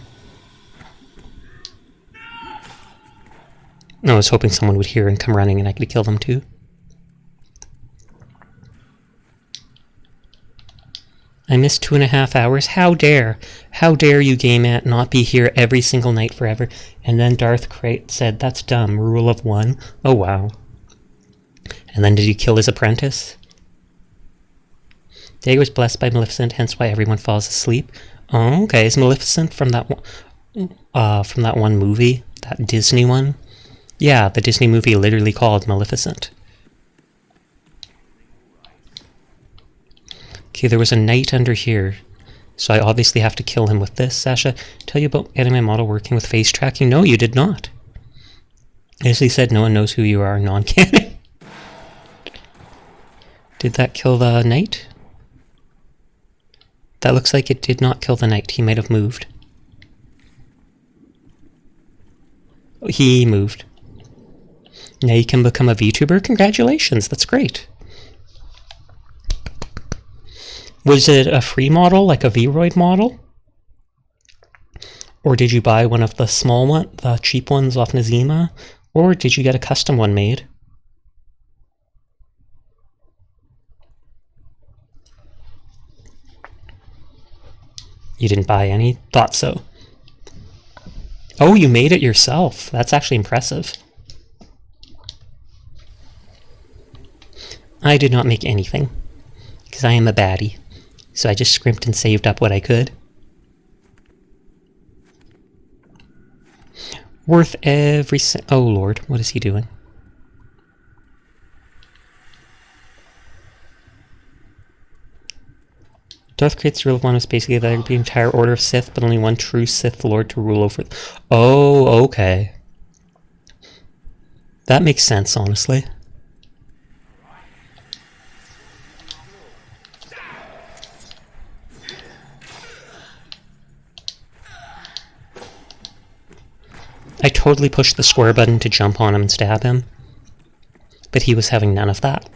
I was hoping someone would hear and come running and I could kill them too. I missed 2.5 hours. How dare? How dare you, GameAt, not be here every single night forever? And then Darth Crate said, that's dumb, rule of 1. Oh wow. And then did he kill his apprentice? Day was blessed by Maleficent, hence why everyone falls asleep. Oh, okay. Is Maleficent from that one movie? That Disney one? Yeah, the Disney movie literally called Maleficent. Okay, there was a knight under here. So I obviously have to kill him with this. Sasha, tell you about getting my model working with face tracking? No, you did not. As he said, no one knows who you are, non-canon. Did that kill the knight? That looks like it did not kill the knight. He might have moved. He moved. Now you can become a VTuber? Congratulations, that's great. Was it a free model, like a Vroid model? Or did you buy one of the small one, the cheap ones off Nazima? Or did you get a custom one made? You didn't buy any? Thought so. Oh, you made it yourself. That's actually impressive. I did not make anything, because I am a baddie. So I just scrimped and saved up what I could. Worth every cent. Oh lord, what is he doing? Darth creates the rule of one is basically the entire order of Sith, but only one true Sith Lord to rule over. Oh, okay. That makes sense, honestly. I totally pushed the square button to jump on him and stab him, but he was having none of that.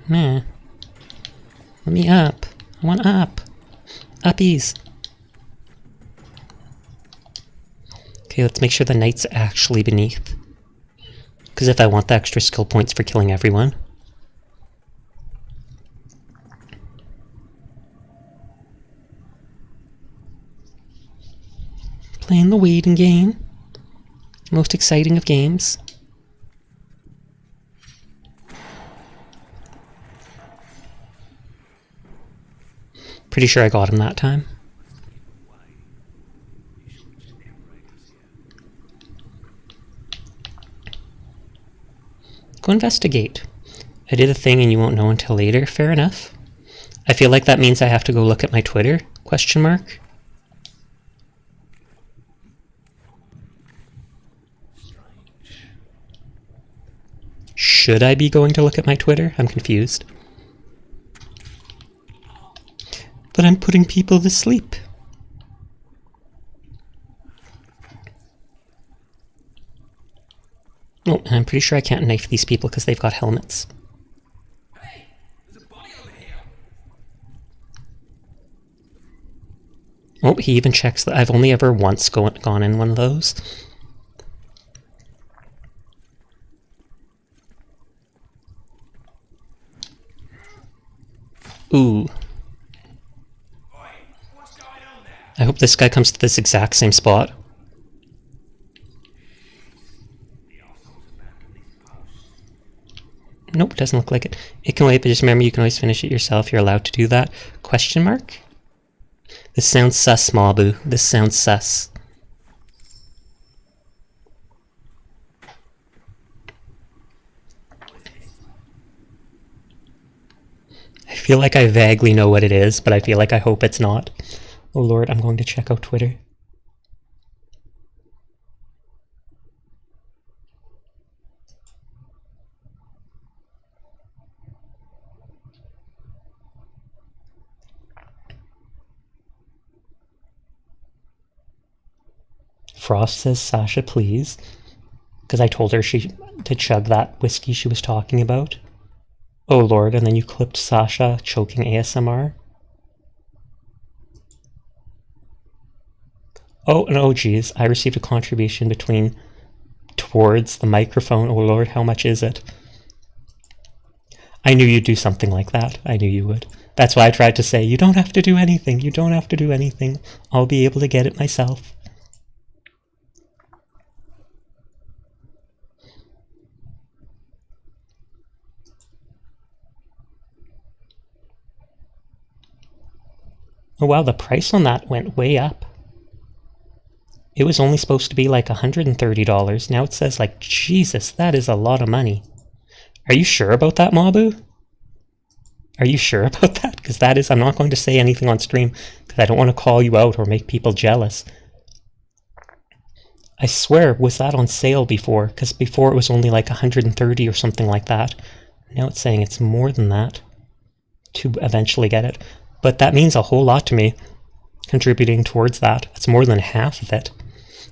Meh. Let me up. I want up. Uppies. Okay, let's make sure the knight's actually beneath. Because if I want the extra skill points for killing everyone. Playing the waiting game. Most exciting of games. Pretty sure I got him that time. Go investigate. I did a thing and you won't know until later. Fair enough. I feel like that means I have to go look at my Twitter? Question mark. Should I be going to look at my Twitter? I'm confused. But I'm putting people to sleep. Oh, and I'm pretty sure I can't knife these people because they've got helmets. Hey, there's a body over here. Oh, he even checks that. I've only ever once gone in one of those. Ooh. I hope this guy comes to this exact same spot. Nope, doesn't look like it. It can wait, but just remember you can always finish it yourself. You're allowed to do that. Question mark? This sounds sus, Mabu. This sounds sus. I feel like I vaguely know what it is, but I feel like I hope it's not. Oh lord, I'm going to check out Twitter. Frost says, Sasha, please. Because I told her to chug that whiskey she was talking about. Oh lord, and then you clipped Sasha choking ASMR. Oh, and oh geez, I received a contribution towards the microphone. Oh lord, how much is it? I knew you'd do something like that. I knew you would. That's why I tried to say, you don't have to do anything. You don't have to do anything. I'll be able to get it myself. Oh wow, the price on that went way up. It was only supposed to be like $130. Now it says like, Jesus, that is a lot of money. Are you sure about that, Mabu? Are you sure about that? Because that is, I'm not going to say anything on stream because I don't want to call you out or make people jealous. I swear, was that on sale before? Because before it was only like 130 or something like that. Now it's saying it's more than that to eventually get it. But that means a whole lot to me, contributing towards that. It's more than half of it.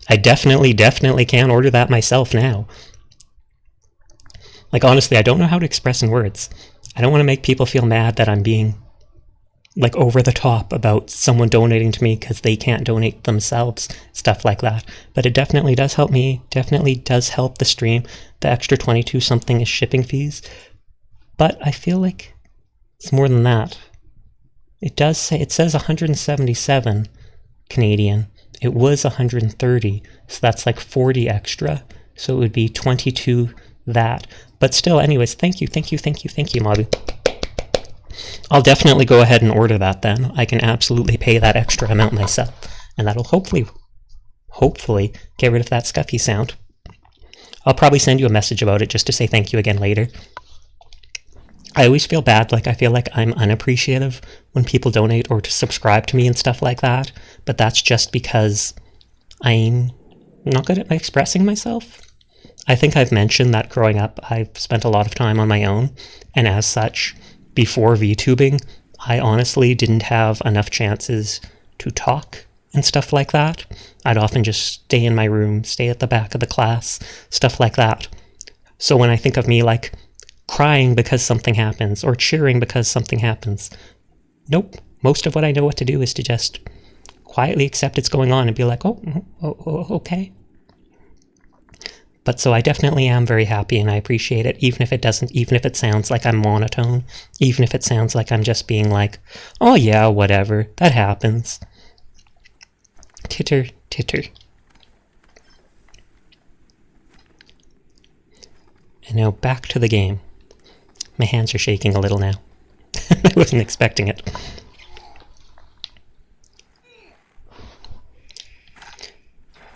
I definitely can order that myself now. Like, honestly, I don't know how to express in words. I don't want to make people feel mad that I'm being, like, over the top about someone donating to me because they can't donate themselves, stuff like that. But it definitely does help me, definitely does help the stream. The extra 22 something is shipping fees. But I feel like it's more than that. It does say, it says 177 Canadian. It was 130, so that's like 40 extra. So it would be 22 that. But still, anyways, thank you, Mabu. I'll definitely go ahead and order that then. I can absolutely pay that extra amount myself. And that'll hopefully get rid of that scuffy sound. I'll probably send you a message about it just to say thank you again later. I always feel bad, like I feel like I'm unappreciative when people donate or to subscribe to me and stuff like that, but that's just because I'm not good at expressing myself. I think I've mentioned that growing up, I've spent a lot of time on my own, and as such, before VTubing, I honestly didn't have enough chances to talk and stuff like that. I'd often just stay in my room, stay at the back of the class, stuff like that. So when I think of me like crying because something happens or cheering because something happens, nope. Most of what I know what to do is to just quietly accept it's going on and be like, oh, okay. But so I definitely am very happy and I appreciate it, even if it sounds like I'm monotone, even if it sounds like I'm just being like, oh yeah, whatever, that happens. Titter, titter. And now back to the game. My hands are shaking a little now. I wasn't expecting it.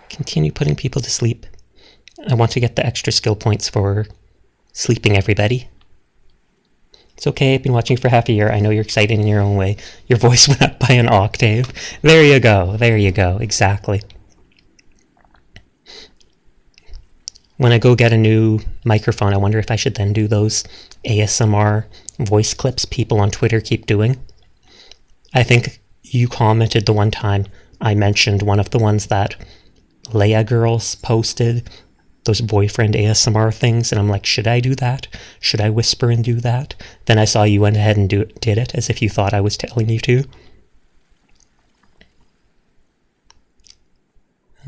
Continue putting people to sleep. I want to get the extra skill points for sleeping everybody. It's okay, I've been watching for half a year. I know you're excited in your own way. Your voice went up by an octave. There you go, exactly. When I go get a new microphone, I wonder if I should then do those ASMR voice clips people on Twitter keep doing. I think you commented the one time I mentioned one of the ones that Leia girls posted, those boyfriend ASMR things, and I'm like, should I do that? Should I whisper and do that? Then I saw you went ahead and did it, as if you thought I was telling you to.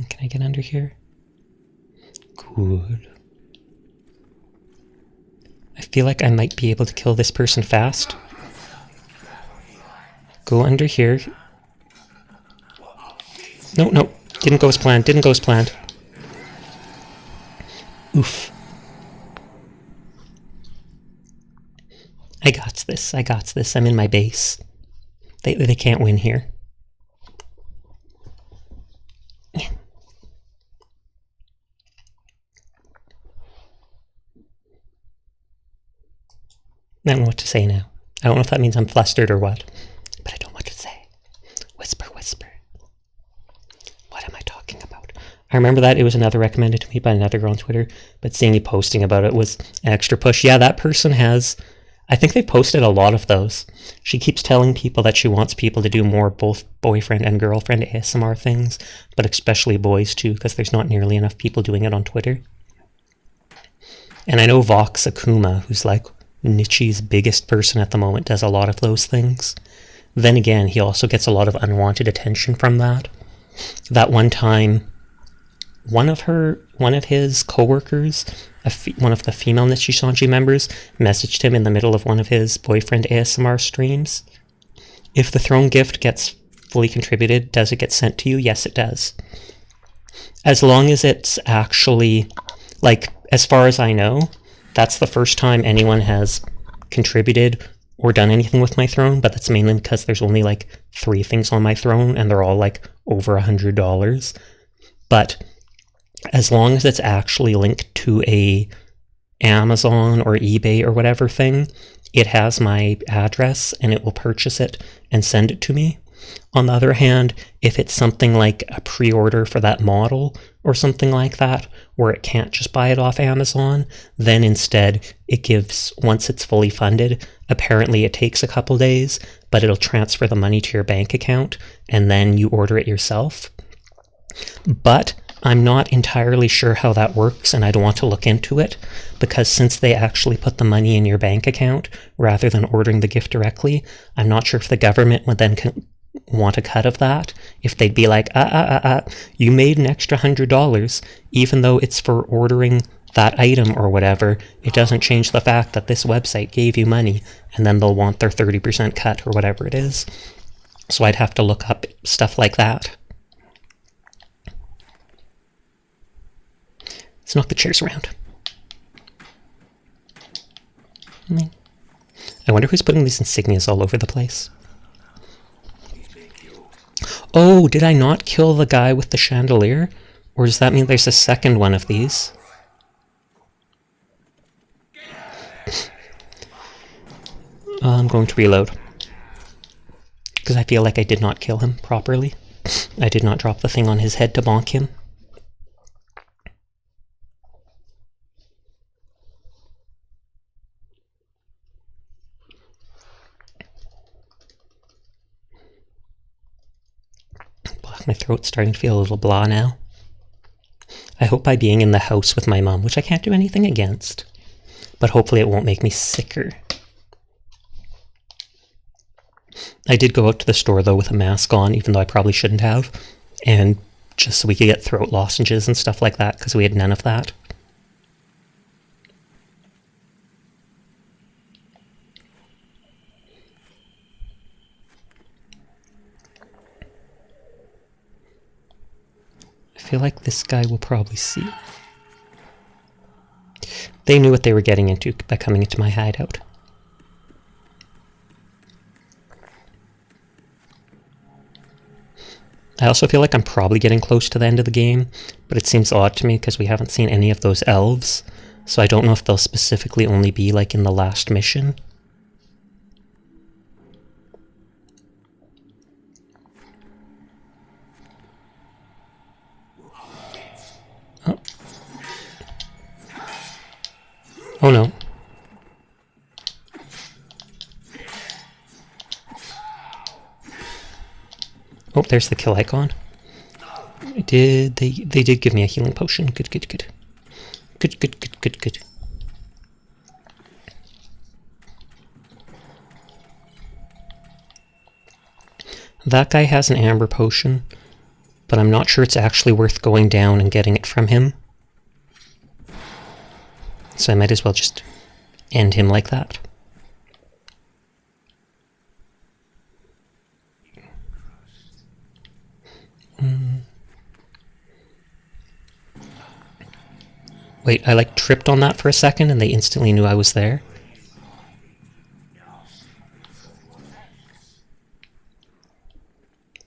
Can I get under here? Good. I feel like I might be able to kill this person fast. Go under here. No. Didn't go as planned. Oof. I got this. I'm in my base. They can't win here. I don't know what to say now. I don't know if that means I'm flustered or what, but I don't know what to say. Whisper. What am I talking about? I remember that it was another recommended to me by another girl on Twitter, but seeing you posting about it was an extra push. Yeah, that person has, I think they posted a lot of those. She keeps telling people that she wants people to do more both boyfriend and girlfriend ASMR things, but especially boys too, because there's not nearly enough people doing it on Twitter. And I know Vox Akuma, who's like Nietzsche's biggest person at the moment, does a lot of those things. Then again, he also gets a lot of unwanted attention from that. That one time, one of his coworkers, one of the female Nichi members, messaged him in the middle of one of his boyfriend ASMR streams. If the throne gift gets fully contributed, does it get sent to you? Yes, it does. As long as it's actually, like, as far as I know, that's the first time anyone has contributed or done anything with my throne, but that's mainly because there's only like 3 things on my throne and they're all like over $100. But as long as it's actually linked to a Amazon or eBay or whatever thing, it has my address and it will purchase it and send it to me. On the other hand, if it's something like a pre-order for that model or something like that, where it can't just buy it off Amazon, then instead it gives, once it's fully funded, apparently it takes a couple days, but it'll transfer the money to your bank account and then you order it yourself. But I'm not entirely sure how that works, and I don't want to look into it, because since they actually put the money in your bank account rather than ordering the gift directly, I'm not sure if the government would then want a cut of that, if they'd be like, you made an extra $100, even though it's for ordering that item or whatever, it doesn't change the fact that this website gave you money, and then they'll want their 30% cut or whatever it is. So I'd have to look up stuff like that. Let's knock the chairs around. I wonder who's putting these insignias all over the place. Oh, did I not kill the guy with the chandelier? Or does that mean there's a second one of these? I'm going to reload. Because I feel like I did not kill him properly. I did not drop the thing on his head to bonk him. My throat's starting to feel a little blah now. I hope by being in the house with my mom, which I can't do anything against, but hopefully it won't make me sicker. I did go out to the store though with a mask on, even though I probably shouldn't have, and just so we could get throat lozenges and stuff like that, because we had none of that. I feel like this guy will probably see. They knew what they were getting into by coming into my hideout. I also feel like I'm probably getting close to the end of the game, but it seems odd to me because we haven't seen any of those elves, so I don't know if they'll specifically only be like in the last mission. Oh no. Oh, there's the kill icon. They did give me a healing potion. Good, good, good. Good, good, good, good, good. That guy has an amber potion, but I'm not sure it's actually worth going down and getting it from him. So I might as well just end him like that. Wait, I like tripped on that for a second and they instantly knew I was there.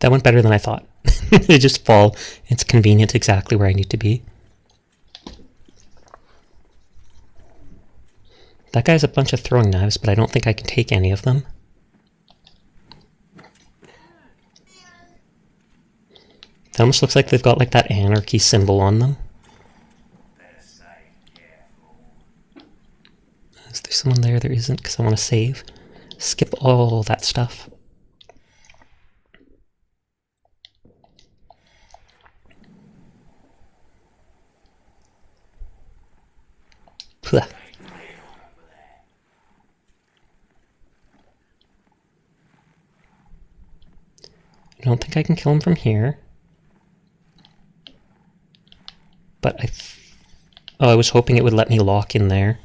That went better than I thought. They just fall. It's convenient exactly where I need to be. That guy has a bunch of throwing knives, but I don't think I can take any of them. It almost looks like they've got like that anarchy symbol on them. Is there someone there? There isn't, because I want to save. Skip all that stuff. Puh. I don't think I can kill him from here. But I was hoping it would let me lock in there.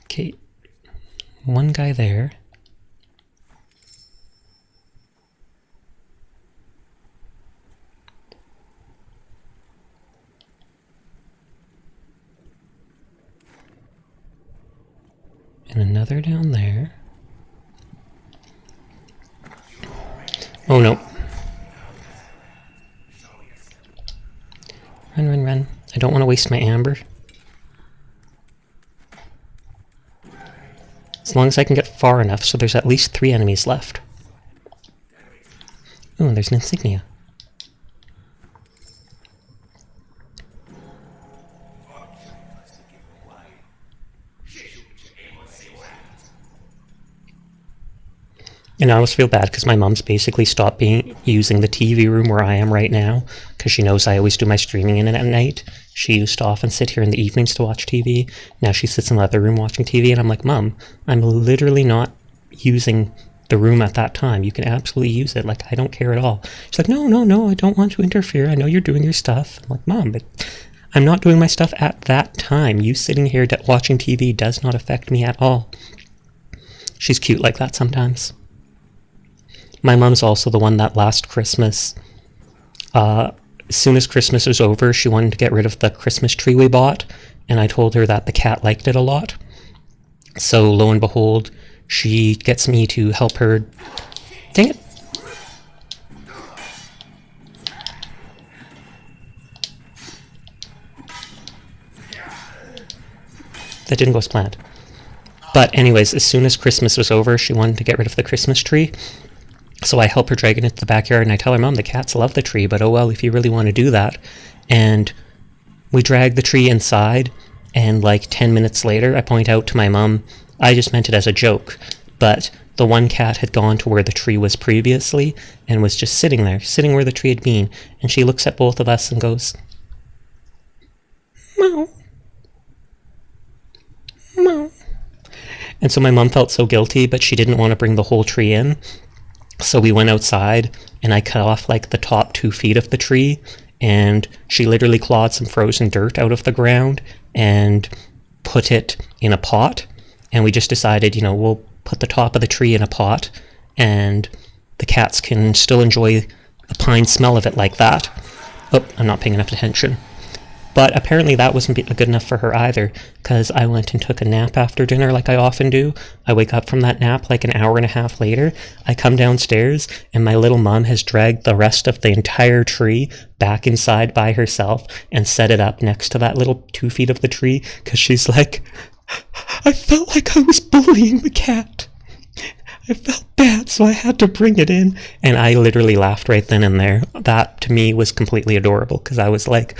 Okay. One guy there. And another down there. Oh no. Run, run, run. I don't want to waste my amber. As long as I can get far enough so there's at least 3 enemies left. Oh, there's an insignia. And I always feel bad because my mom's basically stopped using the TV room where I am right now because she knows I always do my streaming in it at night. She used to often sit here in the evenings to watch TV. Now she sits in the other room watching TV, and I'm like, Mom, I'm literally not using the room at that time. You can absolutely use it. Like, I don't care at all. She's like, no, I don't want to interfere. I know you're doing your stuff. I'm like, Mom, but I'm not doing my stuff at that time. You sitting here watching TV does not affect me at all. She's cute like that sometimes. My mom's also the one that last Christmas, as soon as Christmas was over, she wanted to get rid of the Christmas tree we bought, and I told her that the cat liked it a lot. So lo and behold, she gets me to help her. Dang it. That didn't go as planned. But anyways, as soon as Christmas was over, she wanted to get rid of the Christmas tree. So I help her drag it into the backyard, and I tell her, Mom, the cats love the tree, but oh well, if you really want to do that. And we drag the tree inside, and like 10 minutes later, I point out to my mom, I just meant it as a joke, but the one cat had gone to where the tree was previously, and was just sitting there, sitting where the tree had been, and she looks at both of us and goes, Meow. Meow. And so my mom felt so guilty, but she didn't want to bring the whole tree in. So we went outside, and I cut off like the top 2 feet of the tree, and she literally clawed some frozen dirt out of the ground and put it in a pot. And we just decided, we'll put the top of the tree in a pot, and the cats can still enjoy the pine smell of it like that. Oh, I'm not paying enough attention. But apparently that wasn't good enough for her either, because I went and took a nap after dinner like I often do. I wake up from that nap like an hour and a half later. I come downstairs, and my little mom has dragged the rest of the entire tree back inside by herself and set it up next to that little 2 feet of the tree, because she's like, I felt like I was bullying the cat. I felt bad, so I had to bring it in. And I literally laughed right then and there. That, to me, was completely adorable, because I was like,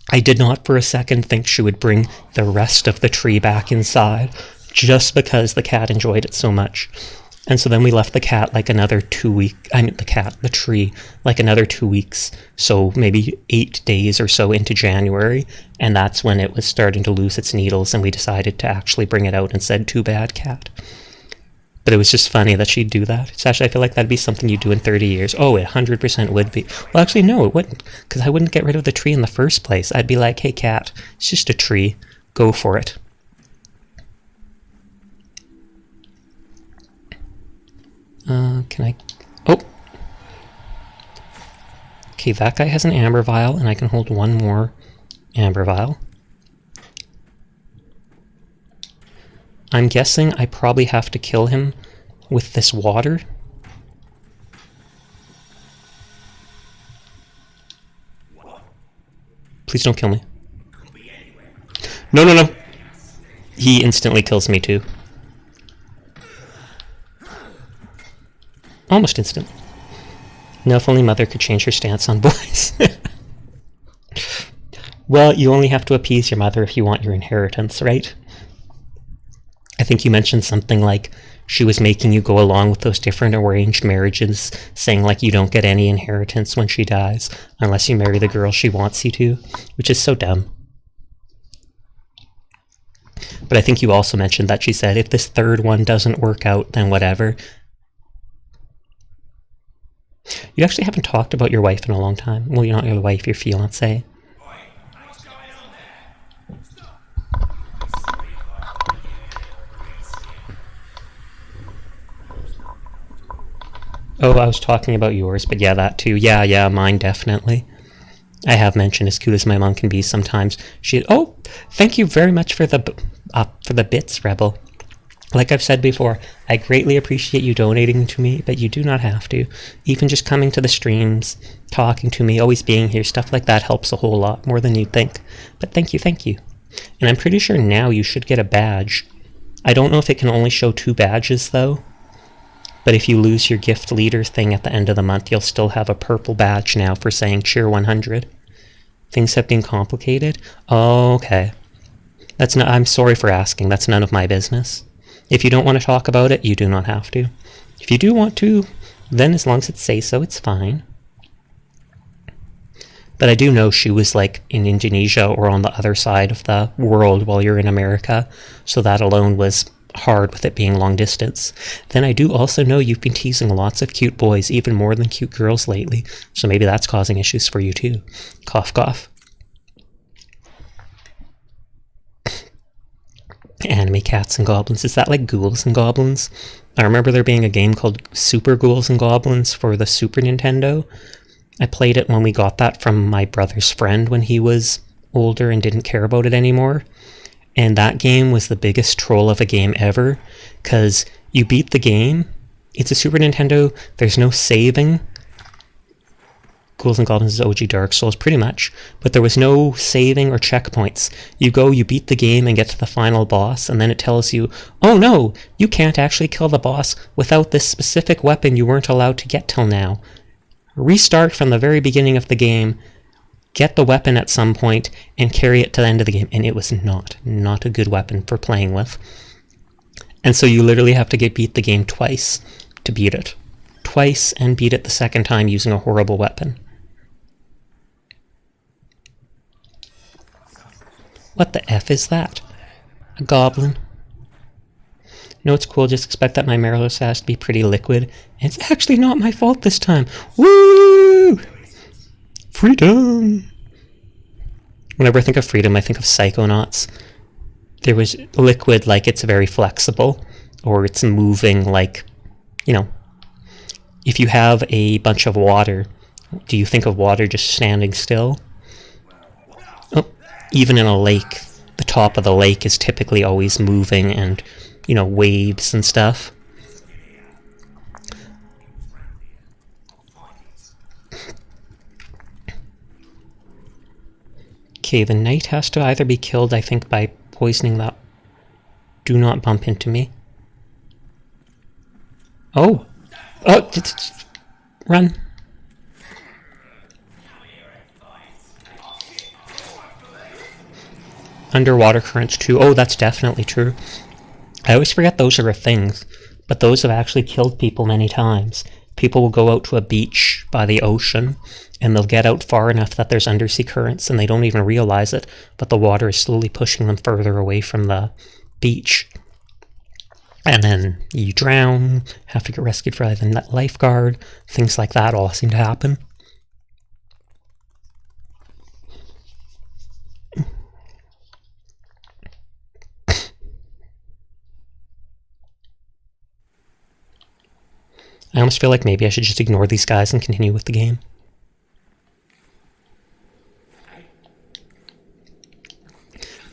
I did not for a second think she would bring the rest of the tree back inside just because the cat enjoyed it so much. And so then we left the cat like another 2 weeks, the tree, like another 2 weeks. So maybe 8 days or so into January. And that's when it was starting to lose its needles, and we decided to actually bring it out and said, too bad, cat. But it was just funny that she'd do that. It's actually, I feel like that'd be something you'd do in 30 years. Oh, it 100% would be. Well, actually, no, it wouldn't. Because I wouldn't get rid of the tree in the first place. I'd be like, hey, cat, it's just a tree. Go for it. Can I... Oh! Okay, that guy has an amber vial, and I can hold one more amber vial. I'm guessing I probably have to kill him with this water. Please don't kill me. No. He instantly kills me too. Almost instantly. Now if only Mother could change her stance on boys. Well, you only have to appease your mother if you want your inheritance, right? I think you mentioned something like she was making you go along with those different arranged marriages, saying like you don't get any inheritance when she dies unless you marry the girl she wants you to, which is so dumb. But I think you also mentioned that she said if this third one doesn't work out, then whatever. You actually haven't talked about your wife in a long time. Well, you're not your wife, your fiancé. Oh, I was talking about yours, but yeah, that too. Yeah, mine definitely. I have mentioned as cute as my mom can be sometimes. Oh, thank you very much for the bits, Rebel. Like I've said before, I greatly appreciate you donating to me, but you do not have to. Even just coming to the streams, talking to me, always being here, stuff like that helps a whole lot more than you'd think. But thank you, thank you. And I'm pretty sure now you should get a badge. I don't know if it can only show 2 badges, though. But if you lose your gift leader thing at the end of the month, you'll still have a purple badge now for saying cheer 100. Things have been complicated? Oh, okay. I'm sorry for asking. That's none of my business. If you don't want to talk about it, you do not have to. If you do want to, then as long as it says so, it's fine. But I do know she was like in Indonesia or on the other side of the world while you're in America, so that alone was hard with it being long distance. Then I do also know you've been teasing lots of cute boys, even more than cute girls lately, so maybe that's causing issues for you too. Cough, cough. Anime Cats and Goblins. Is that like Ghouls and Goblins? I remember there being a game called Super Ghouls and Goblins for the Super Nintendo. I played it when we got that from my brother's friend when he was older and didn't care about it anymore. And that game was the biggest troll of a game ever, because you beat the game, it's a Super Nintendo, there's no saving. Ghouls and Goblins is OG Dark Souls, pretty much, but there was no saving or checkpoints. You go, you beat the game and get to the final boss, and then it tells you, oh no, you can't actually kill the boss without this specific weapon you weren't allowed to get till now. Restart from the very beginning of the game, get the weapon at some point, and carry it to the end of the game. And it was not a good weapon for playing with. And so you literally have to beat the game twice to beat it. Twice, and beat it the second time using a horrible weapon. What the F is that? A goblin? No, it's cool, just expect that my Marilyn has to be pretty liquid. And it's actually not my fault this time. Woo! Freedom! Whenever I think of freedom, I think of Psychonauts. There was liquid like it's very flexible, or it's moving like, you know, if you have a bunch of water, do you think of water just standing still? Oh, even in a lake, the top of the lake is typically always moving and, you know, waves and stuff. Okay, the knight has to either be killed, I think, by poisoning that. Do not bump into me. Oh! Oh! Run! Underwater currents too. Oh, that's definitely true. I always forget those are a thing, but those have actually killed people many times. People will go out to a beach by the ocean, and they'll get out far enough that there's undersea currents, and they don't even realize it, but the water is slowly pushing them further away from the beach. And then you drown, have to get rescued by the lifeguard, things like that all seem to happen. I almost feel like maybe I should just ignore these guys and continue with the game.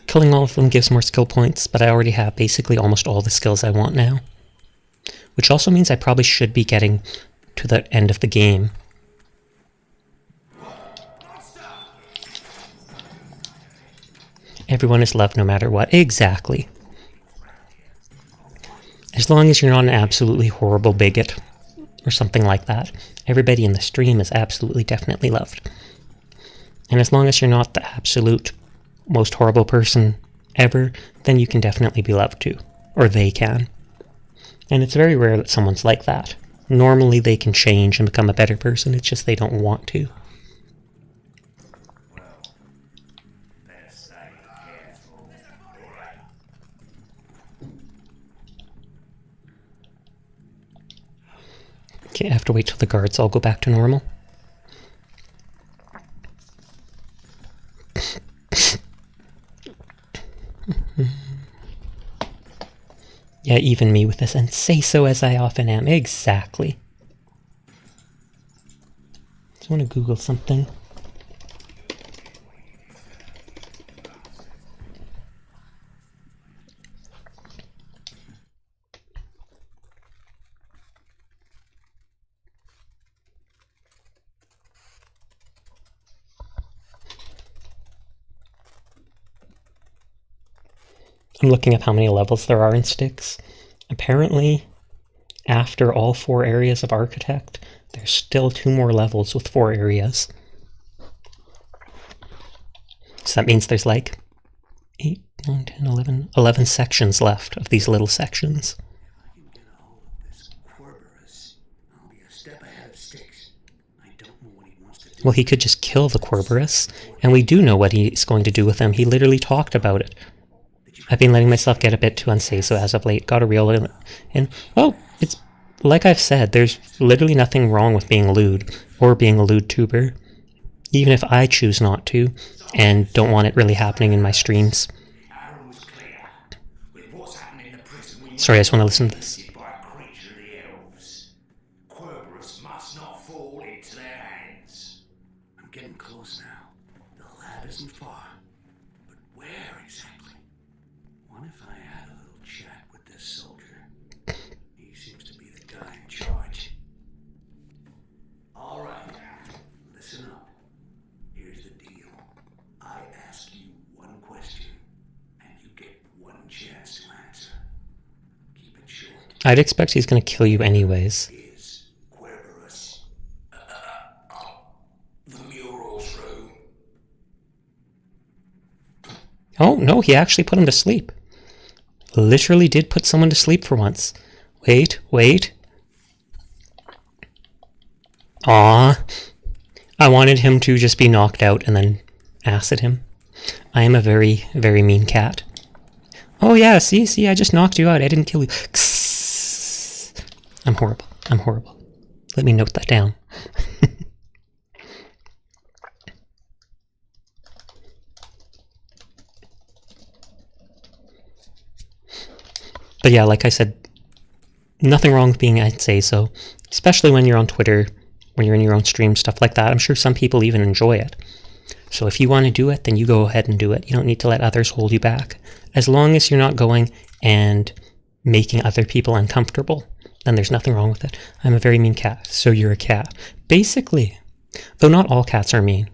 Killing all of them gives more skill points, but I already have basically almost all the skills I want now. Which also means I probably should be getting to the end of the game. Everyone is loved no matter what. Exactly. As long as you're not an absolutely horrible bigot or something like that. Everybody in the stream is absolutely definitely loved. And as long as you're not the absolute most horrible person ever, then you can definitely be loved too. Or they can. And it's very rare that someone's like that. Normally they can change and become a better person, it's just they don't want to. Okay, I have to wait till the guards all go back to normal. Yeah, even me with this, and say so as I often am. Exactly. Just want to Google something. I'm looking up how many levels there are in Styx. Apparently, after all 4 areas of Architect, there's still 2 more levels with 4 areas. So that means there's like 8, 9, 10, 11 sections left of these little sections. If I can get a hold of this Corberus, I'll be a step ahead of Styx. I don't know what he wants to do. Well, he could just kill the Corberus, and we do know what he's going to do with him. He literally talked about it. I've been letting myself get a bit too unsafe, so as of late, got to reel it in. Well, it's like I've said, there's literally nothing wrong with being lewd, or being a lewd tuber, even if I choose not to, and don't want it really happening in my streams. Sorry, I just want to listen to this. I'm getting close now. The lab isn't far. But where exactly? What if I had a little chat with this soldier? He seems to be the guy in charge. All right, listen up. Here's the deal. I ask you one question, and you get one chance to answer. Keep it short. I'd expect he's going to kill you anyways. Is Querberus the mural's room? Oh, no, he actually put him to sleep. Literally did put someone to sleep for once. Wait. Aww. I wanted him to just be knocked out and then acid him. I am a very, very mean cat. Oh yeah, see, I just knocked you out. I didn't kill you. I'm horrible. Let me note that down. But yeah, like I said, nothing wrong with being I'd say so, especially when you're on Twitter, when you're in your own stream, stuff like that. I'm sure some people even enjoy it. So if you want to do it, then you go ahead and do it. You don't need to let others hold you back. As long as you're not going and making other people uncomfortable, then there's nothing wrong with it. I'm a very mean cat, so you're a cat. Basically, though not all cats are mean.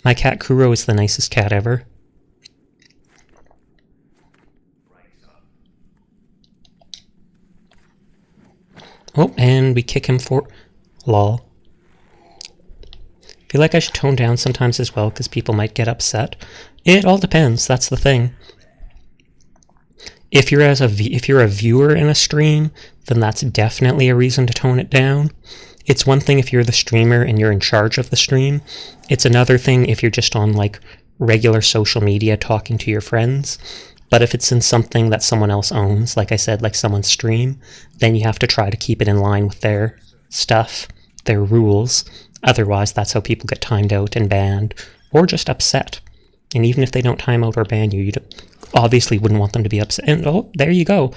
My cat Kuro is the nicest cat ever. Oh, and we kick him for... lol. I feel like I should tone down sometimes as well, because people might get upset. It all depends, that's the thing. If you're a viewer in a stream, then that's definitely a reason to tone it down. It's one thing if you're the streamer and you're in charge of the stream. It's another thing if you're just on, like, regular social media talking to your friends. But if it's in something that someone else owns, like I said, like someone's stream, then you have to try to keep it in line with their stuff, their rules. Otherwise, that's how people get timed out and banned, or just upset. And even if they don't time out or ban you, obviously wouldn't want them to be upset. And oh, there you go.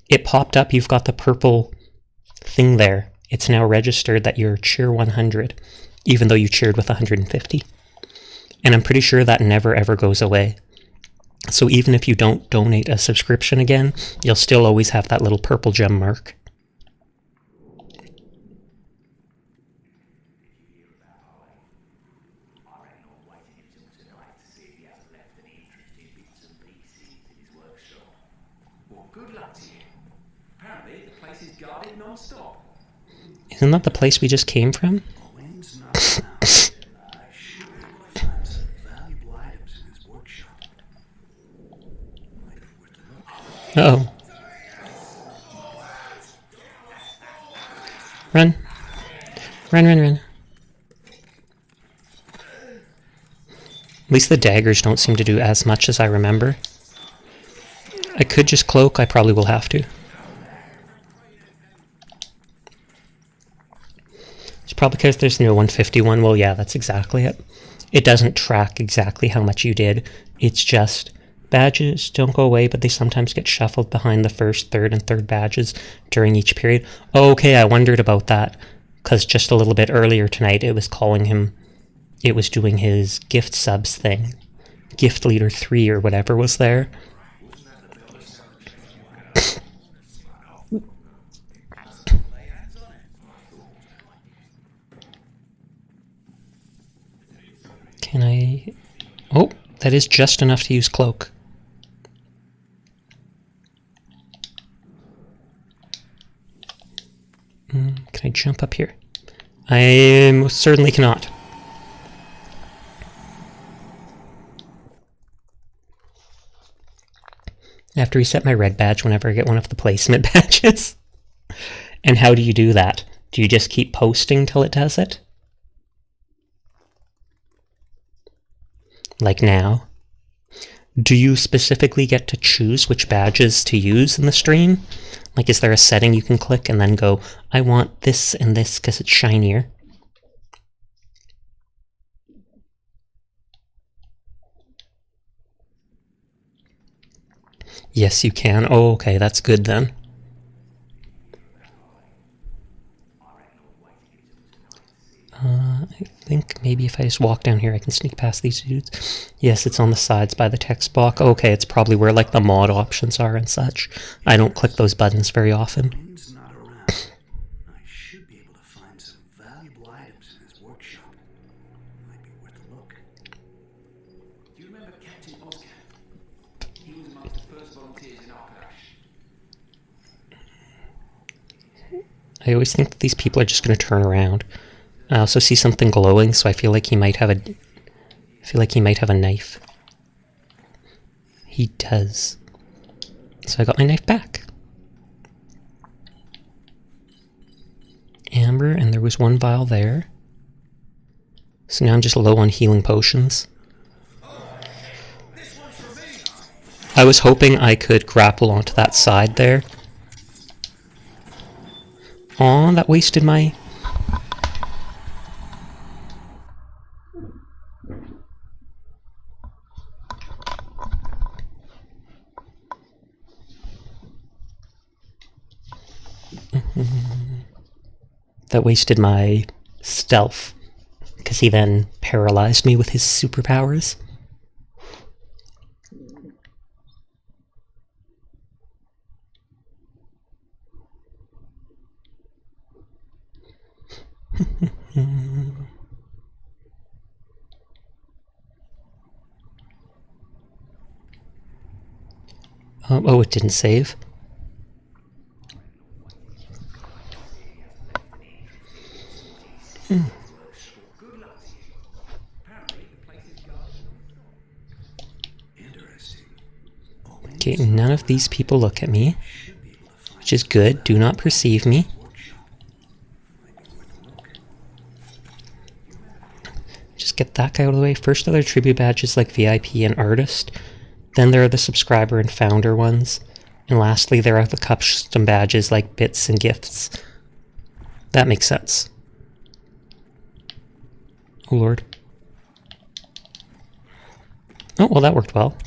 It popped up. You've got the purple thing there. It's now registered that you're cheer 100, even though you cheered with 150. And I'm pretty sure that never ever goes away. So even if you don't donate a subscription again, you'll still always have that little purple gem mark. Well, good luck to you. Apparently, the place is guarded non-stop. Isn't that the place we just came from? Wayne's not around. I should be able to find some valuable items in his workshop. Might be worth a look. Uh-oh. Run. Run. At least the daggers don't seem to do as much as I remember. I could just cloak, I probably will have to. It's probably because there's no 151. Well, yeah, that's exactly it. It doesn't track exactly how much you did. It's just badges don't go away, but they sometimes get shuffled behind the first, third, and third badges during each period. Oh, okay, I wondered about that, because just a little bit earlier tonight it was calling him, it was doing his gift subs thing. Gift Leader 3 or whatever was there. Can I... Oh, that is just enough to use cloak. Can I jump up here? I most certainly cannot. I have to reset my red badge whenever I get one of the placement badges. And how do you do that? Do you just keep posting till it does it? Like now? Do you specifically get to choose which badges to use in the stream? Like, is there a setting you can click and then go, I want this and this because it's shinier? Yes, you can. Oh, okay, that's good then. I think maybe if I just walk down here I can sneak past these dudes. Yes, it's on the sides by the text box. Okay, it's probably where like the mod options are and such. I don't click those buttons very often. Wayne's not around. I should be able to find some valuable items in his workshop. Might be worth a look. Do you remember Captain Oscar? He was amongst the first volunteers in Arkadash. I always think that these people are just going to turn around. I also see something glowing, so I feel like he might have a knife. He does. So I got my knife back. Amber, and there was one vial there. So now I'm just low on healing potions. I was hoping I could grapple onto that side there. Aw, that wasted my... That wasted my stealth, because he then paralyzed me with his superpowers. Oh, it didn't save. Okay, none of these people look at me, which is good. Do not perceive me. Just get that guy out of the way. First are their tribute badges like VIP and Artist. Then there are the subscriber and founder ones. And lastly, there are the custom badges like Bits and Gifts. That makes sense. Oh lord. Oh, well that worked well.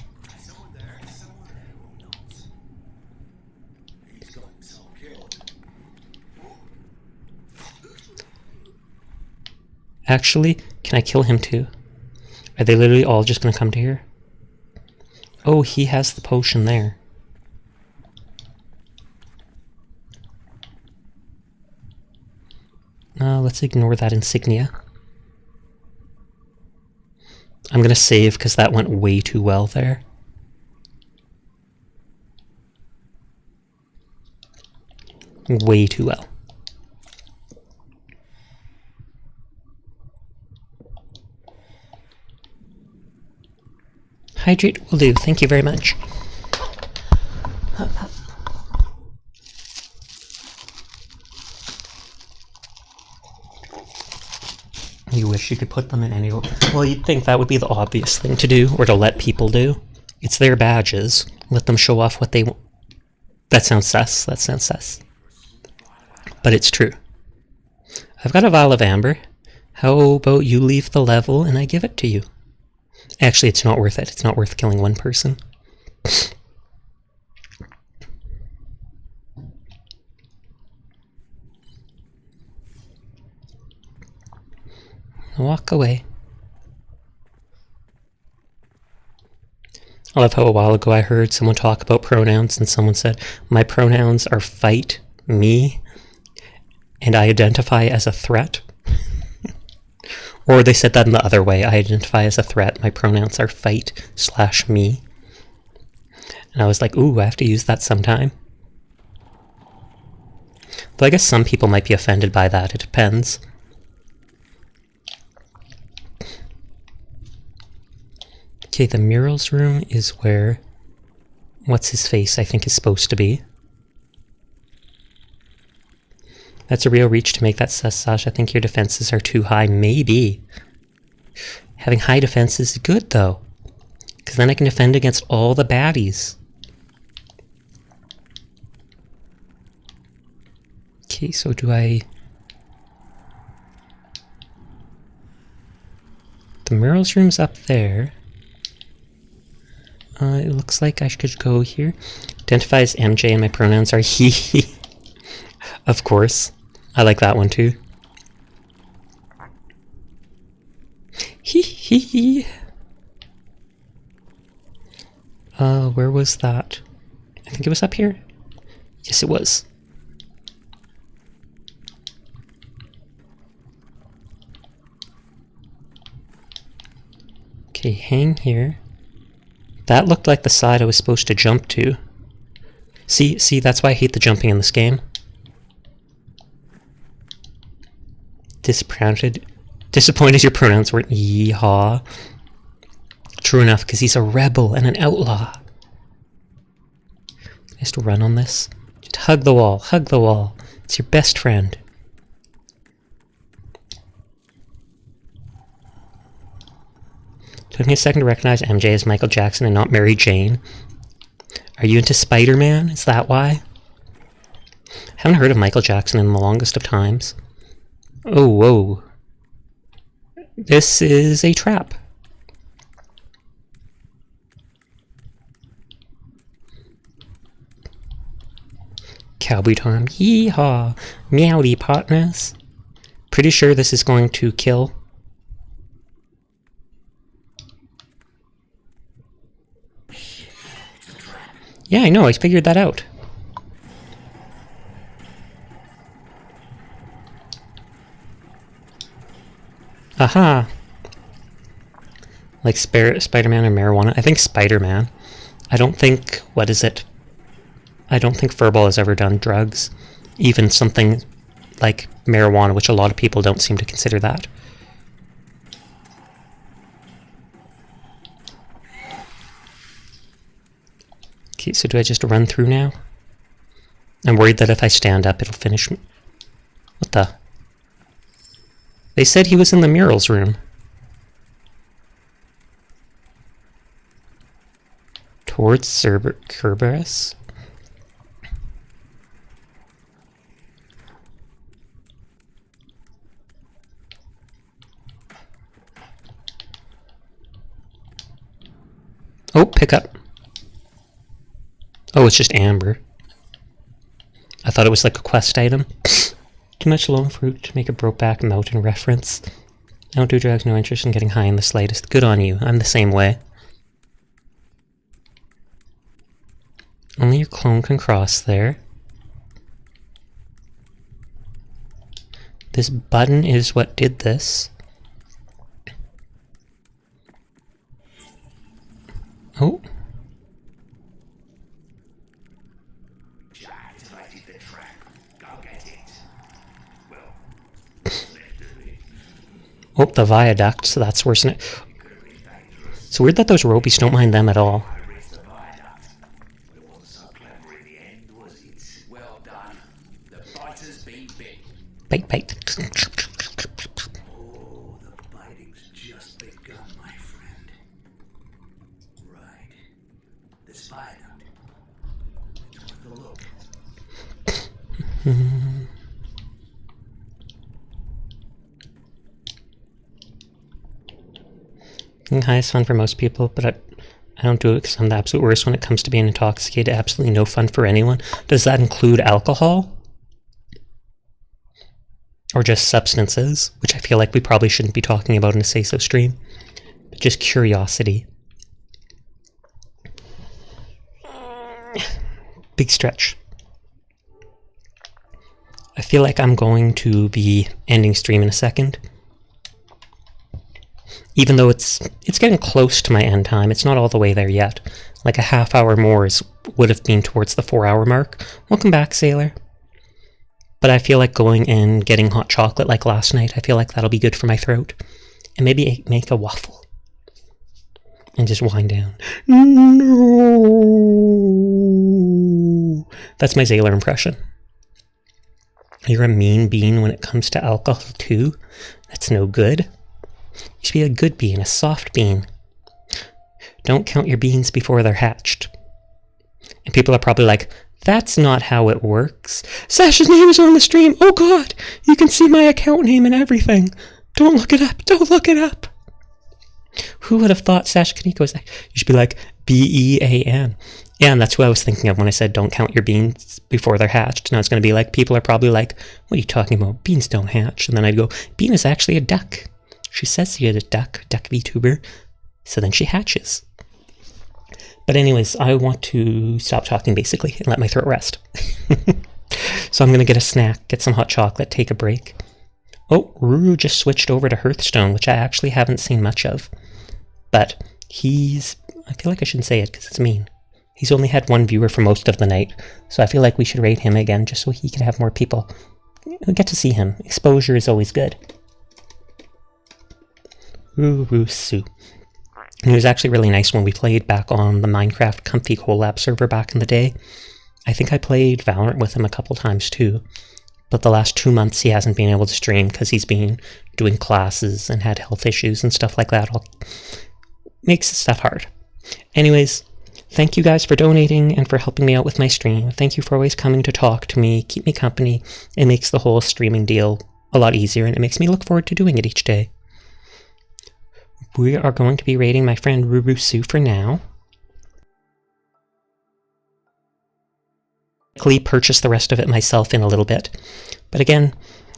Actually, can I kill him too? Are they literally all just gonna come to here? Oh, he has the potion there. Let's ignore that insignia. I'm gonna save because that went way too well there. Way too well. Hydrate will do, thank you very much. You wish you could put them in any... Well, you'd think that would be the obvious thing to do, or to let people do. It's their badges. Let them show off what they want. That sounds sus. That sounds sus. But it's true. I've got a vial of amber. How about you leave the level and I give it to you? Actually, it's not worth it. It's not worth killing one person. Walk away. I love how a while ago I heard someone talk about pronouns and someone said, my pronouns are fight, me, and I identify as a threat. Or they said that in the other way, I identify as a threat, my pronouns are fight/me. And I was like, ooh, I have to use that sometime. Though I guess some people might be offended by that. It depends. Okay, the murals room is where what's-his-face I think is supposed to be. That's a real reach to make that sus, Sasha. I think your defenses are too high. Maybe. Having high defenses is good, though. Because then I can defend against all the baddies. Okay, so do I... The murals room's up there. It looks like I could go here. Identify as MJ and my pronouns are he. Of course. I like that one too. He. Where was that? I think it was up here. Yes, it was. Okay, hang here. That looked like the side I was supposed to jump to. See, that's why I hate the jumping in this game. Disappointed your pronouns weren't yeehaw. True enough, because he's a rebel and an outlaw. I have to run on this. Just hug the wall, hug the wall. It's your best friend. Took me a second to recognize MJ as Michael Jackson and not Mary Jane. Are you into Spider-Man? Is that why? Haven't heard of Michael Jackson in the longest of times. Oh, whoa. This is a trap. Cowboy time. Yeehaw. Meowdy, partners. Pretty sure this is going to kill. Yeah, I know. I figured that out. Aha! Like Spider-Man or marijuana. I think Spider-Man. I don't think... What is it? I don't think Furball has ever done drugs. Even something like marijuana, which a lot of people don't seem to consider that. Okay, so do I just run through now? I'm worried that if I stand up, it'll finish me. What the? They said he was in the murals room. Towards Cerberus? Oh, pick up. Oh, it's just amber. I thought it was like a quest item. Too much lone fruit to make a Brokeback Mountain reference. I don't do drugs, no interest in getting high in the slightest. Good on you. I'm the same way. Only your clone can cross there. This button is what did this. Oh. Activated the trap. Go get it. Well, Oh, the viaduct, so that's worse than it. It's weird that those robies don't mind them at all. I reached the viaduct. But it wasn't so clever in the end, was it? Well done. The biter's been bit. Bite, bite. Oh, the biting's just begun, my friend. Right. This viaduct. It's worth a look. High is fun for most people, but I don't do it because I'm the absolute worst when it comes to being intoxicated. Absolutely no fun for anyone. Does that include alcohol? Or just substances, which I feel like we probably shouldn't be talking about in a Say-So stream. But just curiosity. Big stretch. I feel like I'm going to be ending stream in a second. Even though it's getting close to my end time, it's not all the way there yet. Like a half hour more would have been towards the 4 hour mark. Welcome back, Sailor. But I feel like going and getting hot chocolate like last night. I feel like that'll be good for my throat. And maybe make a waffle. And just wind down. No! That's my Zaylor impression. You're a mean bean when it comes to alcohol too. That's no good. You should be a good bean, a soft bean. Don't count your beans before they're hatched. And people are probably like, that's not how it works. Sasha's name is on the stream. Oh God, you can see my account name and everything. Don't look it up. Don't look it up. Who would have thought Sasha Kaneko was like, you should be like B-E-A-N. Yeah, and that's who I was thinking of when I said don't count your beans before they're hatched. And I was going to be like, people are probably like, what are you talking about? Beans don't hatch. And then I'd go, Bean is actually a duck. She says she is a duck VTuber. So then she hatches. But anyways, I want to stop talking basically and let my throat rest. So I'm going to get a snack, get some hot chocolate, take a break. Oh, Ruru just switched over to Hearthstone, which I actually haven't seen much of. But I feel like I shouldn't say it because it's mean. He's only had one viewer for most of the night, so I feel like we should raid him again just so he can have more people. We get to see him. Exposure is always good. Ruru Su. And it was actually really nice when we played back on the Minecraft Comfy Collab server back in the day. I think I played Valorant with him a couple times too. But the last 2 months he hasn't been able to stream because he's been doing classes and had health issues and stuff like that. Makes stuff hard. Anyways, thank you guys for donating and for helping me out with my stream. Thank you for always coming to talk to me, keep me company. It makes the whole streaming deal a lot easier and it makes me look forward to doing it each day. We are going to be raiding my friend Ruru Su for now. Purchase the rest of it myself in a little bit. But again,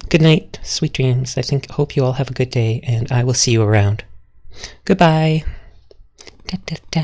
good night, sweet dreams. Hope you all have a good day, and I will see you around. Goodbye. Da, da, da.